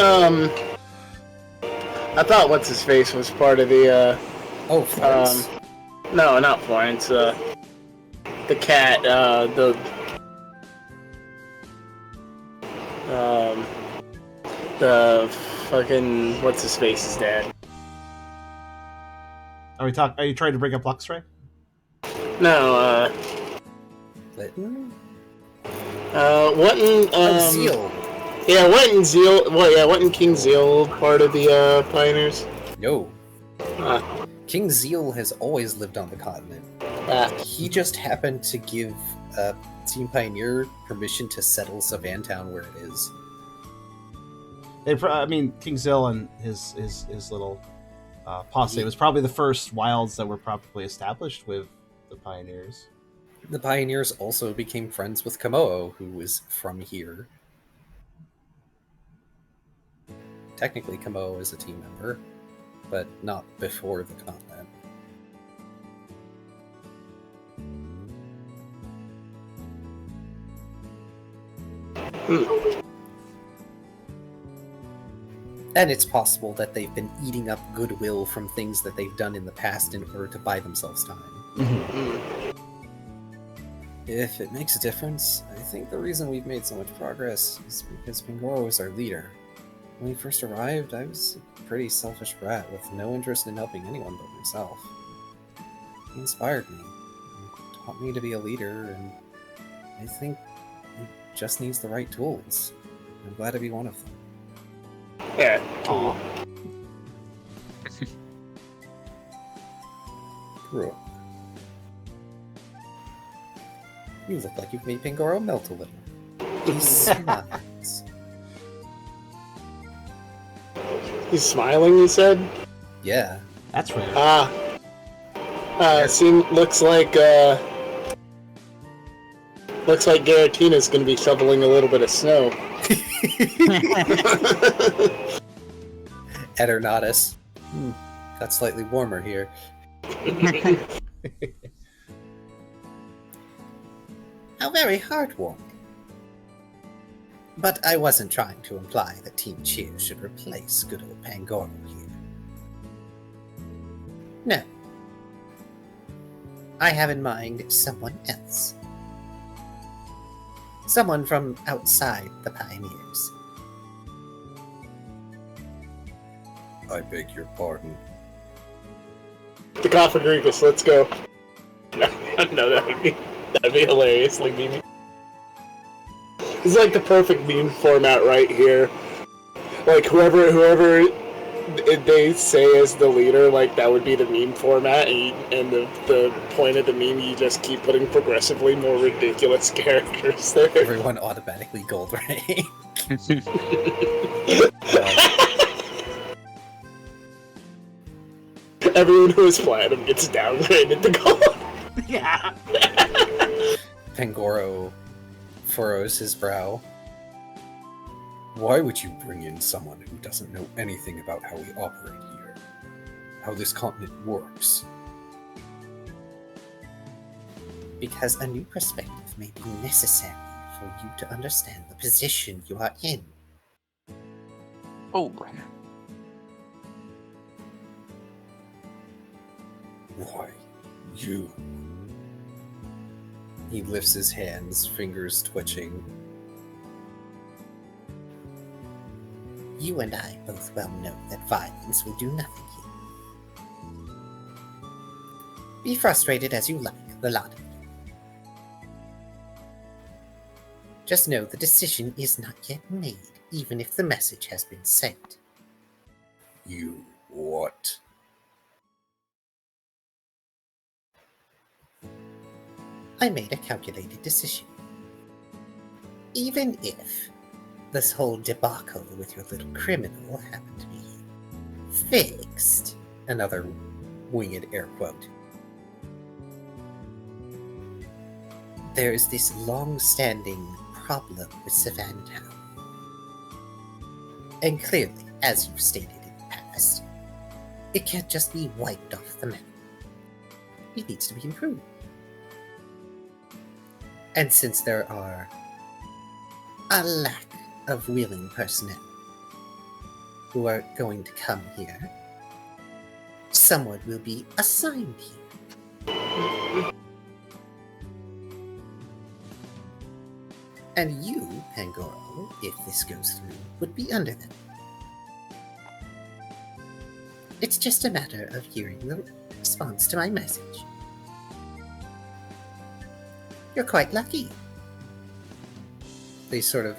I thought What's-His-Face was part of the, Oh, Florence. no, not Florence, the cat, the fucking, What's-His-Face's dad. Are you trying to bring up Luxray? No, Lytton? what in, Zeal. yeah, what in Zeal, what in King Zeal part of the, Pioneers? No. Ah. King Zeal has always lived on the continent. He just happened to give Team Pioneer permission to settle Savan Town where it is. King Zill and his little posse was probably the first wilds that were properly established with the Pioneers. The Pioneers also became friends with Kamoa, who was from here. Technically, Kamoa is a team member, but not before the continent. And it's possible that they've been eating up goodwill from things that they've done in the past in order to buy themselves time. If it makes a difference, I think the reason we've made so much progress is because Pangoro was our leader. When we first arrived, I was a pretty selfish brat with no interest in helping anyone but myself. He inspired me, and taught me to be a leader, and I think he just needs the right tools. I'm glad to be one of them. Yeah. Aw. Brooke. You look like you've made Pangoro melt a little. He smiles. He's smiling, you said? Yeah. That's rare. Looks like Garatina's gonna be shoveling a little bit of snow. Eternatus. Got slightly warmer here. How very heartwarming. But I wasn't trying to imply that Team Cheer should replace good old Pangoro here. No. I have in mind someone else. Someone from outside the Pioneers. I beg your pardon. The Cophagrigus, let's go. No, that'd be hilariously meme. It's like the perfect meme format right here. Like whoever they say is the leader, like that would be the meme format, and the point of the meme, you just keep putting progressively more ridiculous characters there. Everyone automatically gold rank. Everyone who is platinum gets downgraded to gold. Yeah. Pangoro furrows his brow. Why would you bring in someone who doesn't know anything about how we operate here? How this continent works? Because a new perspective may be necessary for you to understand the position you are in. Oh, Why, you? He lifts his hands, fingers twitching. You and I both well know that violence will do nothing here. Be frustrated as you like, the lot of you. Just know the decision is not yet made, even if the message has been sent. You what? I made a calculated decision. Even if this whole debacle with your little criminal happened to be fixed, Another winged air quote. there is this long-standing problem with Savan Town. And clearly, as you've stated in the past, it can't just be wiped off the map. It needs to be improved. And since there are a lack of willing personnel who are going to come here, someone will be assigned here. And you, Pangoro, if this goes through, would be under them. It's just a matter of hearing the response to my message. You're quite lucky. They sort of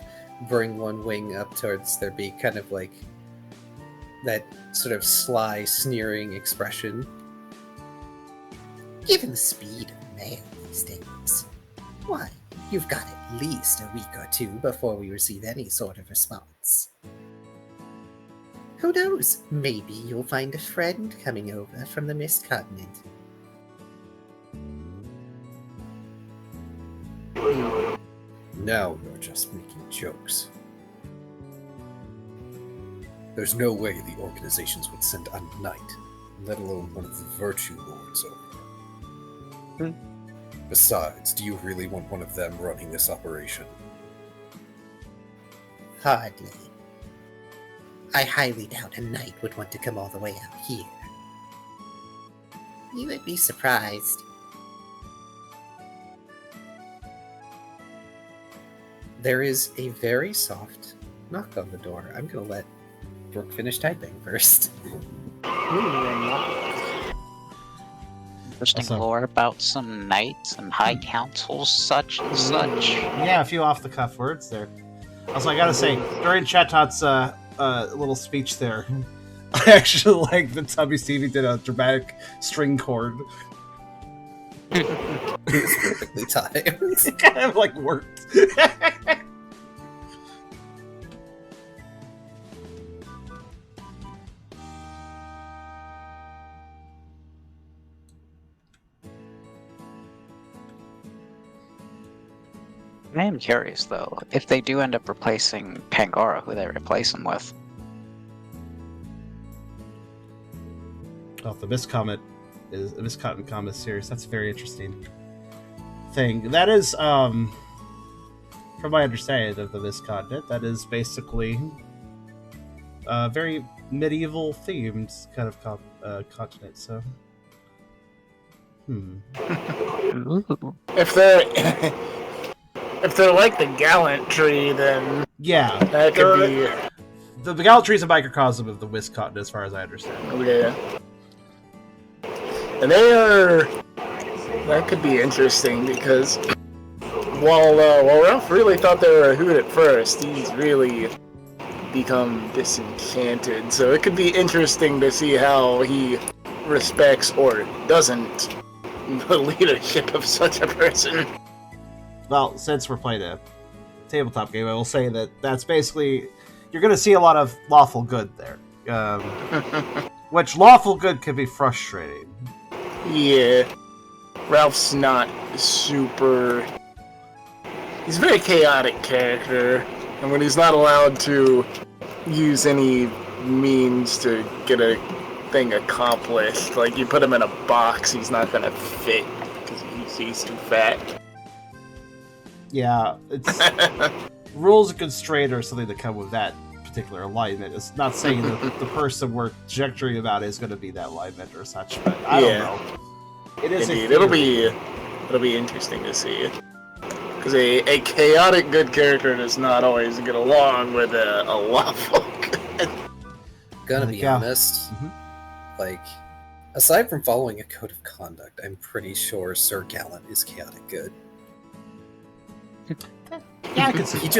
bring one wing up towards their beak, kind of like that sort of sly, sneering expression. Given the speed of mail these days, why, you've got at least a week or two before we receive any sort of response. Who knows? Maybe you'll find a friend coming over from the Mist Continent. Now you're just making jokes. There's no way the organizations would send a knight, let alone one of the Virtue Lords over. Besides, do you really want one of them running this operation? Hardly. I highly doubt a knight would want to come all the way out here. You would be surprised. There is a very soft knock on the door. I'm going to let Brooke finish typing first. Interesting Awesome. lore about some knights and high councils, such and such. Yeah, a few off the cuff words there. Also, I gotta say, during Chatot's little speech there, I actually like that Tubby Stevie did a dramatic string chord. It's perfectly timed. It kind of like worked. I am curious though, if they do end up replacing Pangoro, who they replace him with. Oh, the Mist Comet is a Mist Comet series. That's a very interesting thing. That is, from my understanding of the Mist Continent, that is basically a very medieval themed kind of continent. So, If they're like the Gallantry, then yeah, that could be. The Gallantry is a microcosm of the Mist Continent, as far as I understand. Yeah. And they are. That could be interesting because while Ralph really thought they were a hoot at first, he's really become disenchanted. So it could be interesting to see how he respects or doesn't the leadership of such a person. Well, since we're playing a tabletop game, I will say that that's basically you're going to see a lot of lawful good there, which lawful good can be frustrating. Yeah, Ralph's not super. He's a very chaotic character, and when he's not allowed to use any means to get a thing accomplished, like you put him in a box, he's not gonna fit because he's too fat. Yeah, it's rules of constraint are something that come with that particular alignment. It's not saying that the person we're trajectory about is going to be that alignment or such, but I don't know. It is. Indeed, it'll be interesting to see. Because a chaotic good character does not always get along with a lawful Gonna There be you go. honest, Mhm. like, aside from following a code of conduct, I'm pretty sure Sir Gallant is chaotic good. Yeah, I could see He that.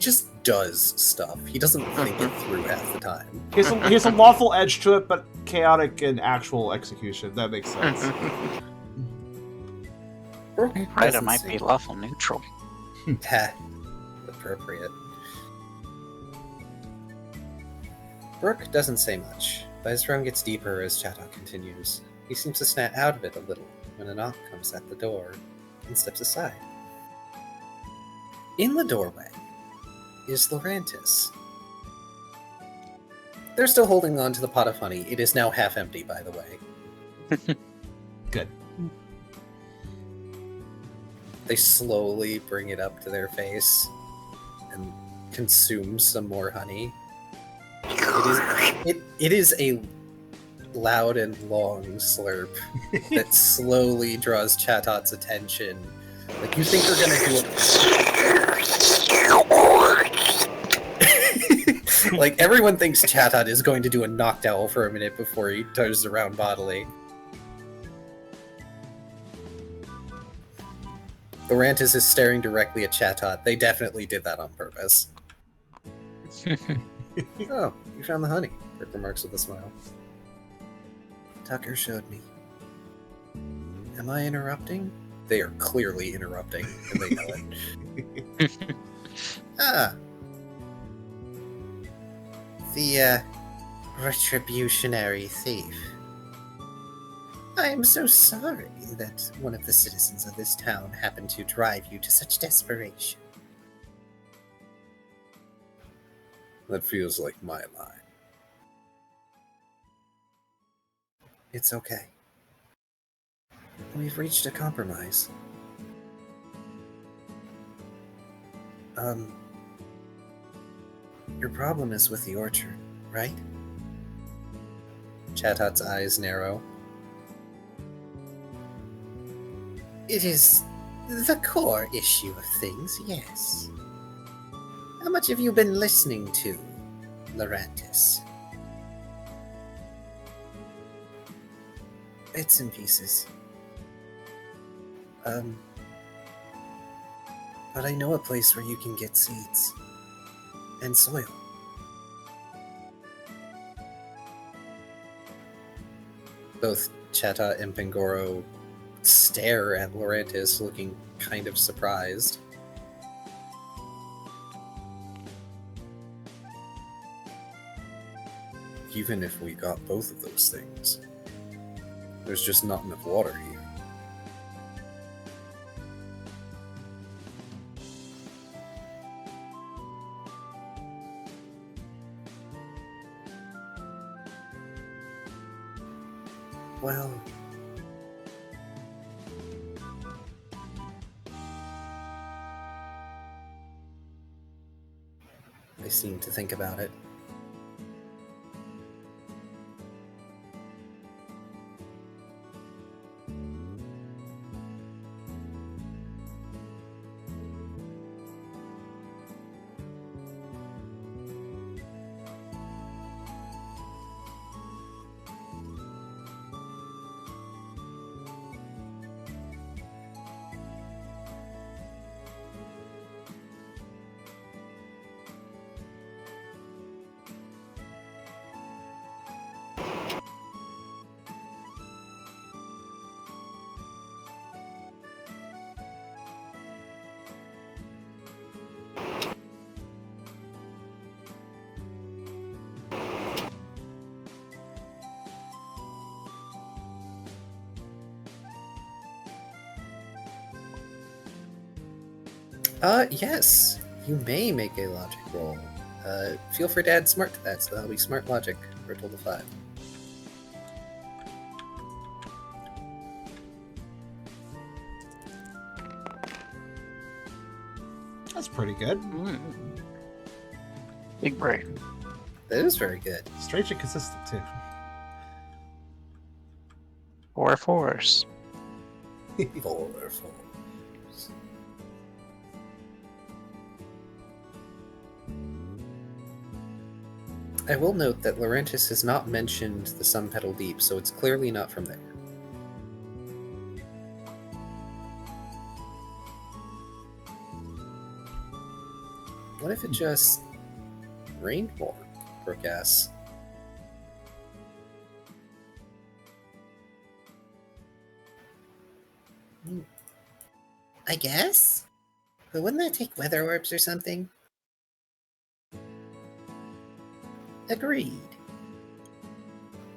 just does stuff. He doesn't think it through half the time. He has a lawful edge to it, but chaotic in actual execution. That makes sense. Brooke Right, it doesn't might seem- be lawful neutral. Heh, appropriate. Brooke doesn't say much, but his frown gets deeper as Chatot continues. He seems to snap out of it a little when a knock comes at the door and steps aside. In the doorway is Lorantis. They're still holding on to the pot of honey. It is now half empty, by the way. Good. They slowly bring it up to their face and consume some more honey. It is a loud and long slurp that slowly draws Chatot's attention. Like, you think they're gonna do it. Like, everyone thinks Chatot is going to do a knockdown for a minute before he turns around bodily. Lorantis is staring directly at Chatot. They definitely did that on purpose. Oh, you found the honey, Rick remarks with a smile. Tucker showed me. Am I interrupting? They are clearly interrupting, and they know it. Ah. The, retributionary thief. I am so sorry that one of the citizens of this town happened to drive you to such desperation. That feels like my line. It's okay. We've reached a compromise. Your problem is with the orchard, right? Chatot's eyes narrow. It is the core issue of things, yes. How much have you been listening to, Lorantis? Bits and pieces. But I know a place where you can get seeds. And soil. Both Chatot and Pangoro stare at Lorantis, looking kind of surprised. Even if we got both of those things, there's just not enough water here. Well... They seem to think about it. Yes. You may make a logic roll. Feel free to add smart to that, so that'll be smart logic for a total of 5. That's pretty good. Big brain. That is very good. Strange and consistent, too. 4 4s. 4. I will note that Laurentis has not mentioned the Sun Petal Deep, so it's clearly not from there. What if it just rained more? Brook asks. I guess? But wouldn't that take weather orbs or something? Agreed.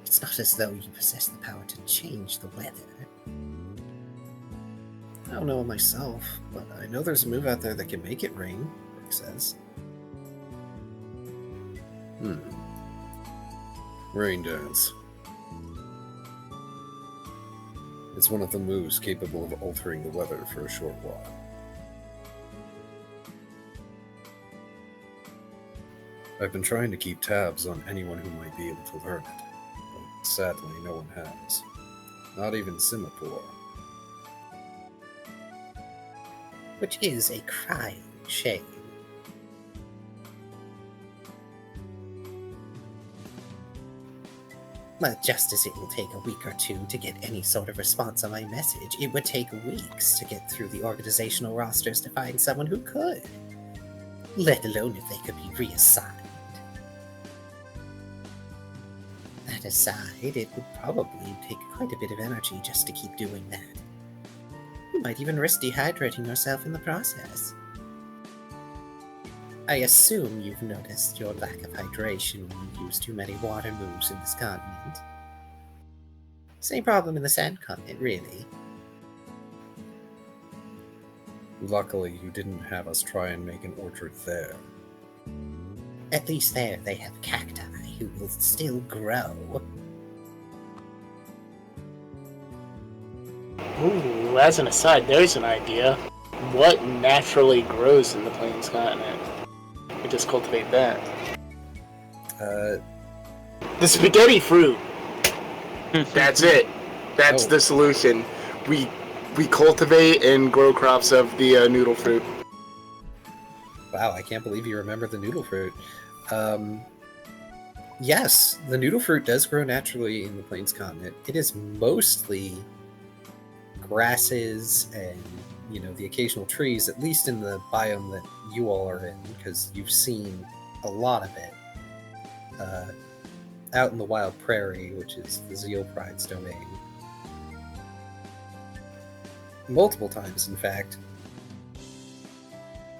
It's not as though you possess the power to change the weather. I don't know myself, but I know there's a move out there that can make it rain, Brook says. Rain Dance. It's one of the moves capable of altering the weather for a short while. I've been trying to keep tabs on anyone who might be able to learn it, but sadly no one has. Not even Simapur. Which is a crying shame. But just as it will take a week or two to get any sort of response on my message, it would take weeks to get through the organizational rosters to find someone who could. Let alone if they could be reassigned. That aside, it would probably take quite a bit of energy just to keep doing that. You might even risk dehydrating yourself in the process. I assume you've noticed your lack of hydration when you use too many water moves in this continent. Same problem in the sand continent, really. Luckily, you didn't have us try and make an orchard there. At least there they have cacti who will still grow. Ooh, as an aside, there's an idea. What naturally grows in the Plains continent? We just cultivate that. The spaghetti fruit. That's it. That's the solution. We cultivate and grow crops of the noodle fruit. Wow, I can't believe you remember the noodle fruit. Yes, the noodle fruit does grow naturally in the Plains continent. It is mostly grasses and, the occasional trees, at least in the biome that you all are in, because you've seen a lot of it out in the wild prairie, which is the Zeal Pride's domain. Multiple times, in fact.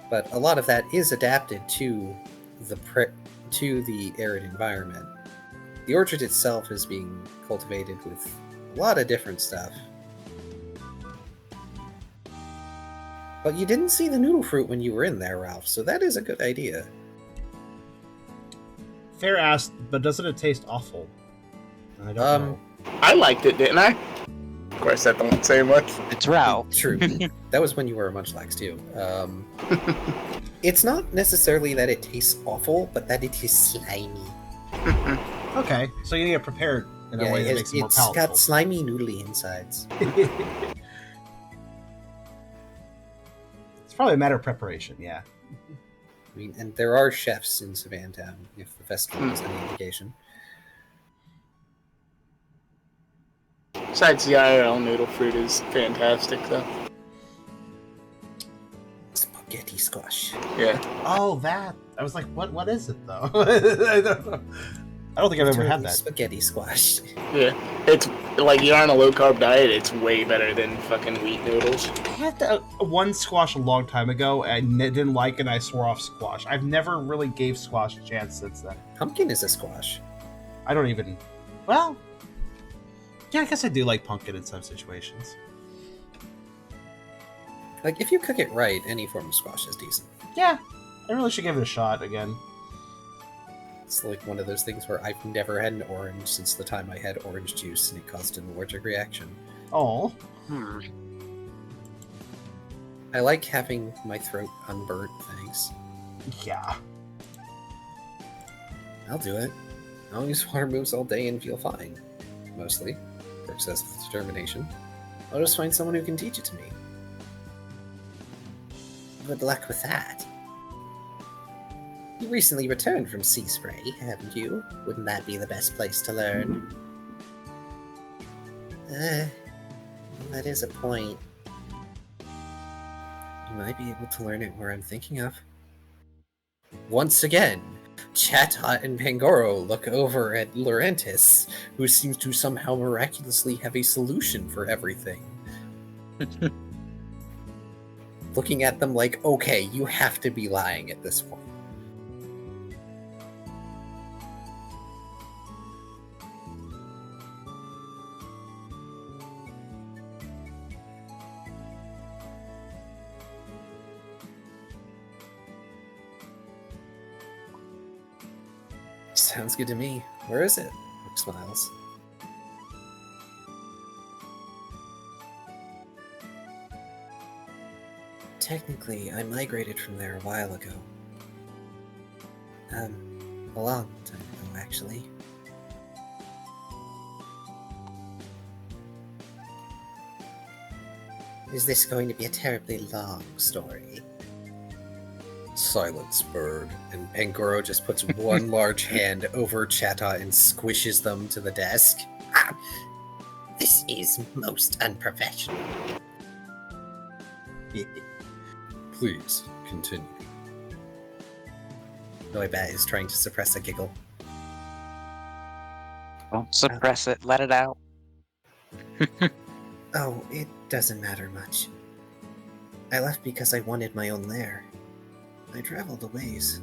But a lot of that is adapted to the arid environment. The orchard itself is being cultivated with a lot of different stuff. But you didn't see the noodle fruit when you were in there, Ralph, so that is a good idea. Fair asked, but doesn't it taste awful? I don't know. I liked it, didn't I? Of course, that don't say much. It's Ralph. True. That was when you were a Munchlax, too. It's not necessarily that it tastes awful, but that it is slimy. Okay, so you need to prepare in a way that makes it more It's palatable. got slimy, noodly insides. It's probably a matter of preparation, yeah. I mean, and there are chefs in Savantown, if the festival is any indication. Besides, the IRL noodle fruit is fantastic, though. Spaghetti squash. Yeah. Oh, that. I was like, what is it, though? I don't know. I don't think I've ever had that. Spaghetti squash. Yeah. It's like you're on a low carb diet, it's way better than fucking wheat noodles. I had one squash a long time ago, and I didn't like it, and I swore off squash. I've never really gave squash a chance since then. Pumpkin is a squash. I don't even... Well... Yeah, I guess I do like pumpkin in some situations. Like, if you cook it right, any form of squash is decent. Yeah, I really should give it a shot again. It's like one of those things where I've never had an orange since the time I had orange juice and it caused an allergic reaction. Oh. I like having my throat unburnt, thanks. Yeah. I'll do it. I'll use water moves all day and feel fine. Mostly. Brooke says with determination. I'll just find someone who can teach it to me. Good luck with that. You recently returned from Sea Spray, haven't you? Wouldn't that be the best place to learn? That is a point. You might be able to learn it where I'm thinking of. Once again, Chatot and Pangoro look over at Laurentis, who seems to somehow miraculously have a solution for everything. Looking at them like, okay, you have to be lying at this point. Sounds good to me. Where is it? Rook smiles. Technically, I migrated from there a while ago. A long time ago, actually. Is this going to be a terribly long story? Silence, bird. And Pangoro just puts one large hand over Chatot and squishes them to the desk. This is most unprofessional. Please, continue. Noibat is trying to suppress a giggle. Don't suppress it, let it out. Oh, it doesn't matter much. I left because I wanted my own lair. I traveled a ways.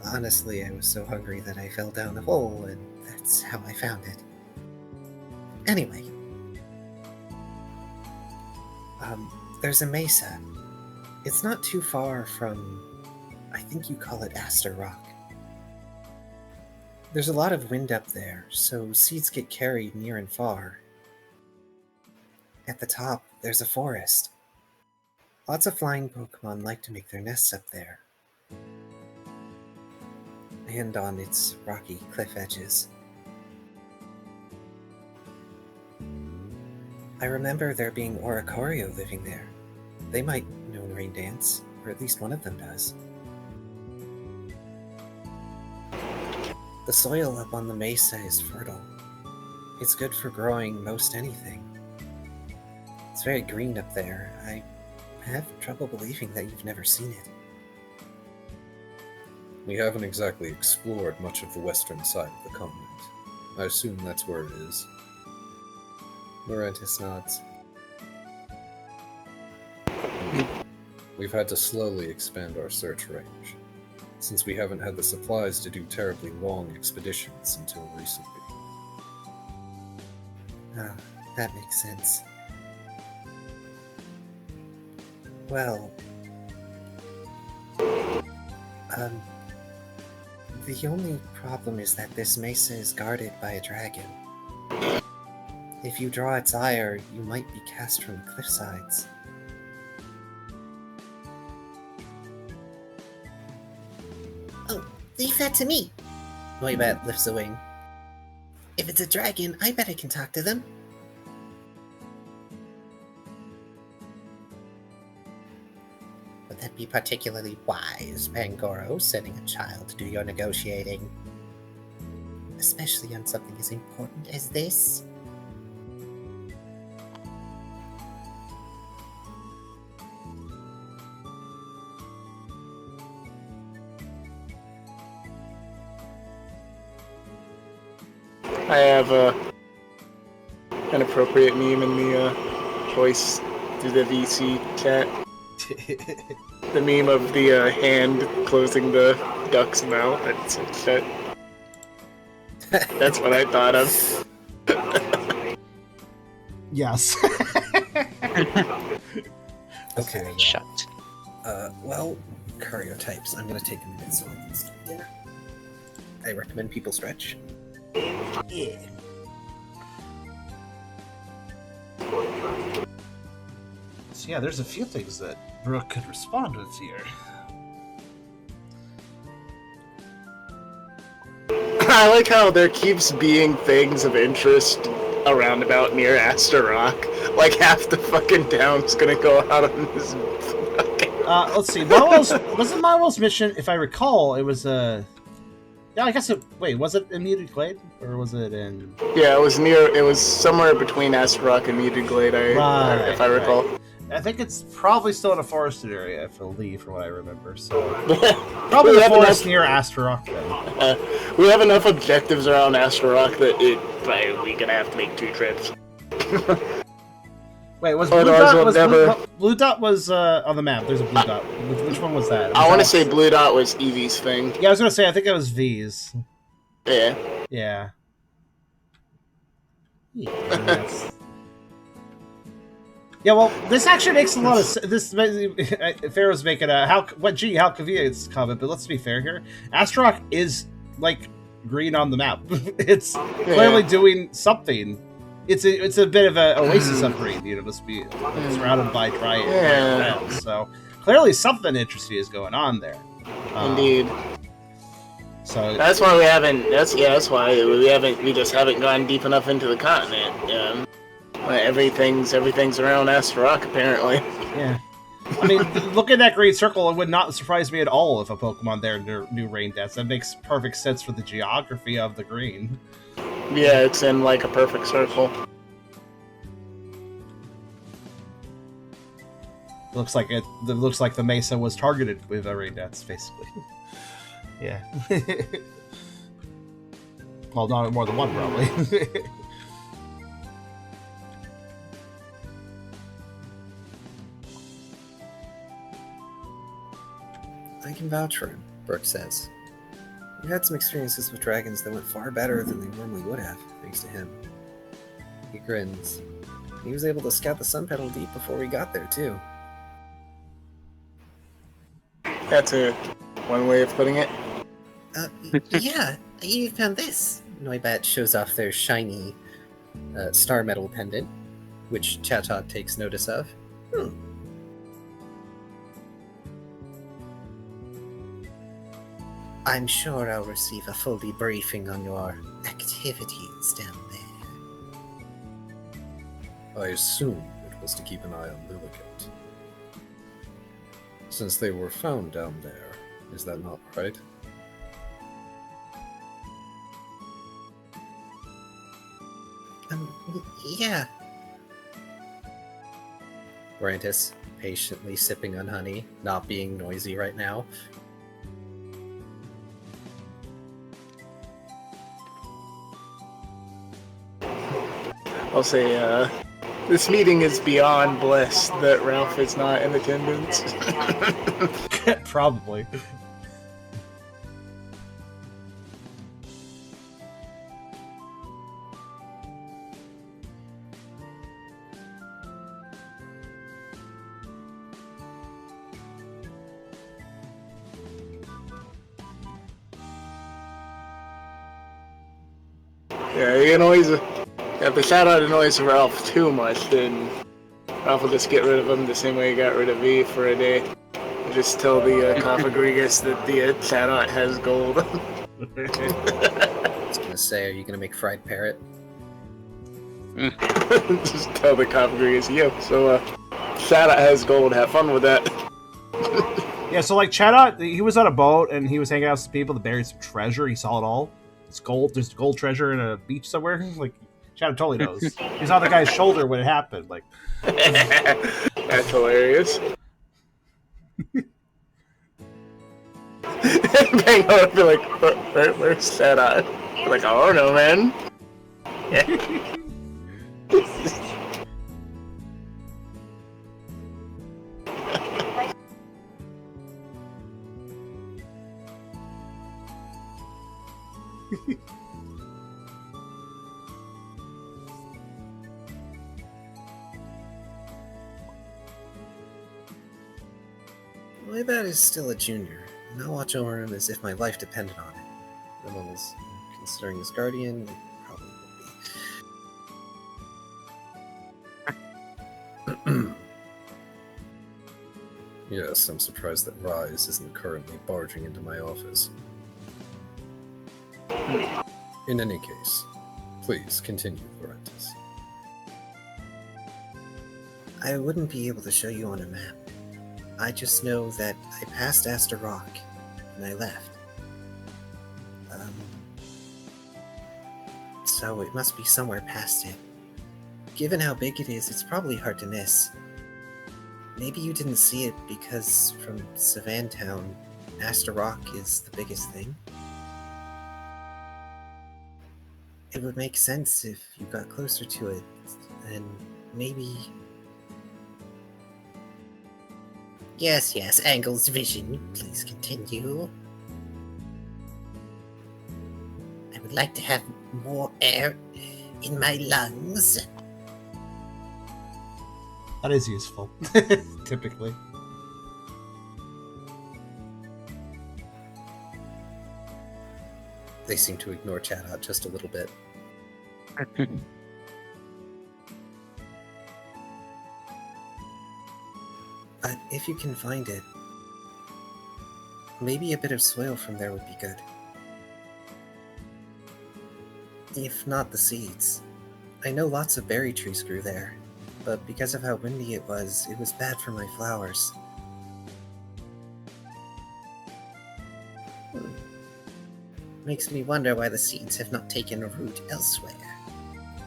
Honestly, I was so hungry that I fell down a hole, and that's how I found it. Anyway. There's a mesa. It's not too far from... I think you call it Aster Rock. There's a lot of wind up there, so seeds get carried near and far. At the top, there's a forest. Lots of flying Pokemon like to make their nests up there. And on its rocky cliff edges. I remember there being Oricorio living there. They might know Rain Dance, or at least one of them does. The soil up on the mesa is fertile. It's good for growing most anything. It's very green up there. I have trouble believing that you've never seen it. We haven't exactly explored much of the western side of the continent. I assume that's where it is. Laurentis nods. We've had to slowly expand our search range, since we haven't had the supplies to do terribly long expeditions until recently. Ah, that makes sense. Well... the only problem is that this mesa is guarded by a dragon. If you draw its ire, you might be cast from the cliff sides. Oh, leave that to me! Noibat lifts a wing. If it's a dragon, I bet I can talk to them. Would that be particularly wise, Pangoro, sending a child to do your negotiating? Especially on something as important as this? I have an appropriate meme in the voice through the VC chat. The meme of the hand closing the duck's mouth and some shit. That's what I thought of. Yes. Okay. Shut. Well, Kyrio types. I'm gonna take a minute so I can start dinner. I recommend people stretch. Yeah. So yeah, there's a few things that Brooke could respond with here. I like how there keeps being things of interest around about near Aster Rock. Like half the fucking town's gonna go out on this fucking Let's see. Wasn't Marvel's mission, if I recall, it was yeah, I guess wait, was it in Muted Glade? Or was it in... Yeah, it was somewhere between Astaroth and Muted Glade, if I recall. Right. I think it's probably still in a forested area, I believe, from what I remember. So probably the forest near Astaroth, then. We have enough objectives around Astaroth that we're gonna have to make 2 trips. Wait, was Blue Dot was on the map? There's a Blue Dot. Which one was that? I want to say Blue Dot was Eevee's thing. Yeah, I was gonna say I think it was V's. Yeah. Yeah. Yeah, well, this actually makes a lot of sense. This Pharaoh's making a how convenient comment, but let's be fair here. Astaroth is like green on the map. It's clearly doing something. It's a bit of an oasis of green, you know, must be surrounded by dry around. So clearly something interesting is going on there. Indeed. So that's why we haven't. That's why we just haven't gone deep enough into the continent. Everything's around Astaroth apparently. Yeah. I mean, look at that green circle. It would not surprise me at all if a Pokemon there knew Rain Dance. That makes perfect sense for the geography of the green. Yeah, it's in like a perfect circle. Looks like the Mesa was targeted with a Rain Dance, basically. Yeah. Well, not more than one, probably. I can vouch for him, Brooke says. We've had some experiences with dragons that went far better than they normally would have, thanks to him. He grins. He was able to scout the Sun Petal deep before we got there, too. That's one way of putting it. Yeah, you found this. Noibat shows off their shiny star metal pendant, which Chatot takes notice of. I'm sure I'll receive a full debriefing on your activities down there. I assume it was to keep an eye on Lilligant. Since they were found down there, is that not right? Yeah. Brantis, patiently sipping on honey, not being noisy right now. I'll say, this meeting is beyond blessed that Ralph is not in attendance. Probably. Yeah, you can always... If the shout-out annoys Ralph too much, then Ralph will just get rid of him the same way he got rid of V for a day. Just tell the Cofagrigus that the shout-out has gold. I was gonna say, are you gonna make fried parrot? Just tell the Cofagrigus, yep, so shout-out has gold, have fun with that. Yeah, so like Chatot, he was on a boat and he was hanging out with some people that buried some treasure. He saw it all. It's gold. There's gold treasure in a beach somewhere. Like, Shadow totally knows. He's on the guy's shoulder when it happened. Like, that's hilarious. Pangoro would be like, where's Shadow? Like, I don't know, man. Yeah. Noibat is still a junior, and I'll watch over him as if my life depended on it. As long as, considering his guardian, it probably will be. Yes, I'm surprised that Rise isn't currently barging into my office. In any case, please continue, Laurentis. I wouldn't be able to show you on a map. I just know that I passed Aster Rock, and I left. So it must be somewhere past it. Given how big it is, it's probably hard to miss. Maybe you didn't see it because from Savan Town, Aster Rock is the biggest thing. It would make sense if you got closer to it, and maybe... Yes, Angle's vision. Please continue. I would like to have more air in my lungs. That is useful, typically. They seem to ignore chat out just a little bit. But if you can find it, maybe a bit of soil from there would be good. If not the seeds. I know lots of berry trees grew there, but because of how windy it was bad for my flowers. Makes me wonder why the seeds have not taken root elsewhere.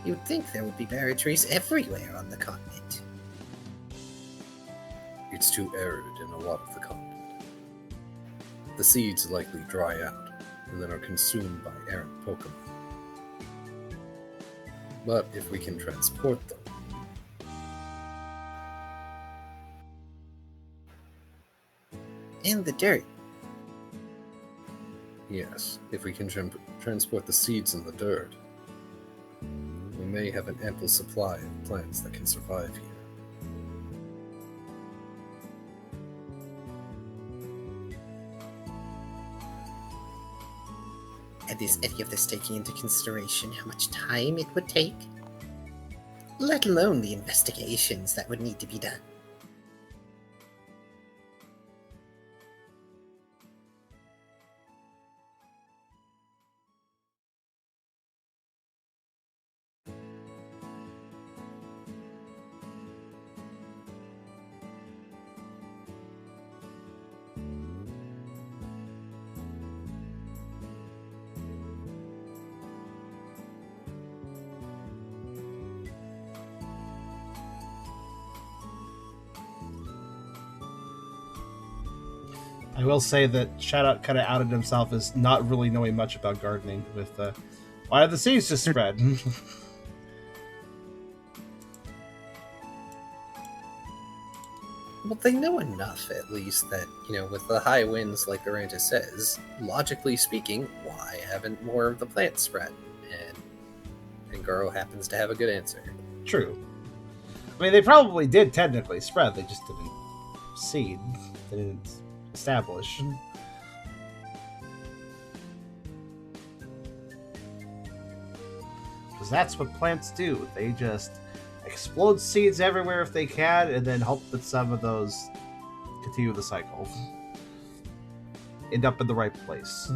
You'd think there would be berry trees everywhere on the continent. It's too arid in a lot of the continent. The seeds likely dry out, and then are consumed by errant Pokémon. But if we can transport them... And the dirt. Yes, if we can transport the seeds in the dirt, we may have an ample supply of plants that can survive here. And is any of this taking into consideration how much time it would take? Let alone the investigations that would need to be done. I will say that Shoutout kind of outed himself as not really knowing much about gardening with why are the seeds just spread? Well, they know enough, at least, that, with the high winds, like Duranta says, logically speaking, why haven't more of the plants spread? And Pangoro happens to have a good answer. True. I mean, they probably did technically spread, they just didn't seed. They didn't establish. Because that's what plants do. They just explode seeds everywhere if they can, and then hope that some of those continue the cycle. End up in the right place.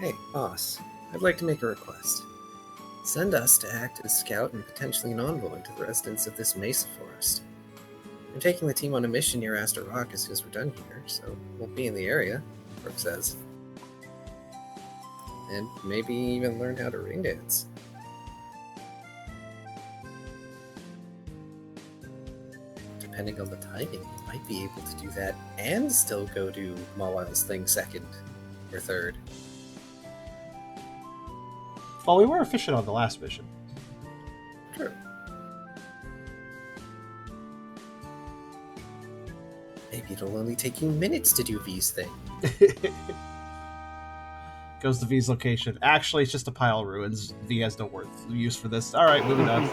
Hey, boss, I'd like to make a request. Send us to act as scout and potentially an envoy to the residents of this mesa forest. I'm taking the team on a mission near Aster Rock as soon as we're done here, so won't be in the area, Brooke says. And maybe even learn how to ring dance. Depending on the timing, you might be able to do that and still go do Mawile's thing second or third. Well, we were efficient on the last mission. True. Maybe it'll only take you minutes to do V's thing. Goes to V's location. Actually, it's just a pile of ruins. V has no use for this. All right, moving on.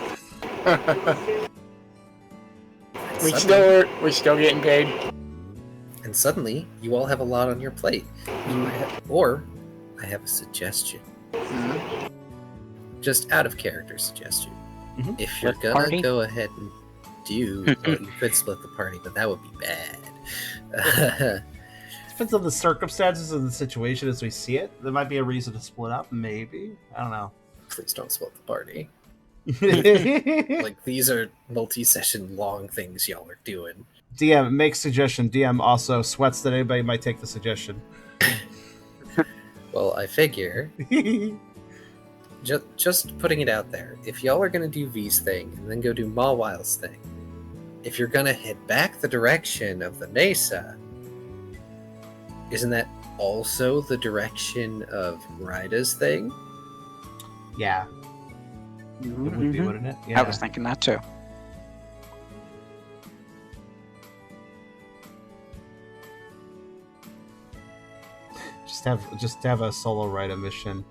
We're still getting paid. And suddenly, you all have a lot on your plate. Or, I have a suggestion. Mhm. Just out of character suggestion. Mhm. If you're What gonna party? go ahead and do, well, you could split the party, but that would be bad. Depends on the circumstances of the situation as we see it. There might be a reason to split up, maybe. I don't know. Please don't split the party. DM, Like, these are multi-session long things y'all are doing. makes suggestion. DM also sweats that anybody might take the suggestion. Well, I figure, just putting it out there, if y'all are gonna do V's thing and then go do Mawwile's thing, if you're gonna head back the direction of the Mesa, isn't that also the direction of Ryda's thing? Yeah, it would be, wouldn't it? Yeah. I was thinking that too. Just have a solo Ryda mission.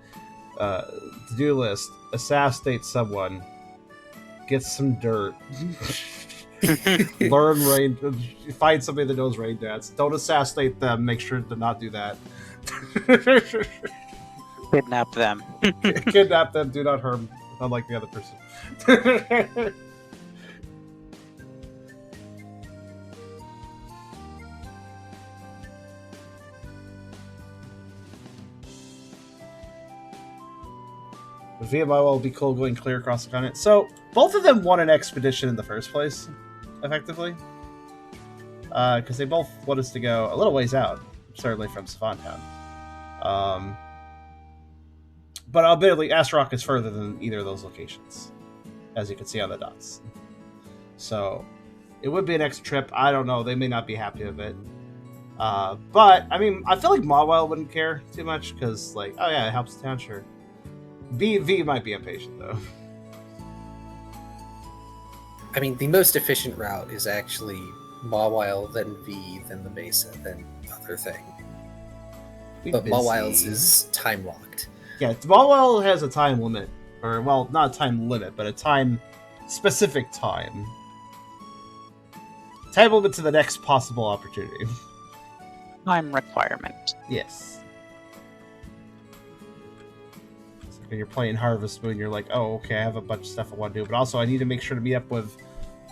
To-do list: assassinate someone, get some dirt, learn rain, find somebody that knows rain dance. Don't assassinate them. Make sure to not do that. Kidnap them. Kidnap them. Do not harm. Unlike the other person. VMI will be cool going clear across the continent. So both of them won an expedition in the first place, effectively, because they both want us to go a little ways out, certainly from Savan Town. But admittedly, Astarock is further than either of those locations, as you can see on the dots. So it would be an extra trip. I don't know. They may not be happy with it. But I mean, I feel like Mawile wouldn't care too much because, like, oh yeah, it helps the town, sure. V might be impatient though. I mean, the most efficient route is actually Mawile, then V, then the Mesa, then other thing. But Mawile's is time locked. Yeah, Mawile has a time limit, or well, not a time limit, but a time specific time. Time limit to the next possible opportunity. Time requirement. Yes. When you're playing Harvest Moon, you're like, oh, okay, I have a bunch of stuff I want to do, but also I need to make sure to meet up with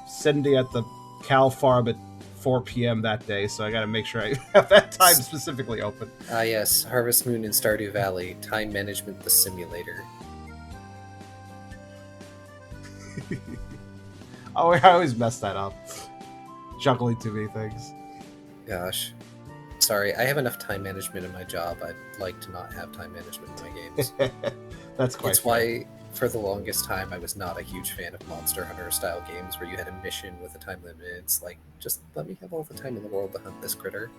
Cindy at the cow farm at 4 p.m. that day, so I gotta make sure I have that time specifically open. Ah yes, Harvest Moon in Stardew Valley, Time Management the Simulator. Oh, I always mess that up. Juggling too many things. Gosh. Sorry, I have enough time management in my job. I'd like to not have time management in my games. That's quite It's fair. why, for the longest time, I was not a huge fan of Monster Hunter-style games where you had a mission with a time limit. It's like, just let me have all the time in the world to hunt this critter.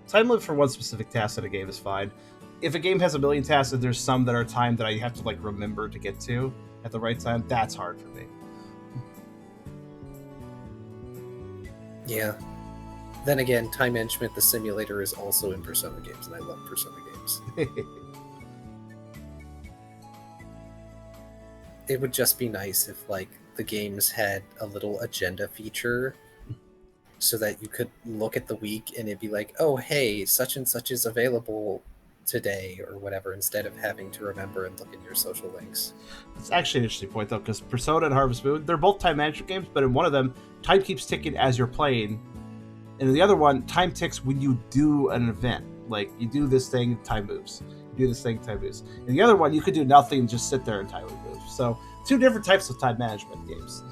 Time limit for one specific task in a game is fine. If a game has a million tasks and there's some that are timed that I have to like remember to get to at the right time, that's hard for me. Yeah. Then again, Time Management the Simulator is also in Persona games, and I love Persona games. It would just be nice if, like, the games had a little agenda feature so that you could look at the week and it'd be like, oh, hey, such and such is available today or whatever, instead of having to remember and look in your social links. It's actually an interesting point, though, because Persona and Harvest Moon, they're both time management games, but in one of them, time keeps ticking as you're playing, and in the other one, time ticks when you do an event. Like, you do this thing, time moves. You do this thing, time moves. In the other one, you could do nothing and just sit there and time would move. So, two different types of time management games.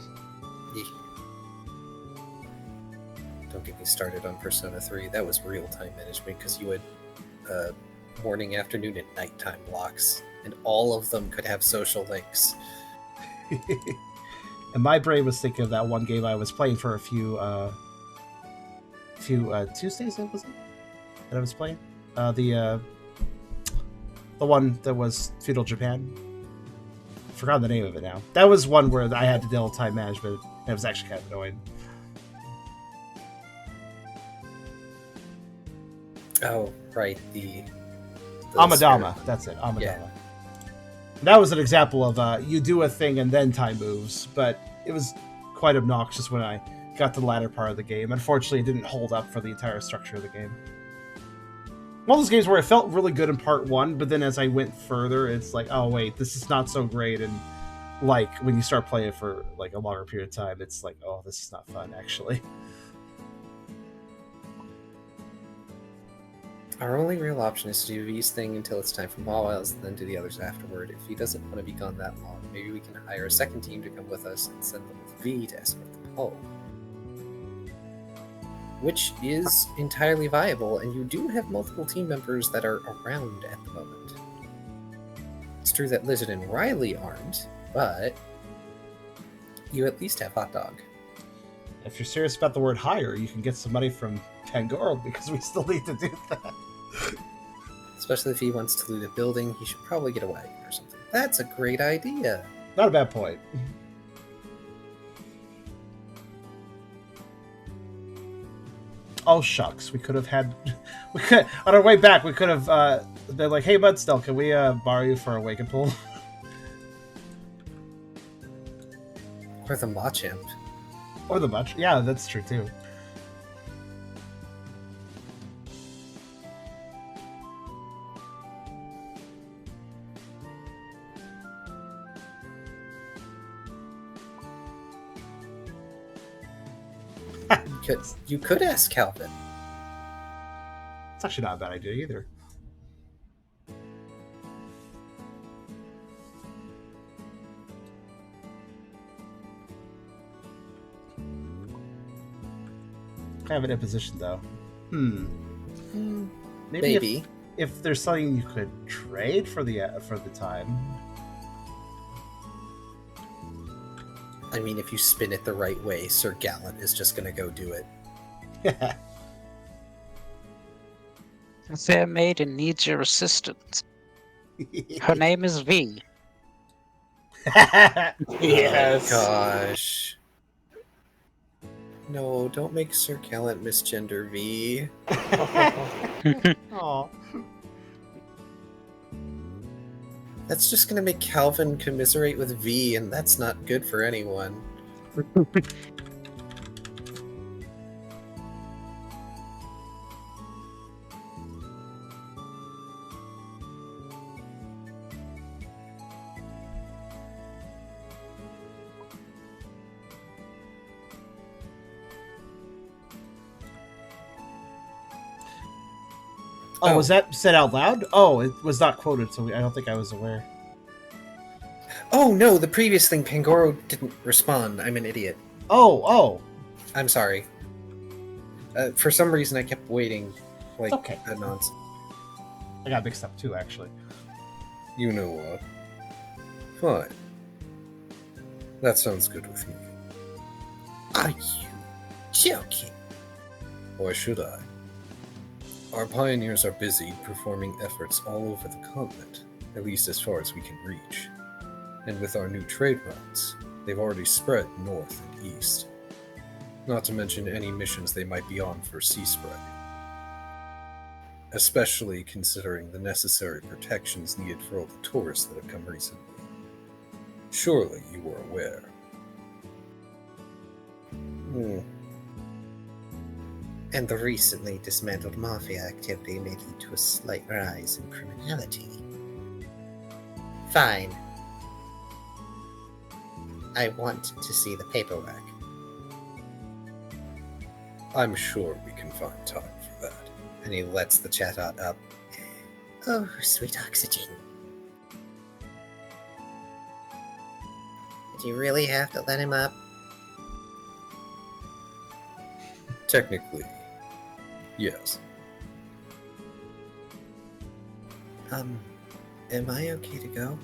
Don't get me started on Persona 3. That was real time management, because you had morning, afternoon, and nighttime blocks, and all of them could have social links. And my brain was thinking of that one game I was playing for a few Tuesdays, was it? That I was playing? The one that was Feudal Japan. I forgot the name of it now. That was one where I had to deal with time management, and it was actually kind of annoying. Oh, right, the Amadama. spirit. That's it. Amadama. Yeah. That was an example of you do a thing and then time moves, but it was quite obnoxious when I got to the latter part of the game. Unfortunately, it didn't hold up for the entire structure of the game. One of those games where it felt really good in part one, but then as I went further, it's like, oh wait, this is not so great. And like when you start playing it for like a longer period of time, it's like, oh, this is not fun actually. Our only real option is to do V's thing until it's time for Mawil's, and then do the others afterward. If he doesn't want to be gone that long, maybe we can hire a second team to come with us and send them with V to escort them home. Which is entirely viable, and you do have multiple team members that are around at the moment. It's true that Lizard and Riley aren't, but you at least have Hot Dog. If you're serious about the word hire, you can get some money from Pangoro because we still need to do that. Especially if he wants to loot a building, he should probably get a wagon or something. That's a great idea. Not a bad point. Oh shucks, we could have had. We could on our way back. We could have been like, "Hey, Mudstell, can we borrow you for a wagon pull?" Or the Machamp. Or the much. Yeah, that's true too. You could ask Calvin. It's actually not a bad idea either. Kind of an imposition, though. Maybe. If there's something you could trade for the time. I mean, if you spin it the right way, Sir Gallant is just gonna go do it. The fair maiden needs your assistance. Her name is V. Yes. Gosh. No, don't make Sir Gallant misgender V. Aw. That's just gonna make Calvin commiserate with V, and that's not good for anyone. Oh, was that said out loud? Oh, it was not quoted, so I don't think I was aware. Oh no, the previous thing, Pangoro didn't respond. I'm an idiot. Oh. I'm sorry. For some reason, I kept waiting, like, Okay. a nonce. I got mixed up too, actually. You know what? Fine. That sounds good with me. Are you joking? Why should I? Our pioneers are busy performing efforts all over the continent, at least as far as we can reach. And with our new trade routes, they've already spread north and east. Not to mention any missions they might be on for sea spread. Especially considering the necessary protections needed for all the tourists that have come recently. Surely you were aware. And the recently dismantled mafia activity may lead to a slight rise in criminality. Fine. I want to see the paperwork. I'm sure we can find time for that. And he lets the chatot up. Oh, sweet oxygen. Did you really have to let him up? Technically, yes. Am I okay to go?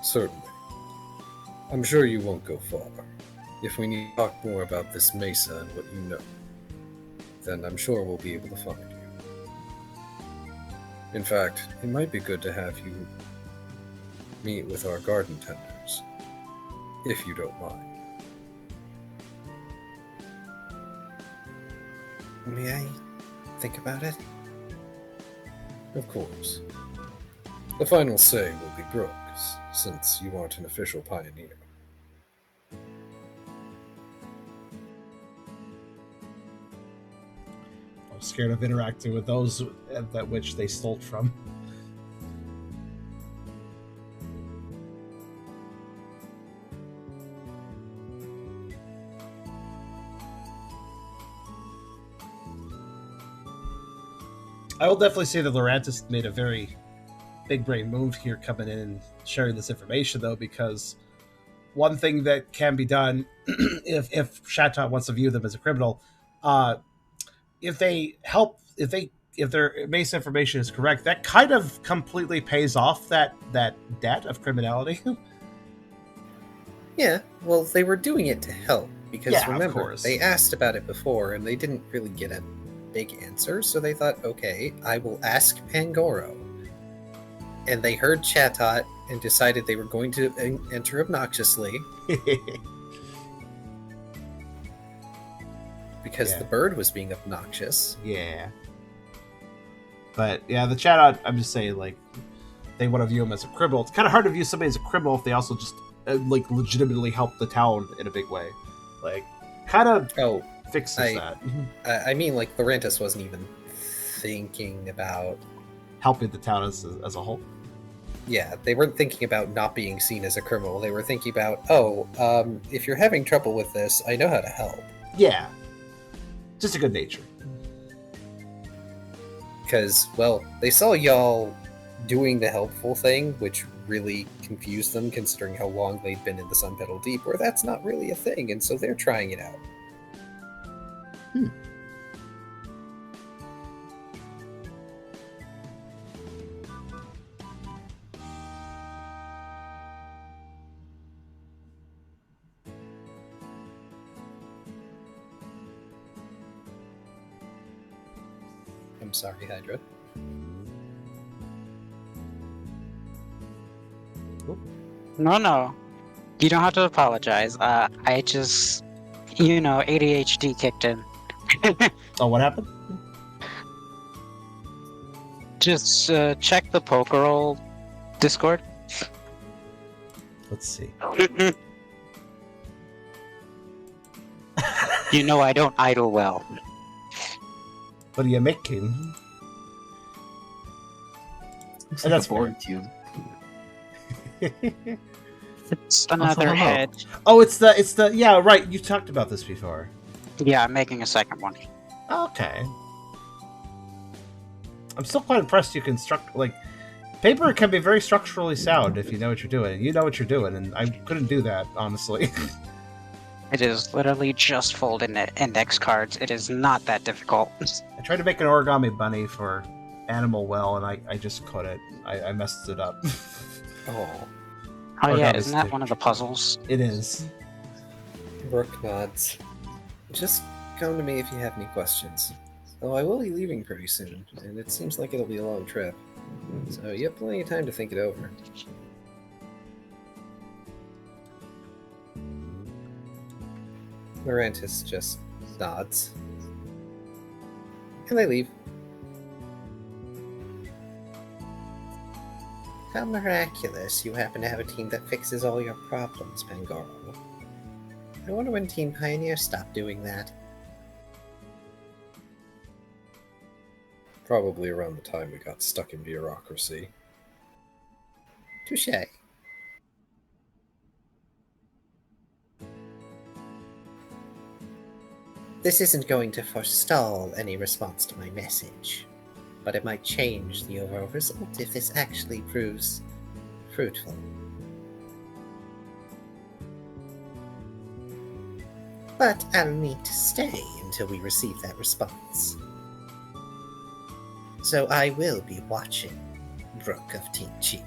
Certainly. I'm sure you won't go far. If we need to talk more about this mesa and what you know, then I'm sure we'll be able to find you. In fact, it might be good to have you meet with our garden tenders, if you don't mind. May I think about it? Of course. The final say will be Brooks, since you aren't an official pioneer. I'm scared of interacting with those that which they stole from. I will definitely say that Lorantis made a very big brain move here coming in and sharing this information, though, because one thing that can be done if Shatot wants to view them as a criminal, if their base information is correct, that kind of completely pays off that debt of criminality. Yeah, well, they were doing it to help, because Yeah, of remember, course. they asked about it before, and they didn't really get a big answer, so they thought, okay, I will ask Pangoro. And they heard Chatot and decided they were going to enter obnoxiously, because Yeah. the bird was being obnoxious. Yeah. But yeah, the Chatot, I'm just saying, like, they want to view him as a criminal. It's kind of hard to view somebody as a criminal if they also just like legitimately help the town in a big way. Like, kind of Oh, fixes that. I mean, like, Lorantis wasn't even thinking about... Helping the town as a whole. Yeah, they weren't thinking about not being seen as a criminal. They were thinking about, if you're having trouble with this, I know how to help. Yeah. Just a good nature. Because, well, they saw y'all doing the helpful thing, which really confused them considering how long they'd been in the Sun Petal Deep, where that's not really a thing, and so they're trying it out. I'm sorry, Hydra. No. You don't have to apologize. I just, ADHD kicked in. Oh, what happened? Just check the Pokerole Discord. Let's see. I don't idle well. What are you making? Looks And like that's a board cube. It's another hello. head. Oh, it's the yeah, right. You talked about this before. Yeah, I'm making a second one. Okay. I'm still quite impressed you construct, like, paper can be very structurally sound if you know what you're doing. You know what you're doing, and I couldn't do that, honestly. It is literally just folding index cards. It is not that difficult. I tried to make an origami bunny for Animal Well, and I just couldn't. I messed it up. Oh, Oh yeah, Origami isn't that stick. one of the puzzles? It is. Rook nods. Just come to me if you have any questions. Though I will be leaving pretty soon, and it seems like it'll be a long trip. So you have plenty of time to think it over. Lorantis just nods. And they leave. How miraculous you happen to have a team that fixes all your problems, Pangoro. I wonder when Team Pioneer stopped doing that. Probably around the time we got stuck in bureaucracy. Touché. This isn't going to forestall any response to my message, but it might change the overall result if this actually proves fruitful. But I'll need to stay until we receive that response. So I will be watching, Rook of Team Cheap.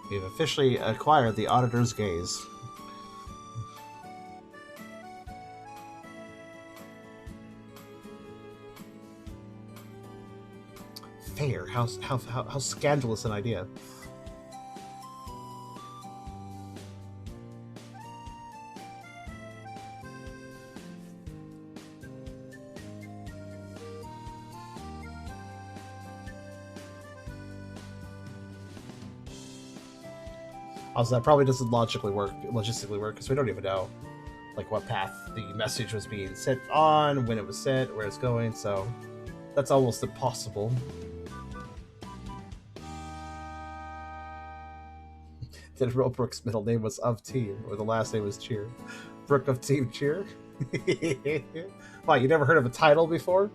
We've officially acquired the Auditor's Gaze. Fair. How scandalous an idea. Also, that probably doesn't logistically work because we don't even know like what path the message was being sent on, when it was sent, where it's going. So that's almost impossible. Did Brooke's middle name was of Team, or the last name was Cheer? Brooke of Team Cheer. Wow, you never heard of a title before?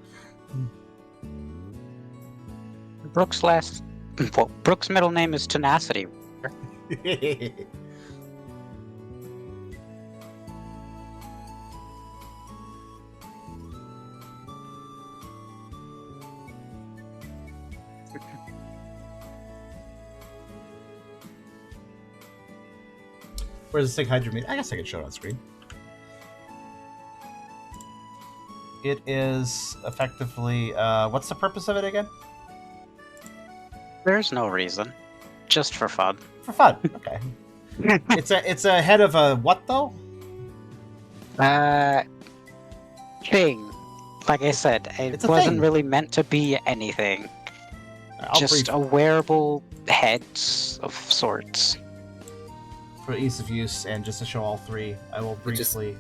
Brooke's Brooke's middle name is Tenacity. Where's the Kingredhydra meet? I guess I can show it on screen. It is effectively, what's the purpose of it again? There's no reason. Just for fun. For fun, okay. It's a head of a what though? Thing. Like I said, it wasn't really meant to be anything. Just a wearable head of sorts. For ease of use and just to show all three, I will briefly.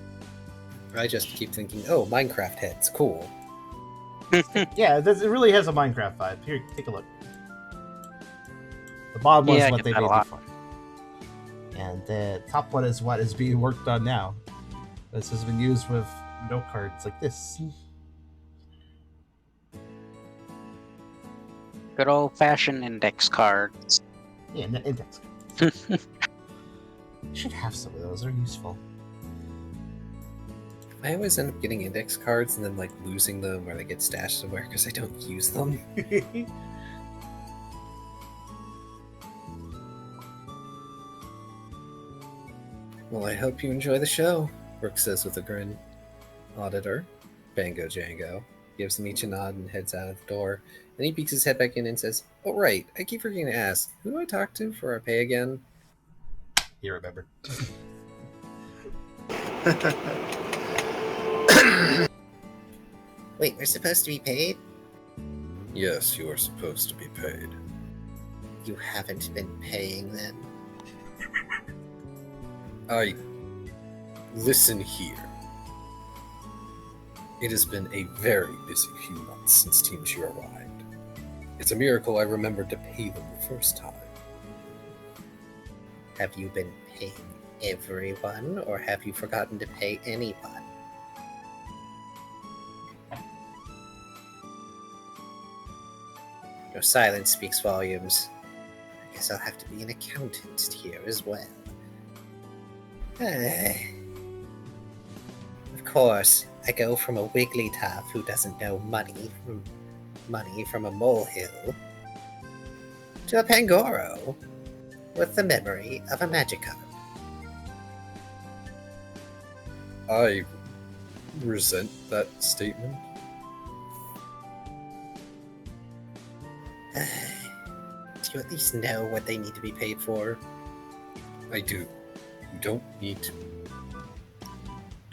I just keep thinking, oh, Minecraft heads, cool. Yeah, it really has a Minecraft vibe. Here, take a look. The bottom one is what they made before. And the top one is what is being worked on now. This has been used with note cards like this. Good old-fashioned index cards. Yeah, index cards. You should have some of those. They're useful. I always end up getting index cards and then like losing them or they get stashed somewhere because I don't use them. Well, I hope you enjoy the show, Brooke says with a grin. Auditor, Bango Django, gives them each a nod and heads out of the door. Then he peeks his head back in and says, oh right, I keep forgetting to ask, who do I talk to for our pay again? You remember. Wait, we're supposed to be paid? Yes, you are supposed to be paid. You haven't been paying them? Listen here. It has been a very busy few months since Team Cheer arrived. It's a miracle I remembered to pay them the first time. Have you been paying everyone, or have you forgotten to pay anyone? Your silence speaks volumes. I guess I'll have to be an accountant here as well. Of course, I go from a Wigglytuff who doesn't know money from a molehill to a Pangoro with the memory of a Magikarp. I resent that statement. Do you at least know what they need to be paid for? I do. You don't need to.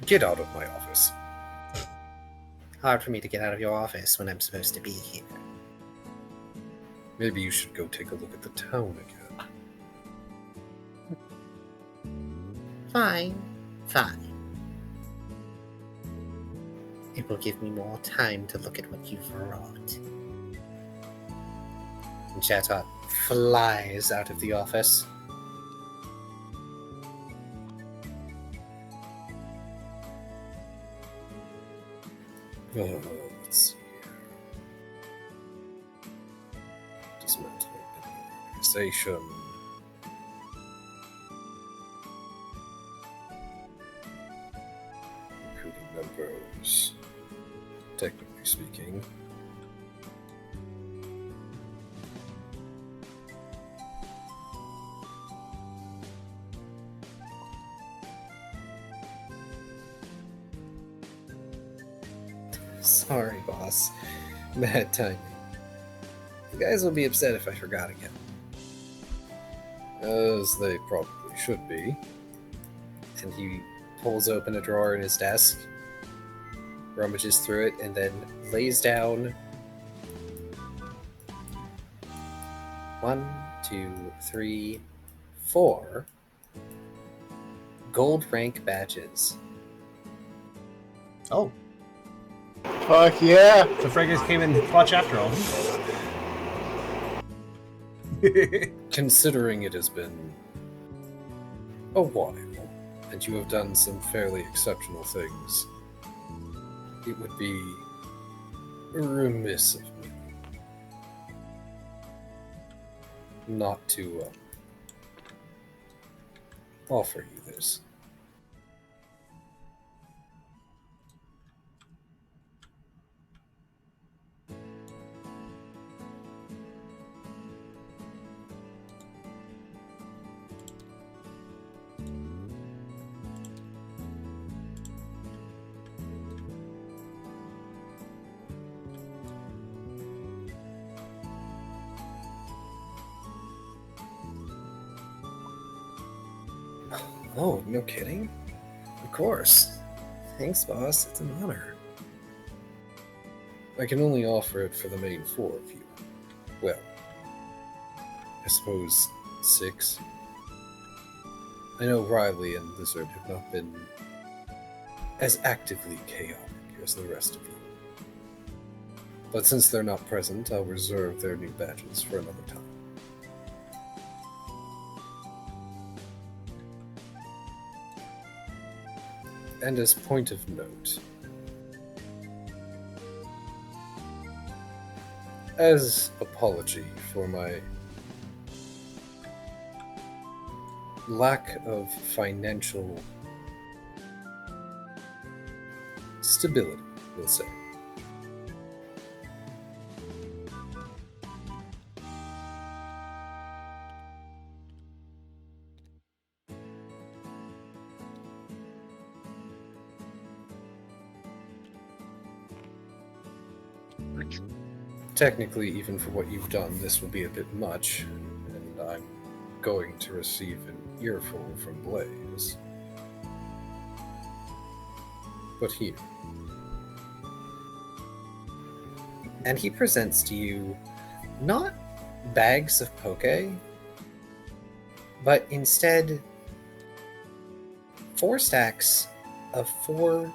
Get out of my office. Hard for me to get out of your office when I'm supposed to be here. Maybe you should go take a look at the town again. Fine. It will give me more time to look at what you've wrought. And Chatot flies out of the office. Oh, let's see here. Dismantling the organization. Recruiting members. Technically speaking. Sorry, boss. Bad timing. The guys will be upset if I forgot again. As they probably should be. And he pulls open a drawer in his desk, rummages through it, and then lays down 1, 2, 3, 4 gold rank badges. Oh, Fuck yeah! so Fragrance came in clutch after all. Considering it has been a while, and you have done some fairly exceptional things, it would be remiss of me not to offer you this. Oh, no kidding? Of course. Thanks, boss. It's an honor. I can only offer it for the main 4 of you. Well, I suppose 6. I know Riley and Lizard have not been as actively chaotic as the rest of you. But since they're not present, I'll reserve their new badges for another time. And as point of note, as apology for my lack of financial stability, we'll say. Technically, even for what you've done, this will be a bit much, and I'm going to receive an earful from Blaze. But here. And he presents to you not bags of poke, but instead 4 stacks of 4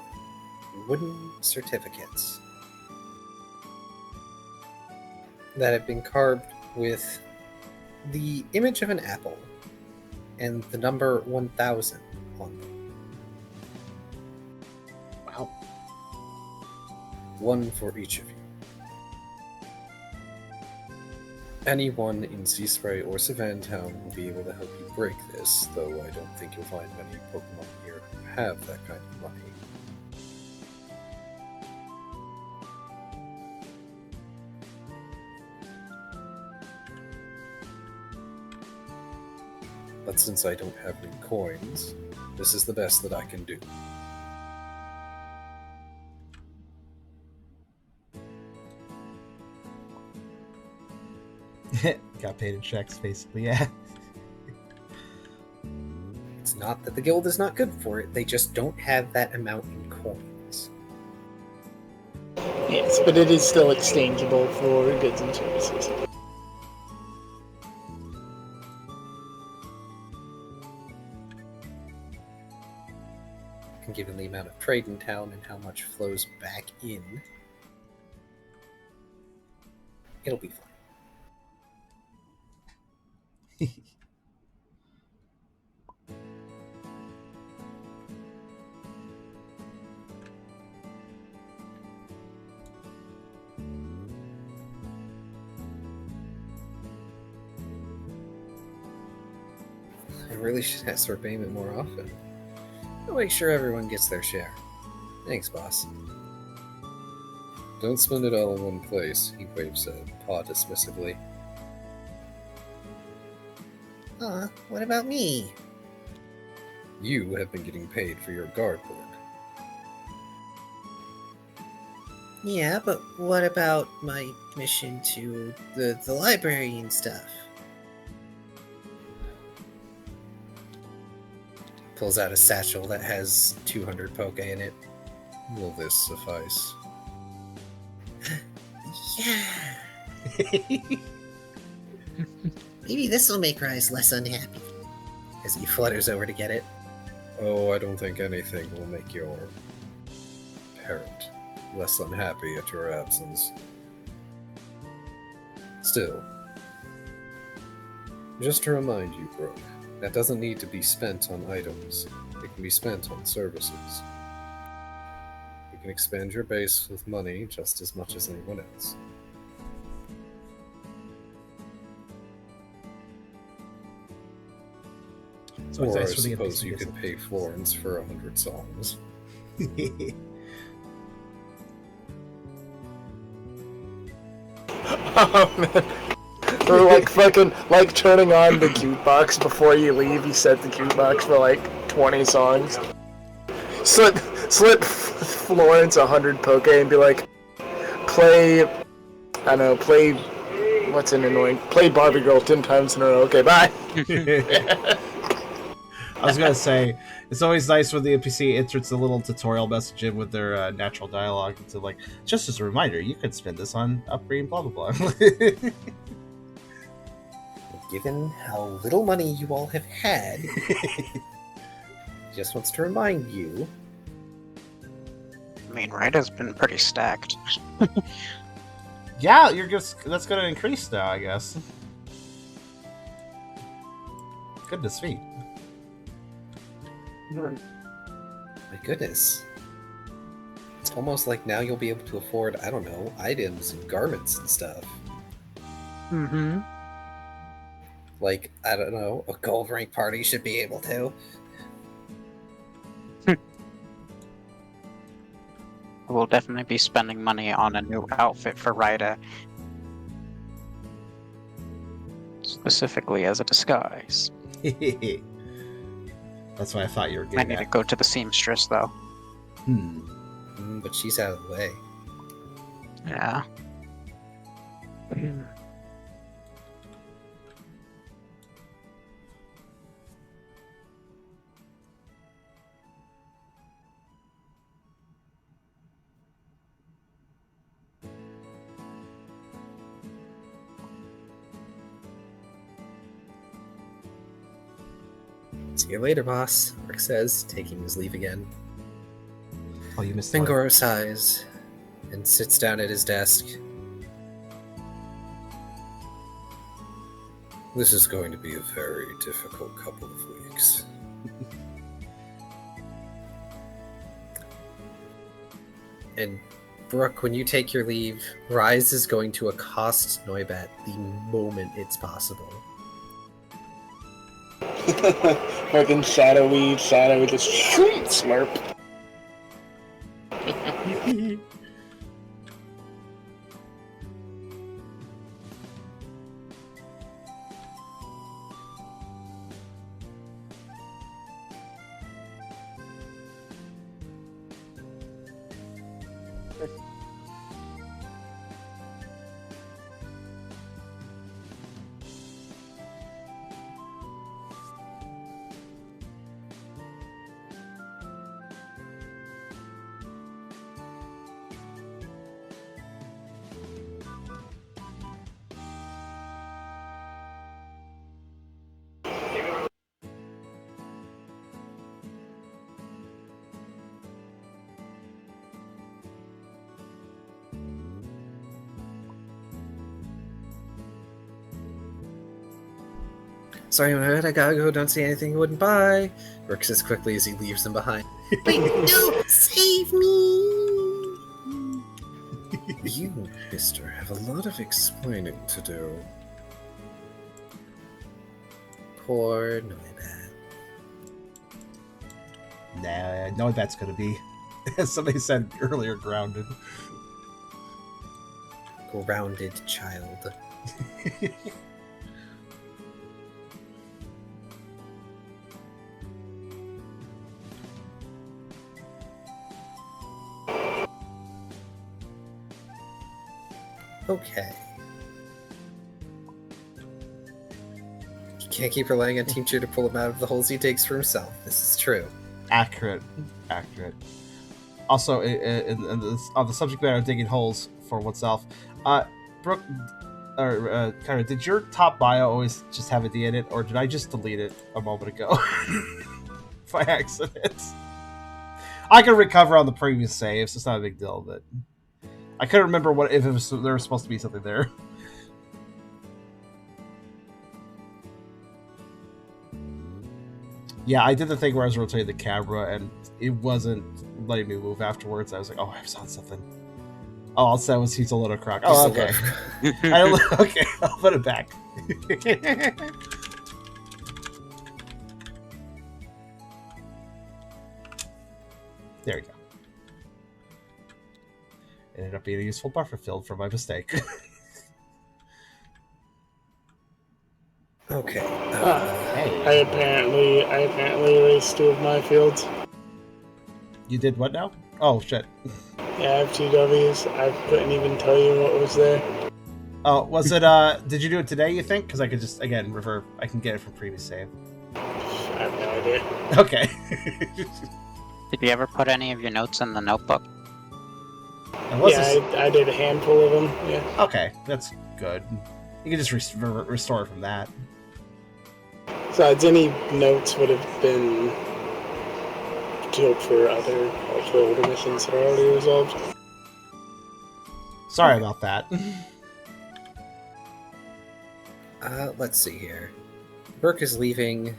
wooden certificates that have been carved with the image of an apple and the number 1000 on them. Wow. 1 for each of you. Anyone in Seaspray or Savan Town will be able to help you break this, though I don't think you'll find many Pokemon here who have that kind of money. But since I don't have any coins, this is the best that I can do. Got paid in checks, basically, yeah. It's not that the guild is not good for it, they just don't have that amount in coins. Yes, but it is still exchangeable for goods and services. And given the amount of trade in town and how much flows back in, it'll be fine. I really should ask for payment more often. I'll make sure everyone gets their share. Thanks, boss. Don't spend it all in one place, he waves a paw dismissively. What about me? You have been getting paid for your guard work. Yeah, but what about my mission to the library and stuff? Pulls out a satchel that has 200 poke in it. Will this suffice? Yeah. Maybe this will make Rise less unhappy. As he flutters over to get it. Oh, I don't think anything will make your parent less unhappy at your absence. Still, just to remind you, Brooke, that doesn't need to be spent on items. It can be spent on services. You can expand your base with money just as much as anyone else. So it's Or I nice for the suppose NPC you gets could pay Florence for 100 songs. it. Oh man. Or like fucking like turning on the jukebox before you leave. You set the jukebox for like 20 songs. Slip Florence 100 poke and be like, play. I don't know. Play. What's an annoying? Play Barbie Girl 10 times in a row. Okay, bye. I was gonna say, it's always nice when the NPC inserts a little tutorial message in with their natural dialogue. It's like, just as a reminder, you could spend this on upgrading blah blah blah. Given how little money you all have had, just wants to remind you. I mean, Ryda's been pretty stacked. Yeah, that's gonna increase now, I guess. Goodness me. My goodness. It's almost like now you'll be able to afford, I don't know, items and garments and stuff. Mm-hmm. Like, I don't know, a gold rank party should be able to. We'll definitely be spending money on a new outfit for Ryda. Specifically as a disguise. That's what I thought you were I getting need to at. go to the seamstress, though. But she's out of the way. Yeah. See you later, boss, Rick says, taking his leave again. Oh, you missed one. Pangoro sighs and sits down at his desk. This is going to be a very difficult couple of weeks. And Brooke, when you take your leave, Rise is going to accost Noibat the moment it's possible. Fucking shadow just slurp. Sorry, I gotta go, don't say anything you wouldn't buy. Rick says quickly as he leaves them behind. Wait, no! Save me! You, mister, have a lot of explaining to do. Poor Noibat. Nah, no, that's gonna be, as somebody said earlier, grounded. Grounded child. Okay. You can't keep relying on Teamcher to pull him out of the holes he digs for himself. This is true. Accurate. Also, on the subject matter of digging holes for oneself, Brooke, or Kyrio, did your top bio always just have a D in it, or did I just delete it a moment ago? by accident. I can recover on the previous saves. It's not a big deal, but I couldn't remember what if it was, there was supposed to be something there. Yeah, I did the thing where I was rotating the camera and it wasn't letting me move afterwards. I was like, oh, I saw something. Oh, all it said was he's a little croc. Oh, okay. Okay, I'll put it back. There we go. It ended up being a useful buffer filled for my mistake. Okay. I apparently erased 2 of my fields. You did what now? Oh, shit. Yeah, I have 2 W's. I couldn't even tell you what was there. Oh, was it, did you do it today, you think? Because I could just, again, I can get it from previous save. I have no idea. Okay. Did you ever put any of your notes in the notebook? I did a handful of them, yeah. Okay, that's good. You can just restore it from that. Besides, any notes would have been killed for older missions that are already resolved. Sorry about that. Let's see here. Burke is leaving.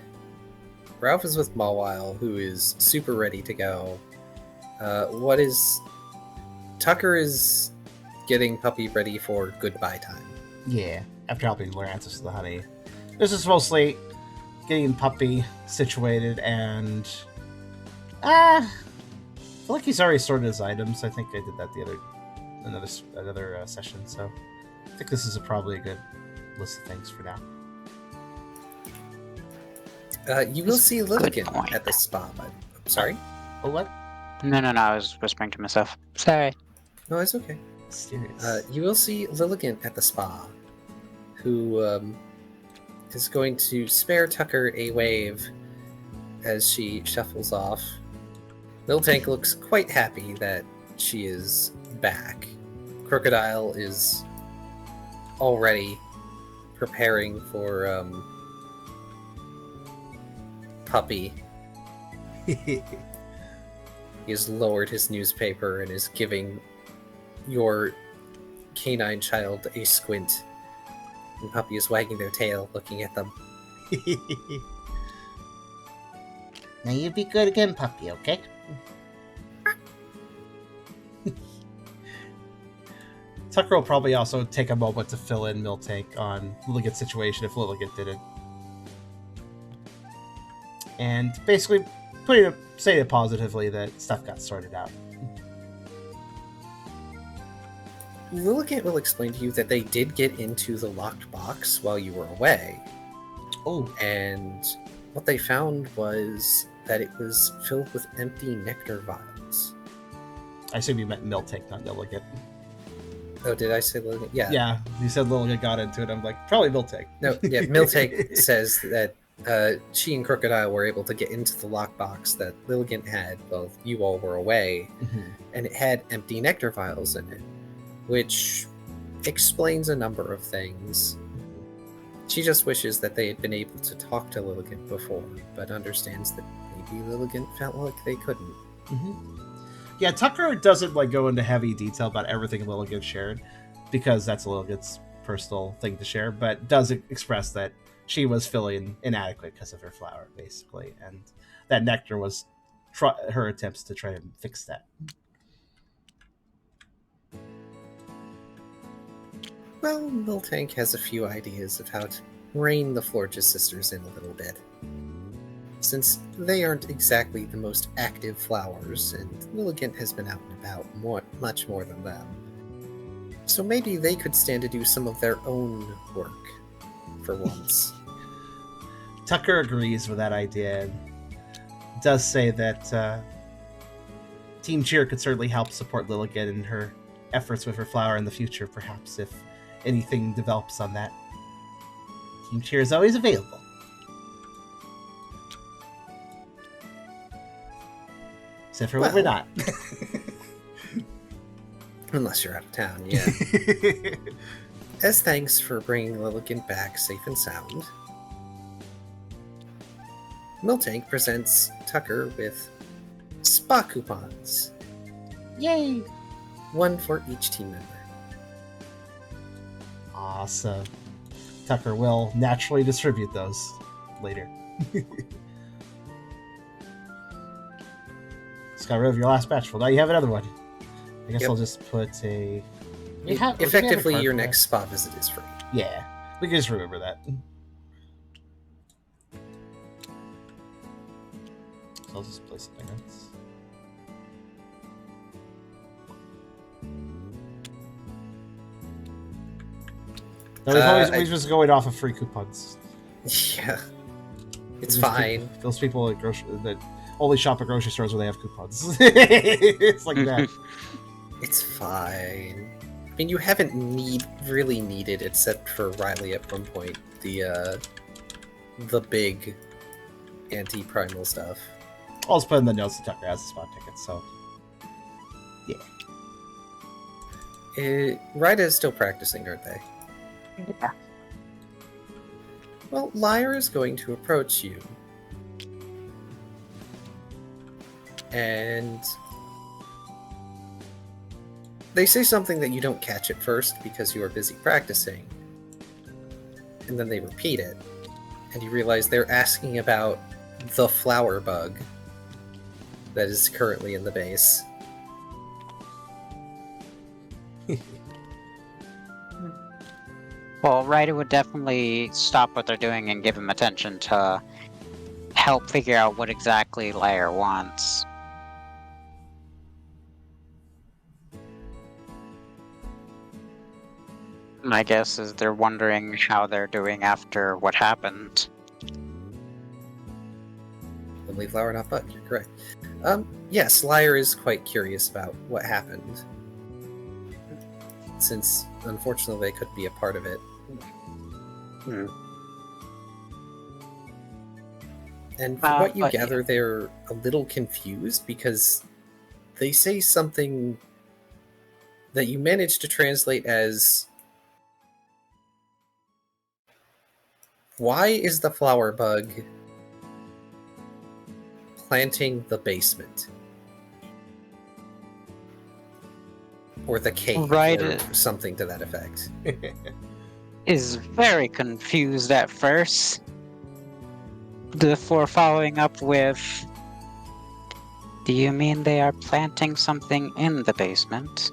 Ralph is with Mawile, who is super ready to go. Tucker is getting Puppy ready for goodbye time. Yeah, after helping Lorantis with the honey. This is mostly getting Puppy situated, and I feel like he's already sorted his items. I think I did that another session, so I think this is probably a good list of things for now. You will see Lilligan at the spa. I'm sorry? Oh, what? No, I was whispering to myself. Sorry. No, it's okay. Mysterious. You will see Lilligan at the spa, who is going to spare Tucker a wave as she shuffles off. Lil Tank looks quite happy that she is back. Crocodile is already preparing for Puppy. He has lowered his newspaper and is giving your canine child a squint. And Puppy is wagging their tail, looking at them. Now you be good again, Puppy, okay? Tucker will probably also take a moment to fill in Miltank on Lilligant's situation if Lilligant didn't. And basically say it positively that stuff got sorted out. Lilligant will explain to you that they did get into the locked box while you were away. Oh. And what they found was that it was filled with empty nectar vials. I assume you meant Miltank, not Lilligant. Oh, did I say Lilligant? Yeah. Yeah, you said Lilligant got into it. I'm like, probably Miltank. No, yeah, Miltank says that she and Crocodile were able to get into the lockbox that Lilligant had while you all were away, and it had empty nectar vials in it, which explains a number of things. She just wishes that they had been able to talk to Lilligant before, but understands that maybe Lilligant felt like they couldn't. Yeah, Tucker doesn't go into heavy detail about everything Lilligant shared, because that's Lilligant's personal thing to share, but does express that she was feeling inadequate because of her flower, basically, and that nectar was her attempts to try to fix that. Well, Miltank has a few ideas of how to rein the Florges sisters in a little bit. Since they aren't exactly the most active flowers, and Lilligant has been out and about much more than them. So maybe they could stand to do some of their own work, for once. Tucker agrees with that idea and does say that Team Cheer could certainly help support Lilligant in her efforts with her flower in the future, perhaps, if anything develops on that. Team Cheer is always available. Except for when we're not. Unless you're out of town, yeah. As thanks for bringing Lilligant back safe and sound, Miltank presents Tucker with spa coupons, Yay! one for each team member. Awesome. Tucker will naturally distribute those later. Just got rid of your last batch. Well, now you have another one. I guess Yep. I'll just put a... Effectively, your card for next spa visit is free. that? Yeah. We can just remember that. So I'll just place it there. No, we've just going off of free coupons. Yeah. It's Those fine. people- those people at that only shop at grocery stores where they have coupons. It's like that. It's fine. I mean, you haven't really needed, except for Riley at one point, the big anti-primal stuff. I'll just put in the notes that Tucker has the spot tickets, so... Ryda is still practicing, aren't they? Yeah. Well, Lyre is going to approach you. And they say something that you don't catch at first because you are busy practicing. And then they repeat it. And you realize they're asking about the flower bug that is currently in the base. Well, Ryder would definitely stop what they're doing and give him attention to help figure out what exactly Lyre wants. My guess is they're wondering how they're doing after what happened. Only flower, not bug, you're correct. Yes, Lyre is quite curious about what happened. Since, unfortunately, they could be a part of it. And from what you but- gather, they're a little confused because they say something that you managed to translate as, why is the flower bug planting the basement? Or the cave, Right. or something to that effect. Is very confused at first, before following up with, do you mean they are planting something in the basement?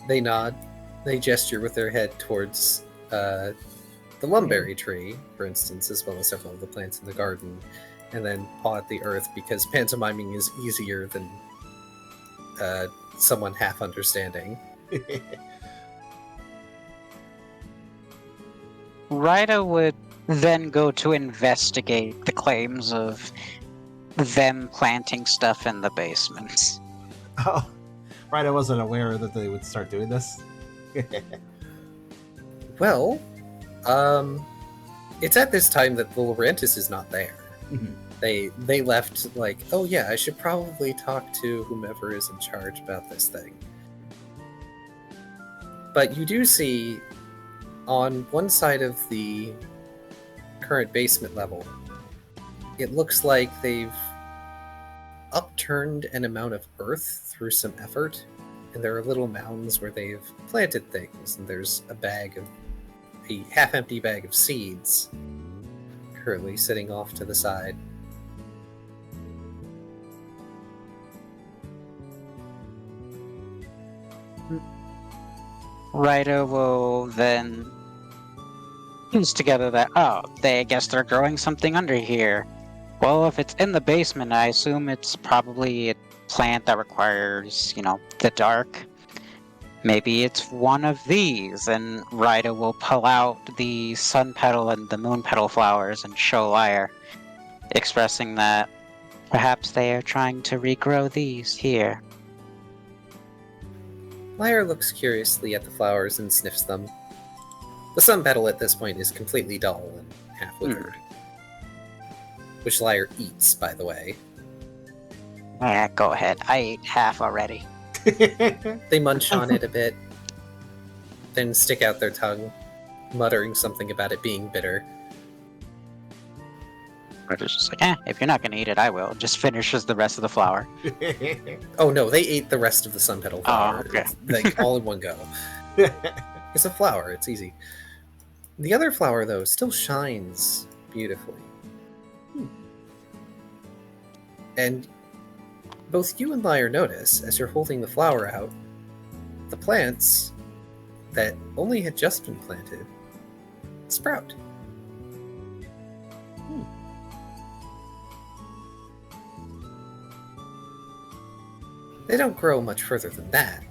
They nod. They gesture with their head towards the lumberry tree, for instance, as well as several of the plants in the garden, and then paw at the earth because pantomiming is easier than someone half understanding. Ryda would then go to investigate the claims of them planting stuff in the basement. Oh, right, I wasn't aware that they would start doing this. Well, it's at this time that the Laurentis is not there. They left like, oh yeah, I should probably talk to whomever is in charge about this thing. But you do see on one side of the current basement level, it looks like they've upturned an amount of earth through some effort, and there are little mounds where they've planted things, and there's a half-empty bag of seeds currently sitting off to the side. Ryda will then piece together that, I guess they're growing something under here. Well, if it's in the basement, I assume it's probably a plant that requires, the dark. Maybe it's one of these, and Ryda will pull out the sun petal and the moon petal flowers and show Lyre, expressing that perhaps they are trying to regrow these here. Lyre looks curiously at the flowers and sniffs them. The sun petal at this point is completely dull and half withered. Which Lyre eats, by the way. Go ahead. I ate half already. They munch on it a bit, then stick out their tongue, muttering something about it being bitter. Or just like, if you're not gonna eat it, I will. Just finishes the rest of the flower. Oh no, they ate the rest of the sun petal flower. okay. It's, like all in one go. It's a flower, it's easy. The other flower, though, still shines beautifully. And both you and Lyre notice, as you're holding the flower out, the plants that only had just been planted sprout. They don't grow much further than that,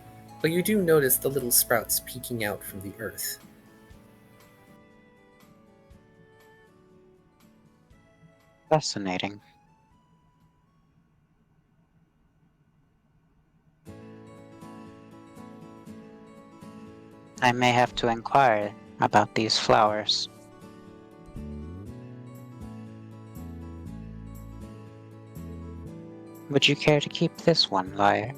but you do notice the little sprouts peeking out from the earth. Fascinating. I may have to inquire about these flowers. Would you care to keep this one, Lyre?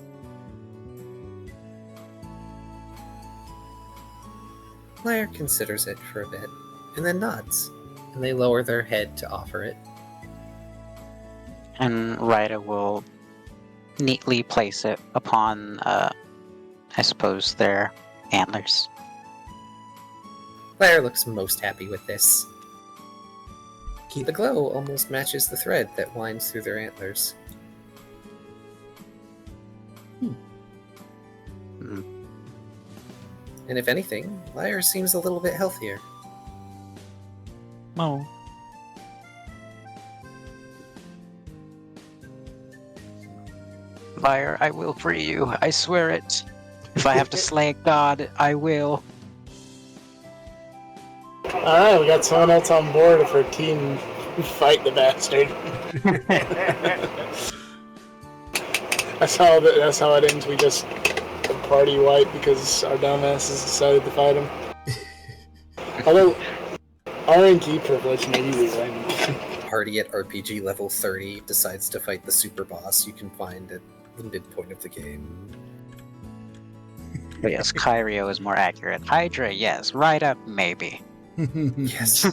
Lyre considers it for a bit, and then nods, and they lower their head to offer it. And Ryder will neatly place it upon, I suppose, their antlers. Lyre looks most happy with this. The glow almost matches the thread that winds through their antlers. And if anything, Lyre seems a little bit healthier. Oh. Lyre, I will free you. I swear it. If I have to slay a god, I will. Alright, we got someone else on board for team fight the bastard. That's how it ends. We just party wipe because our dumbasses decided to fight him. Although, RNG privilege, maybe we win. Party at RPG level 30 decides to fight the super boss you can find at the midpoint of the game. But yes, Kyrio is more accurate. Hydra, yes. Right up, maybe. Yes.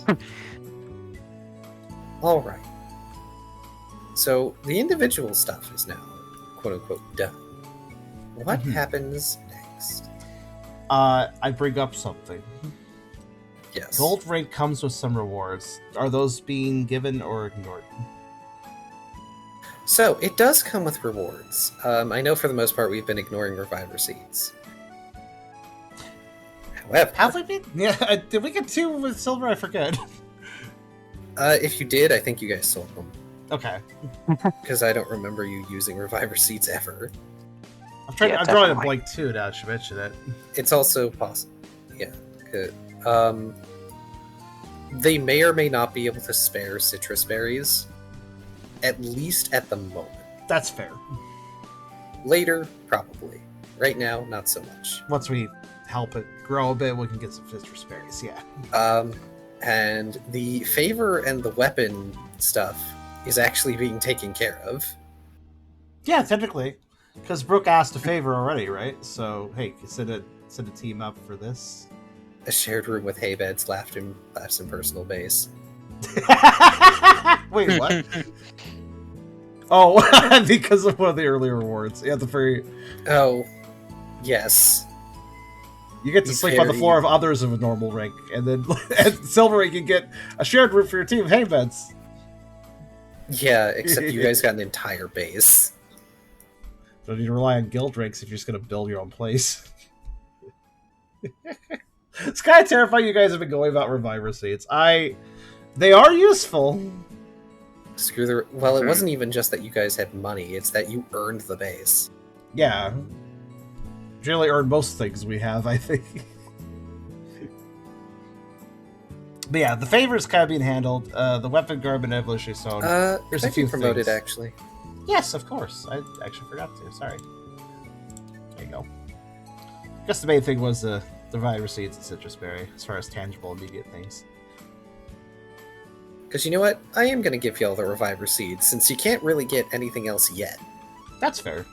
Alright. So, the individual stuff is now, quote-unquote, done. What happens next? I bring up something. Yes. Gold rank comes with some rewards. Are those being given or ignored? So, it does come with rewards. I know for the most part we've been ignoring reviver seeds. However, Have we been? Yeah, did we get 2 with silver? I forget. if you did, I think you guys sold them. Okay. Because I don't remember you using reviver seeds ever. I'm trying. Yeah, I'm drawing a definitely. blank too now. I should mention it. It's also possible. Yeah. Good. They may or may not be able to spare citrus berries. At least at the moment. That's fair. Later, probably. Right now, not so much. Once we help it grow a bit, we can get some citrus berries. Yeah. And the favor and the weapon stuff is actually being taken care of. Yeah, technically, because Brooke asked a favor already, right? So hey, set a team up for this. A shared room with hay beds laughs in personal base. Wait, what? Oh, because of one of the earlier rewards. Yeah, the very. Oh, yes. You get to You sleep on the parry. floor of others of a normal rank, and then at silver rank you get a shared room for your team of hay beds. Yeah, except you guys got an entire base. Don't need to rely on guild ranks if you're just gonna build your own place. It's kind of terrifying. You guys have been going about reviver seeds. They are useful. Screw the. Well, it wasn't even just that you guys had money; it's that you earned the base. Yeah. Generally earn most things we have, I think. But yeah, the favors kind of being handled. The weapon garment evolution zone. Here's a I've few been promoted things. actually. Yes, of course. I actually forgot to. Sorry. There you go. I guess the main thing was the reviver seeds and citrus berry, as far as tangible, immediate things. Because you know what? I am going to give y'all the reviver seeds, since you can't really get anything else yet. That's fair.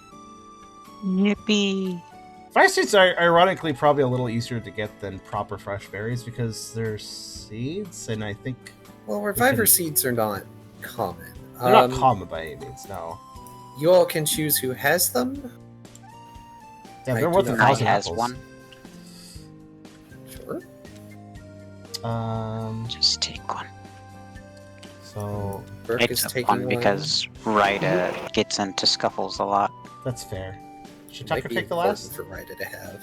Yippee. Reviver seeds are ironically probably a little easier to get than proper fresh berries because they're seeds, and I think Well, reviver can- seeds are not common. They're not common by any means, no. You all can choose who has them. Yeah, I they're do worth not- 1,000 has apples. one. Sure. Just take one. So Burke I is took taking one because Ryda gets into scuffles a lot. that's fair. Should Might Tucker be take the important last? for Ryda to have.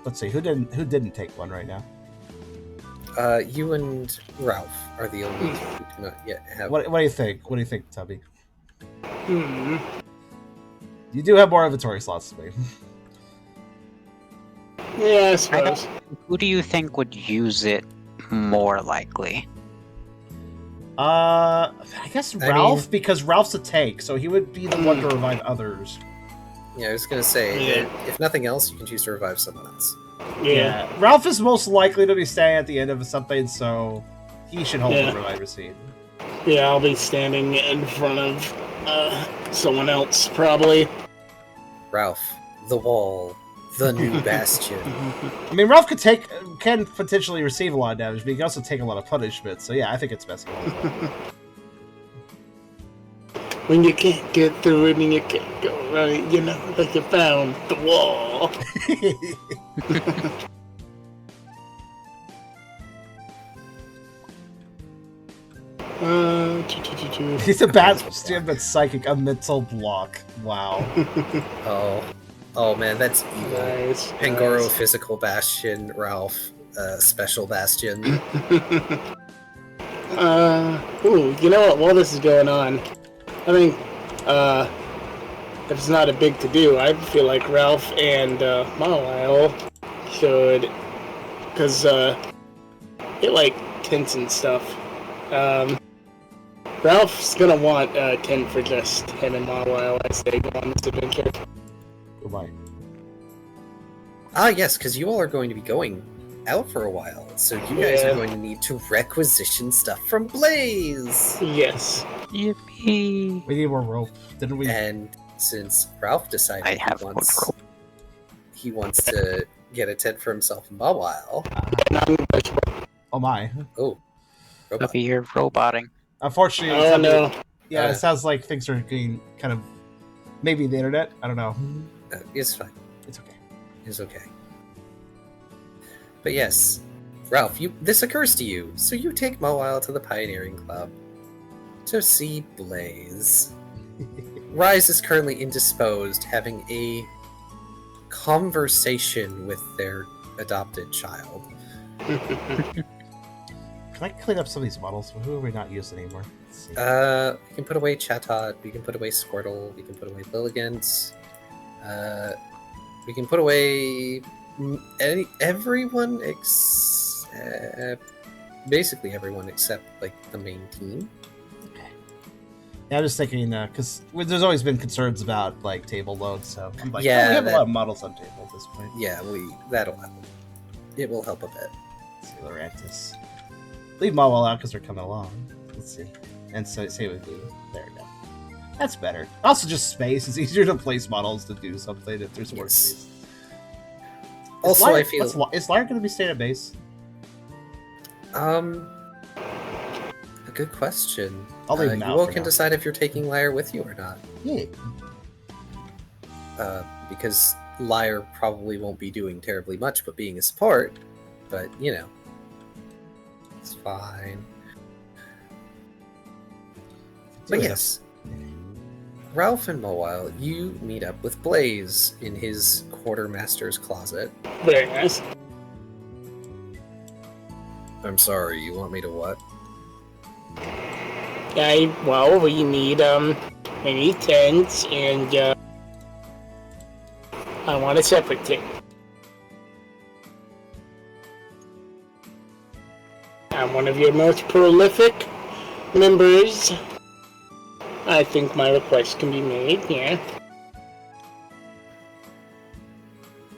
Let's see, who didn't take one right now? You and Ralph are the only two who do not yet have. What do you think? What do you think, Tubby? Hmm. You do have more inventory slots than me. Yeah, I suppose. Who do you think would use it more likely? I guess I Ralph, mean- because Ralph's a tank, so he would be the one to revive others. Yeah, I was gonna say, Yeah. if nothing else, you can choose to revive someone else. Yeah. Ralph is most likely to be staying at the end of something, so he should hold Yeah. the reviver seat. Yeah, I'll be standing in front of someone else, probably. Ralph, the wall, the new bastion. I mean, Ralph can potentially receive a lot of damage, but he can also take a lot of punishment. So yeah, I think it's best. When you can't get through it and you can't go right, you know, like you found the wall. He's a bastion, but psychic, a mental block. Wow. Oh man, that's evil. Nice. Pangoro, nice. physical bastion. Ralph, special bastion. Ooh, you know what? While this is going on, I think, if it's not a big to-do, I feel like Ralph and, Mawile should, because, get, like, tents and stuff. Ralph's gonna want a tent for just him and Mawile as they go on this adventure. Goodbye. Ah, yes, because you all are going to be going out for a while, so you guys Yeah. are going to need to requisition stuff from Blaze. Yes. Yippee! We need more rope, didn't we? And since Ralph decided I have one rope. he wants to get a tent for himself and Mawile. Oh my. Oh, robot. Look at your roboting. Unfortunately, Oh no. Yeah, it sounds like things are getting kind of maybe the internet. I don't know. It's fine. It's okay. It's okay. But yes, Ralph, this occurs to you, so you take Mawile to the Pioneering Club to see Blaze. Rise is currently indisposed, having a conversation with their adopted child. Can I clean up some of these models? Who are we not using anymore? Let's see. We can put away Chatot, we can put away Squirtle, we can put away Lilligant, we can put away everyone basically everyone except like the main team. Yeah, I'm just thinking because there's always been concerns about like table load, so I'm like, Yeah, we have a that- lot of models on table at this point. Yeah, that'll help. It will help a bit. Let's see, Lorantis. Leave Mawile out because they're coming along. Let's see. And so same with you. There we go. That's better. Also, just space. It's easier to place models to do something if there's more Yes. space. Also, I feel Is Lyre going to be staying at base? a good question. I'll leave him you out all for can now. decide if you're taking Lyre with you or not. Yeah. Because Lyre probably won't be doing terribly much but being a support. But, you know. It's fine. But yes. Ralph and Mawile, you meet up with Blaze in his quartermaster's closet. Very nice. I'm sorry, you want me to what? Well, we need tents and I want a separate tent. I'm one of your most prolific members. I think my request can be made, yeah.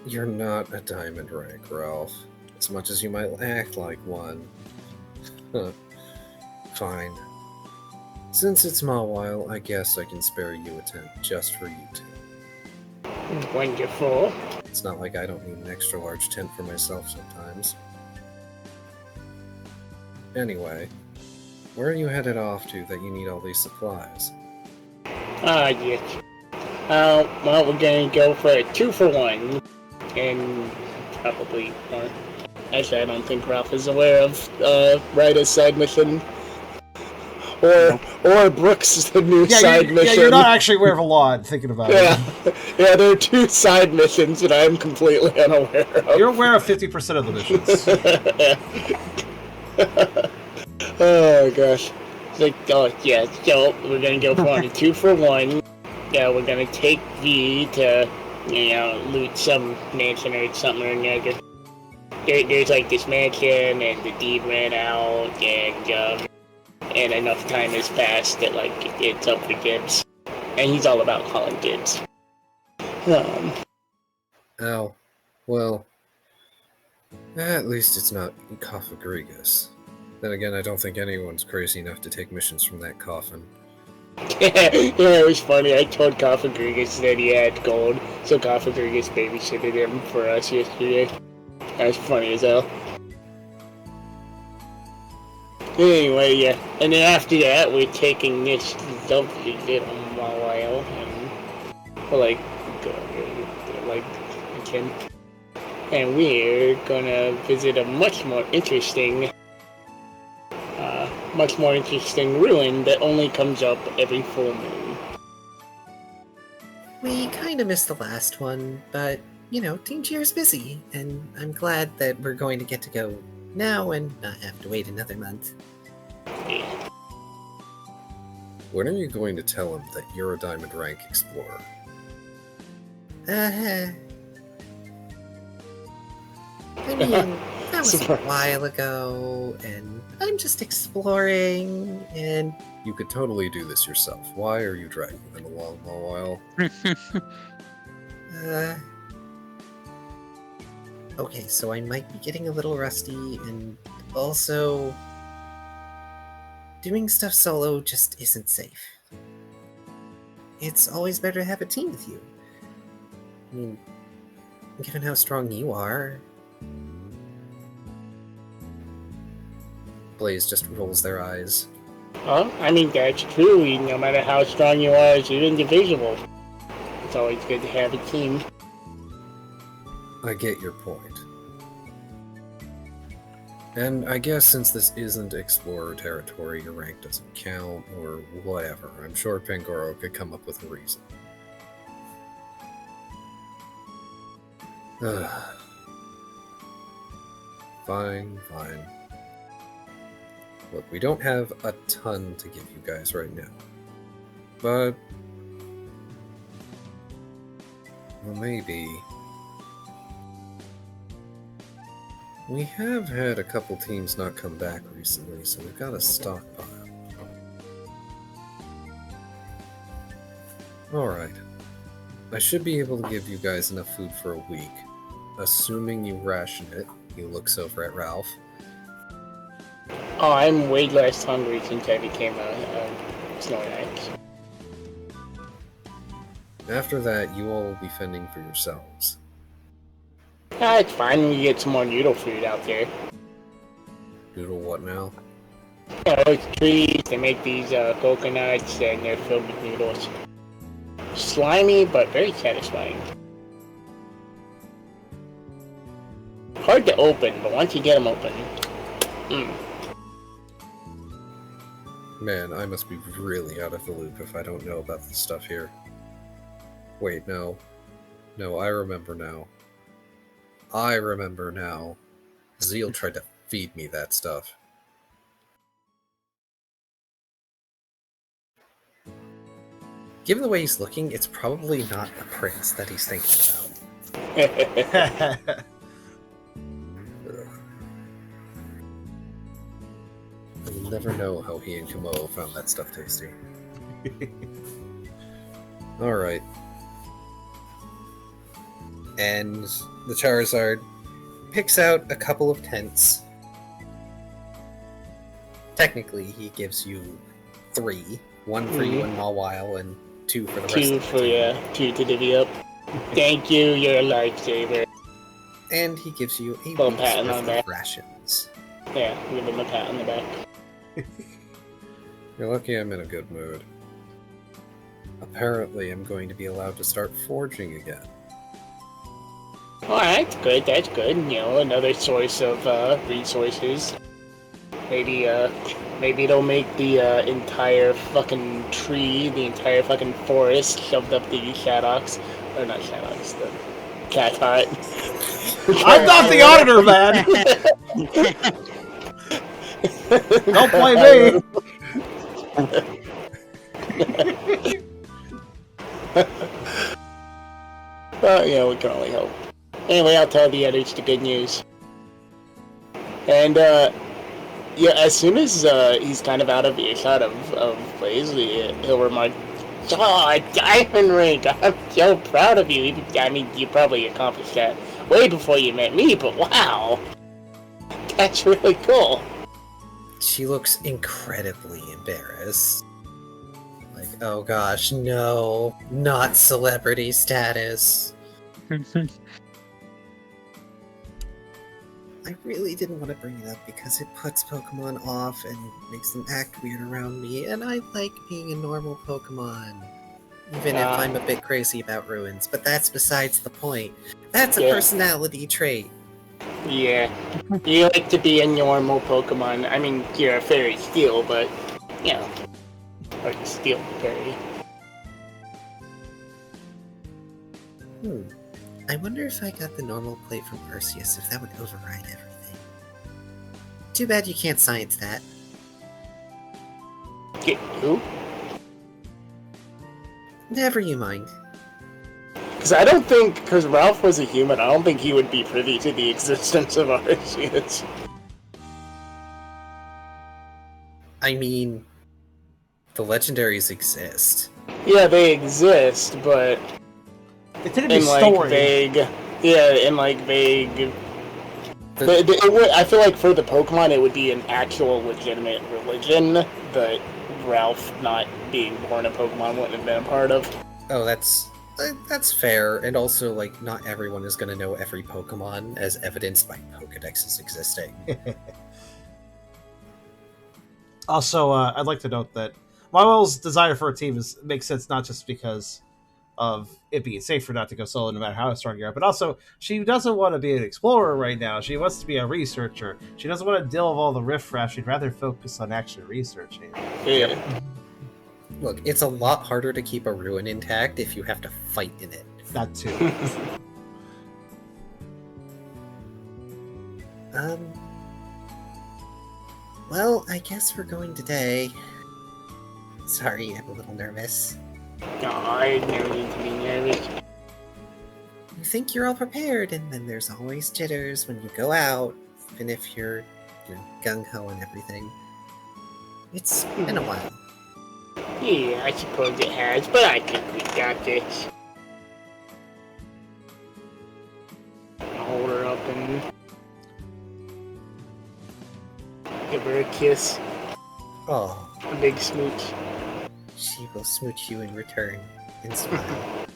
You're not a diamond rank, Ralph. As much as you might act like one. Fine. Since it's Mawile, I guess I can spare you a tent just for you two. Wonderful. It's not like I don't need an extra large tent for myself sometimes. Anyway, where are you headed off to that you need all these supplies? Yes. Well, we're gonna go for a 2-for-1. And probably more. Actually, I don't think Ralph is aware of Ryda's side mission. Or Brooks' new side mission. Yeah, you're not actually aware of a lot, thinking about it. Yeah, there are 2 side missions that I'm completely unaware of. You're aware of 50% of the missions. Oh, gosh. So we're gonna go for a 2-for-1. Yeah, we're gonna take V to, loot some mansion or something or another. There's like this mansion, and the deed ran out, and enough time has passed that, like, it's up to Gibbs. And he's all about calling Gibbs. Oh, well, at least it's not Coffagrigus. Then again, I don't think anyone's crazy enough to take missions from that coffin. Yeah, it was funny. I told Coffagrigus that he had gold, so Coffagrigus babysitted him for us yesterday. That was funny as hell. Anyway, yeah. And then after that, we're taking this lovely little while, and and we're gonna visit a much more interesting ruin that only comes up every full moon. We kind of missed the last one, but, Team Cheer's busy, and I'm glad that we're going to get to go now and not have to wait another month. Yeah. When are you going to tell him that you're a Diamond Rank Explorer? I mean, that was a while ago, and I'm just exploring, and... You could totally do this yourself. Why are you dragging them along a while? Okay, so I might be getting a little rusty, and also... doing stuff solo just isn't safe. It's always better to have a team with you. I mean, given how strong you are... Blaze just rolls their eyes. Well, I mean, that's true. No matter how strong you are as an individual, it's always good to have a team. I get your point. And I guess since this isn't Explorer territory, your rank doesn't count, or whatever. I'm sure Pangoro could come up with a reason. Fine. Look, we don't have a ton to give you guys right now. But... well, maybe... we have had a couple teams not come back recently, so we've got a stockpile. Alright. I should be able to give you guys enough food for a week. Assuming you ration it. He looks over at Ralph. Oh, I'm way less hungry since I became a Snorlax. After that, you all will be fending for yourselves. It's fine. We get some more noodle food out there. Noodle what now? It's trees. They make these coconuts, and they're filled with noodles. Slimy, but very satisfying. Hard to open, but once you get them open, Man, I must be really out of the loop if I don't know about this stuff here. Wait, no. No, I remember now. Zeal tried to feed me that stuff. Given the way he's looking, it's probably not the prince that he's thinking about. You'll never know how he and Kamo found that stuff tasty. Alright. And the Charizard picks out a couple of tents. Technically, he gives you 3. 1 for you and Mawile, and 2 for the rest of the team. 2 to divvy up. Thank you, you're a lifesaver. And he gives you a Well, week's patting worth on of that. rations. Yeah, give him a pat on the back. You're lucky I'm in a good mood. Apparently, I'm going to be allowed to start forging again. All right, good. That's good. You know, another source of resources. Maybe it'll make the entire fucking tree, the entire fucking forest shoved up the Shadox, or not Shadox, the Cat Hut. I'm not the auditor, man. Don't blame me. Well, yeah, we can only hope. Anyway, I'll tell the others the good news. And, yeah, as soon as he's kind of out of earshot of Blaze, he'll remark, "Oh, a diamond ring! I'm so proud of you. I mean, you probably accomplished that way before you met me, but wow! That's really cool." She looks incredibly embarrassed. Like, oh gosh, no, not celebrity status. I really didn't want to bring it up because it puts Pokemon off and makes them act weird around me, and I like being a normal Pokemon. Even if I'm a bit crazy about ruins, but that's besides the point. That's a personality trait. Yeah. You like to be a normal Pokemon. I mean, you're a fairy steel, but, you know, or steel fairy. I wonder if I got the normal plate from Arceus, if that would override everything. Too bad you can't science that. Get who? Never you mind. Because I don't think, because Ralph was a human, I don't think he would be privy to the existence of Arceus. I mean, the legendaries exist. Yeah, they exist, but It didn't be in like story. vague. Yeah, in like vague. I feel like for the Pokemon, it would be an actual legitimate religion that Ralph, not being born a Pokemon, wouldn't have been a part of. Oh, that's fair, and also, like, not everyone is going to know every Pokemon, as evidenced by Pokedexes existing. Also, I'd like to note that Marvel's desire for a team makes sense not just because of it being safer not to go solo no matter how strong you are, but also she doesn't want to be an explorer right now. She wants to be a researcher. She doesn't want to deal with all the riffraff. She'd rather focus on actually researching. Yeah. Look, it's a lot harder to keep a ruin intact if you have to fight in it. That too. Well, I guess we're going today. Sorry, I'm a little nervous. No, I never need to be nervous. You think you're all prepared, and then there's always jitters when you go out, even if you're, gung-ho and everything. It's been a while. Yeah, I suppose it has, but I think we got this. Hold her up and give her a kiss. Oh, A big smooch. she will smooch you in return and smile.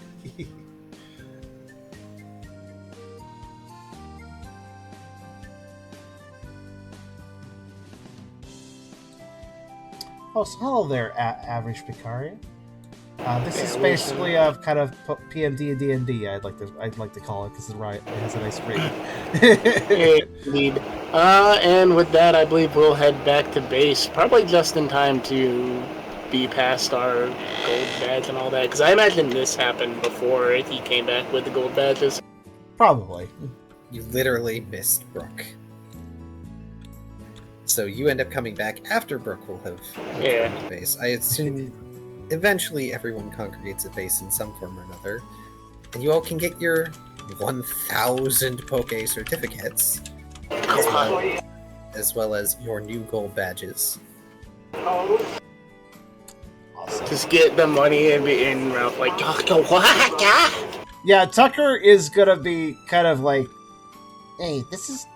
Oh, so hello there, average Picaria. This is basically a kind of PMD and D&D. I'd like to call it because it has a nice rating. Yeah, indeed. And with that, I believe we'll head back to base, probably just in time to be past our gold badge and all that. Because I imagine this happened before he came back with the gold badges. Probably. You literally missed Brooke. So you end up coming back after Brooke will have returned to base. I assume eventually everyone congregates at base in some form or another, and you all can get your 1,000 Poke certificates, as well as your new gold badges. Awesome. Just get the money and be in Ralph like, Dr. What? Yeah, Tucker is gonna be kind of like, Hey, this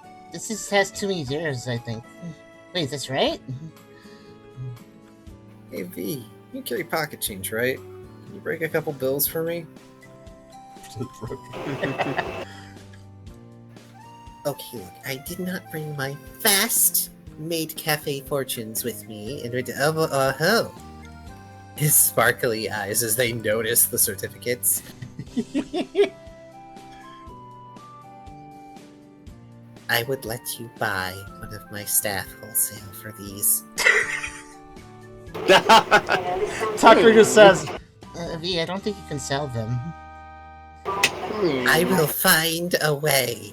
has too many zeros, I think. Wait, that's right? Hey V, you carry pocket change, right? Can you break a couple bills for me? Okay, look, I did not bring my fast-made cafe fortunes with me in order to... His sparkly eyes as they notice the certificates. I would let you buy one of my staff wholesale for these. Tucker just says, V, I don't think you can sell them. I will find a way.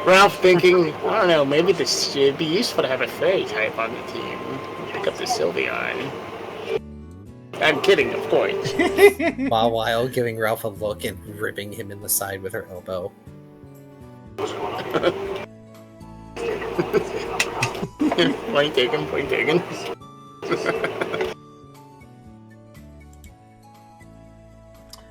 Ralph thinking, I don't know, maybe this should be useful to have a fairy type on the team. Pick up the Sylveon. I'm kidding, of course. While giving Ralph a look and ripping him in the side with her elbow. Point taken, point taken.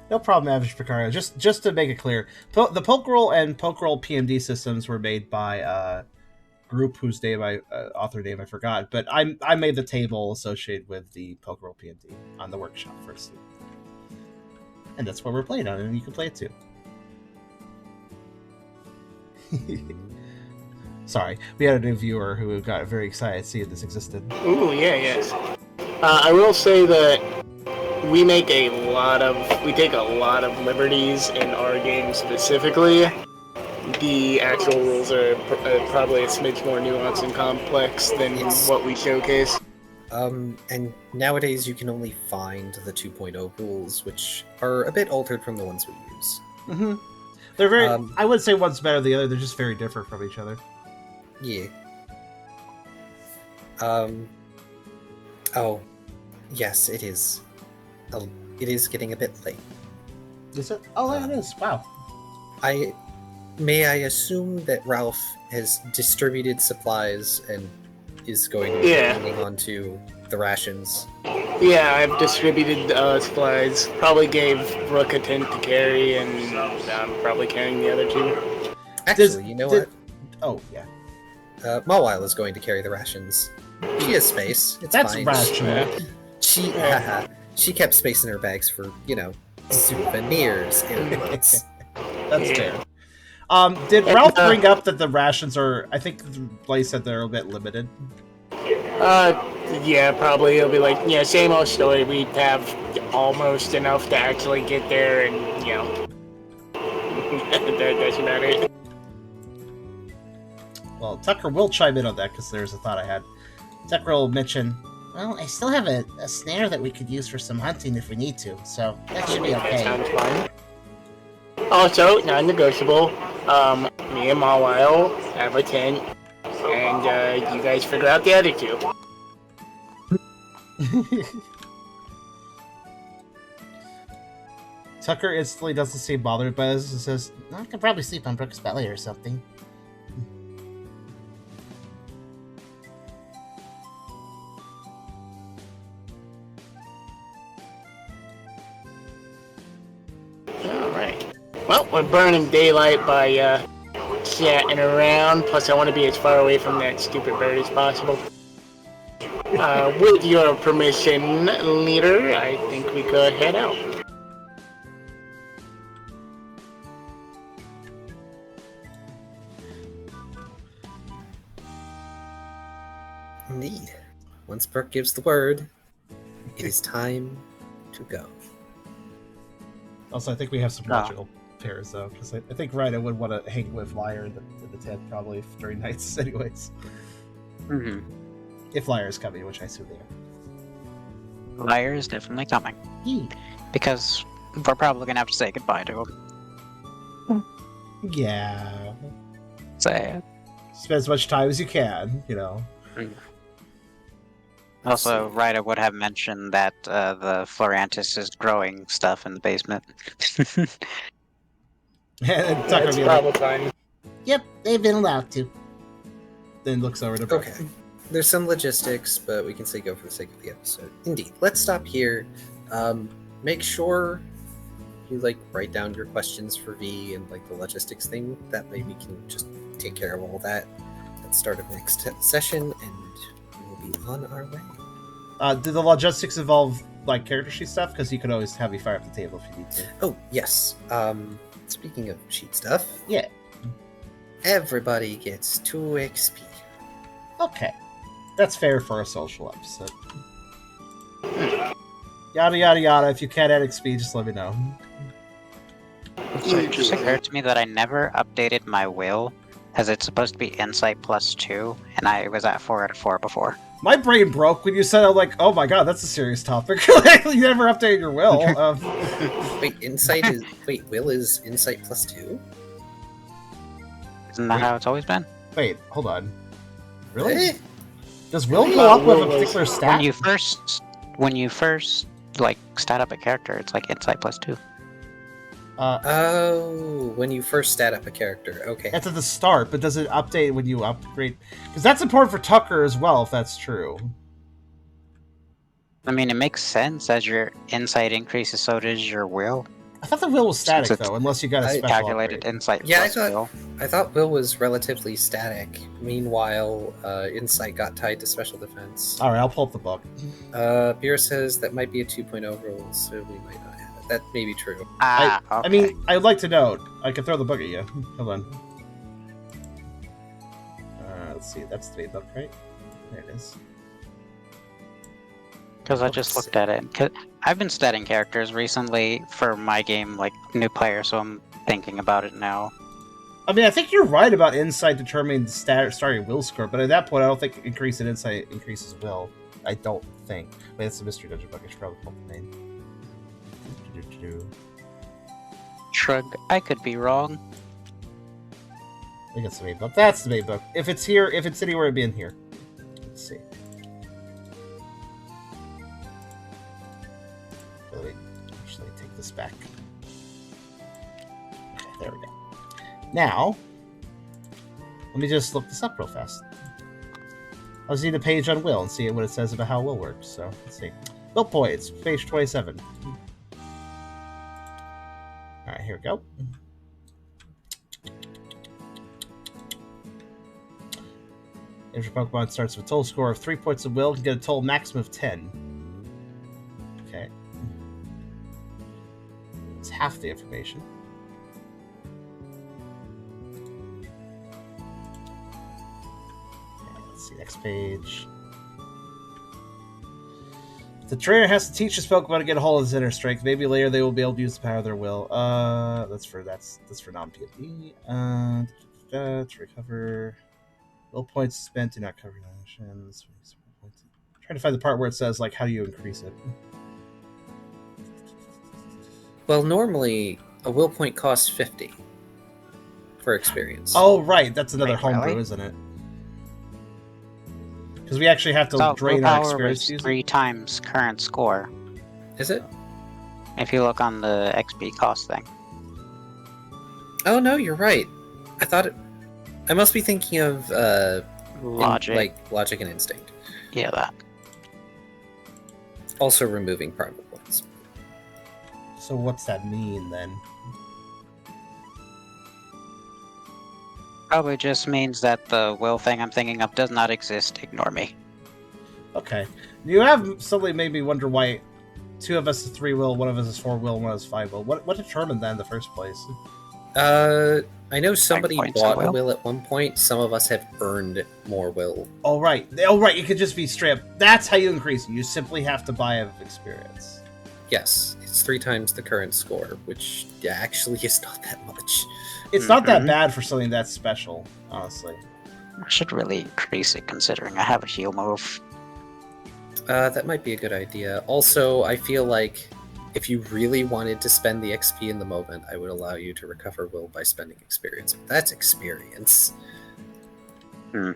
no problem, Average Picario. Just to make it clear, the Pokerole and Pokerole PMD systems were made by a group whose name author name I forgot, but I made the table associated with the Pokerole PMD on the workshop first. And that's what we're playing on, and you can play it too. Sorry, we had a new viewer who got very excited seeing this existed. Ooh, yeah, yes. I will say that we take a lot of liberties in our game specifically. The actual rules are probably a smidge more nuanced and complex than what we showcase. And nowadays you can only find the 2.0 rules, which are a bit altered from the ones we use. Mm-hmm. They're very. I wouldn't say one's better than the other. They're just very different from each other. Yeah. Oh, yes, it is. It is getting a bit late. Is it? Oh, yeah, it is. Wow. May I assume that Ralph has distributed supplies and is going to be hanging on to the rations? Yeah, I've distributed supplies. Probably gave Brooke a tent to carry, and I'm probably carrying the other two. Actually, you know what? Oh, yeah. Mawile is going to carry the rations. She has space. It's That's fine. rational. She kept space in her bags for, souvenirs. That's fair. Did Ralph bring up that the rations are, I think Blaze said they're a bit limited? Yeah, probably. It'll be like, same old story. We have almost enough to actually get there, and, that's about it. Well, Tucker will chime in on that, because there's a thought I had. Tucker will mention, well, I still have a snare that we could use for some hunting if we need to, so that should be okay. That sounds fine. Also, non-negotiable, me and Mawile have a tent, and you guys figure out the other two. Tucker instantly doesn't seem bothered by this and says, I could probably sleep on Brooke's belly or something. Alright. Well, we're burning daylight by chatting around, plus I want to be as far away from that stupid bird as possible. With your permission, leader, I think we could head out. Indeed. Once Brooke gives the word, it is time to go. Also, I think we have some logical pairs, though, because I think Ryder would want to hang with Liar in the tent, probably, during nights, anyways. Mm-hmm. If Liar is coming, which I assume they are. Liar is definitely coming. Because we're probably going to have to say goodbye to him. Yeah. Sad. Spend as much time as you can, Also, Ryder would have mentioned that the Florantis is growing stuff in the basement. And Tucker That's be probably like, fine. Yep, they've been allowed to. then looks over to Brooke. Okay. There's some logistics, but we can say go for the sake of the episode. Indeed. Let's stop here. Make sure you write down your questions for V and the logistics thing. That way we can just take care of all that at the start of next session, and we'll be on our way. Did the logistics involve character sheet stuff? Because you could always have me fire up the table if you need to. Oh yes. Speaking of sheet stuff, Yeah. Everybody gets 2 XP. Okay. That's fair for a social episode. Yada yada yada. If you can't add XP, just let me know. So it just occurred to me that I never updated my will, as it's supposed to be insight +2, and I was at 4 out of 4 before. My brain broke when you said, I'm like, oh my god, that's a serious topic. You never updated your will. Wait, will is insight +2? Isn't that how it's always been? Wait, hold on. Really? Eh? Does will go up with a particular stat? When you first like stat up a character, it's like insight +2. Oh, when you first stat up a character. Okay. That's at the start, but does it update when you upgrade? Because that's important for Tucker as well, if that's true. I mean, it makes sense as your insight increases, so does your will. I thought the will was static, Since it's though, unless you got a special Calculated upgrade. insight Yeah, plus will. I thought will was relatively static. Meanwhile, insight got tied to special defense. Alright, I'll pull up the book. Beer says that might be a 2.0 rule, so we might not have it. That may be true. Okay. I mean, I'd like to know. I can throw the book at you. Hold on. Let's see, that's the main book, right? There it is. Because I just looked at it. 'Cause I've been statting characters recently for my game, like new player, so I'm thinking about it now. I mean, I think you're right about insight determining the starting will score, but at that point, I don't think increasing insight increases will. I don't think. But it's a mystery dungeon book. I should probably pull the name. Shrug, I could be wrong. I think it's the main book. That's the main book. If it's here, if it's anywhere, it'd be in here. Let's see. Let me actually take this back. Okay, there we go. Now, let me just look this up real fast. I'll see the page on will and see what it says about how will works. So, let's see. Will points, page 27. Alright, here we go. If your Pokemon starts with a total score of 3 points of will, you can get a total maximum of 10. Okay. It's half the information. Okay, let's see, next page. The trainer has to teach his Pokemon to get a hold of his inner strength. Maybe later they will be able to use the power of their will. That's for non-PMD. To recover will points spent do not cover actions. Trying to find the part where it says like how do you increase it. Well, normally a will point costs 50 for experience. Oh right, that's another Wait, homebrew, really? isn't it? Because we actually have to So drain our willpower experience. was using- 3 times current score. Is it? If you look on the XP cost thing. Oh no, you're right. I thought it. I must be thinking of Logic. like logic and instinct. Yeah, that. Also removing primal points. So what's that mean then? Probably just means that the will thing I'm thinking of does not exist. Ignore me. Okay. You have suddenly made me wonder why 2 of us is 3 will, 1 of us is 4 will, 1 of us is 5 will. What determined that in the first place? I know somebody points bought of a will. will at one point. Some of us have earned more will. Oh right. It could just be straight up. That's how you increase it. You simply have to buy of experience. Yes, it's 3 times the current score, which actually is not that much. It's not that Mhm. bad for something that's special, honestly. I should really increase it considering I have a heal move. That might be a good idea. Also, I feel like if you really wanted to spend the XP in the moment, I would allow you to recover will by spending experience. But that's experience. So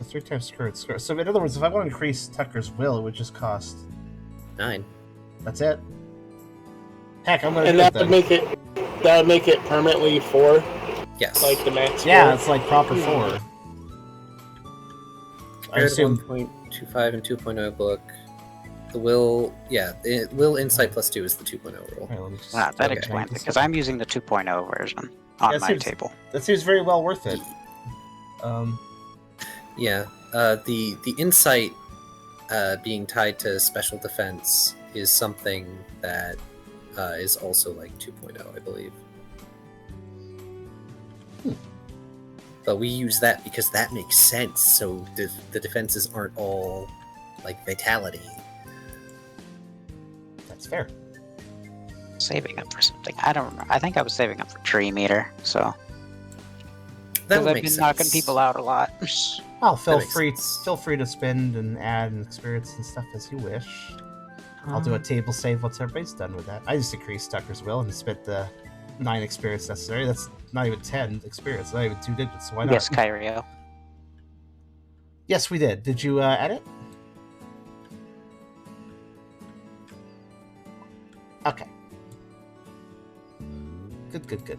3 times current score. So in other words, if I want to increase Tucker's will, it would just cost 9. That's it. Heck, I'm gonna And do it that then. would make it permanently 4, Yes. like the max. Yeah, score. it's like proper 4. I Compared to assume 1.25 and 2.0 book, the will, will insight +2 is the 2.0 rule. Alright, let me just- That Okay. explains it, because I'm using the 2.0 version on That my seems- table. That seems very well worth it. Yeah, the insight being tied to special defense is something that is also like 2.0, I believe. But we use that because that makes sense, so the defenses aren't all, like, vitality. That's fair. Saving up for something. I don't remember. I think I was saving up for Tree Meter, so. That Because would I've make been sense. knocking people out a lot. Well, feel makes free sense. to spend and add and experience and stuff as you wish. I'll do a table save once everybody's done with that. I just decreased Tucker's will and spent the 9 experience necessary. That's not even 10 experience. Not even 2 digits. So why not? Yes, Kyrio. Yes, we did. Did you add it? Okay. Good.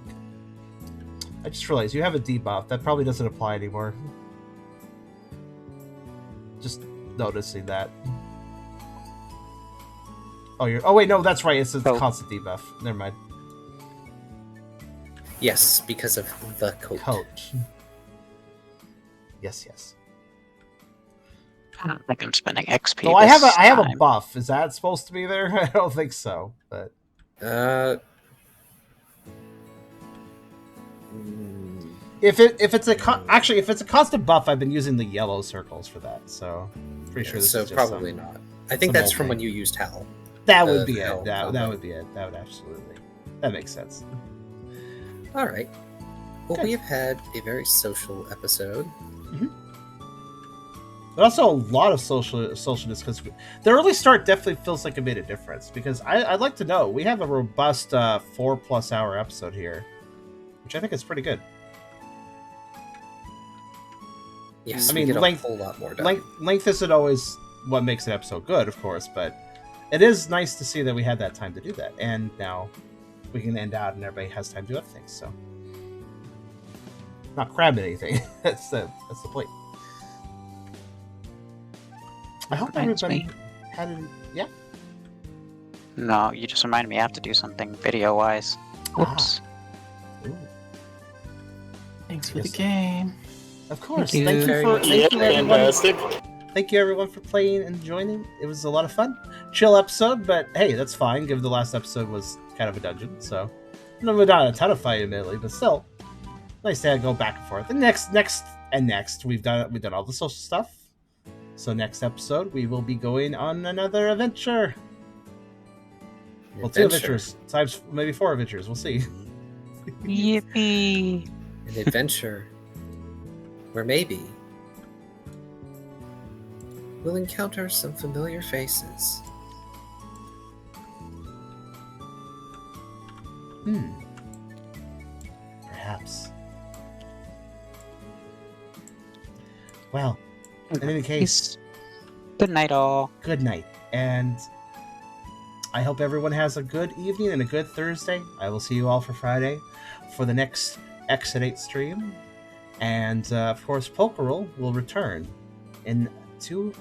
I just realized you have a debuff. That probably doesn't apply anymore. Just noticing that. Oh, wait, no, that's right. It's a constant debuff. Never mind. Yes, because of the coat. Yes. I don't think I'm spending XP. No, I have a buff. Is that supposed to be there? I don't think so. But if it's a constant buff, I've been using the yellow circles for that. So pretty sure this so is just probably some, not. I think some that's old from when thing. you used Hal. That would be Hal it. That combo. would be it. That would absolutely. That makes sense. All right. Well, Good. we have had a very social episode. But also a lot of socialness because the early start definitely feels like it made a difference. Because I'd like to know, we have a robust 4+ hour episode here, which I think is pretty good. Yes, I we mean, get a length- whole lot more done. Length isn't always what makes an episode good, of course, but it is nice to see that we had that time to do that, and now we can end out and everybody has time to do other things. So, not cramming anything. that's the point. I hope Reminds everybody me. had it. Yeah. No, you just reminded me I have to do something video-wise. Whoops. Ooh. Thanks for Yes. the game. Of course. Thank Thank you you very for much. thank you everyone. Fantastic. Thank you everyone for playing and joining. It was a lot of fun. Chill episode, but hey, that's fine. Given the last episode was kind of a dungeon, so not a ton of fight, admittedly, but still nice to go back and forth. And next, we've done all the social stuff. So next episode, we will be going on another adventure. Well, 2 adventures times maybe 4 adventures. We'll see. Yippee! An adventure where maybe we'll encounter some familiar faces. Perhaps. Well, in any case, Good night, all. good night, and I hope everyone has a good evening and a good Thursday. I will see you all for Friday for the next Exit stream, and of course, Pokerole will return in 2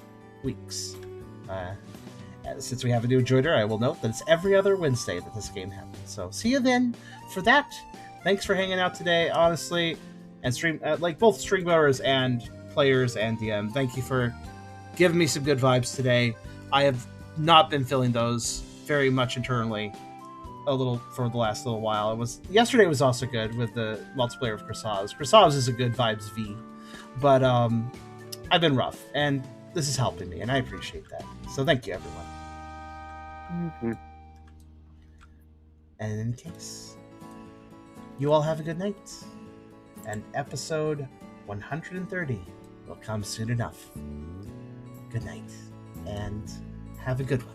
weeks. Since we have a new joiner, I will note that it's every other Wednesday that this game happens. So see you then for that. Thanks for hanging out today, honestly, and stream like both streamers and players and DM. Thank you for giving me some good vibes today. I have not been feeling those very much internally a little for the last little while. Yesterday was also good with the multiplayer with Karserus. Karserus is a good vibes V, but I've been rough, and this is helping me, and I appreciate that. So thank you, everyone. And in any case, you all have a good night, and episode 130 will come soon enough. Good night, and have a good one.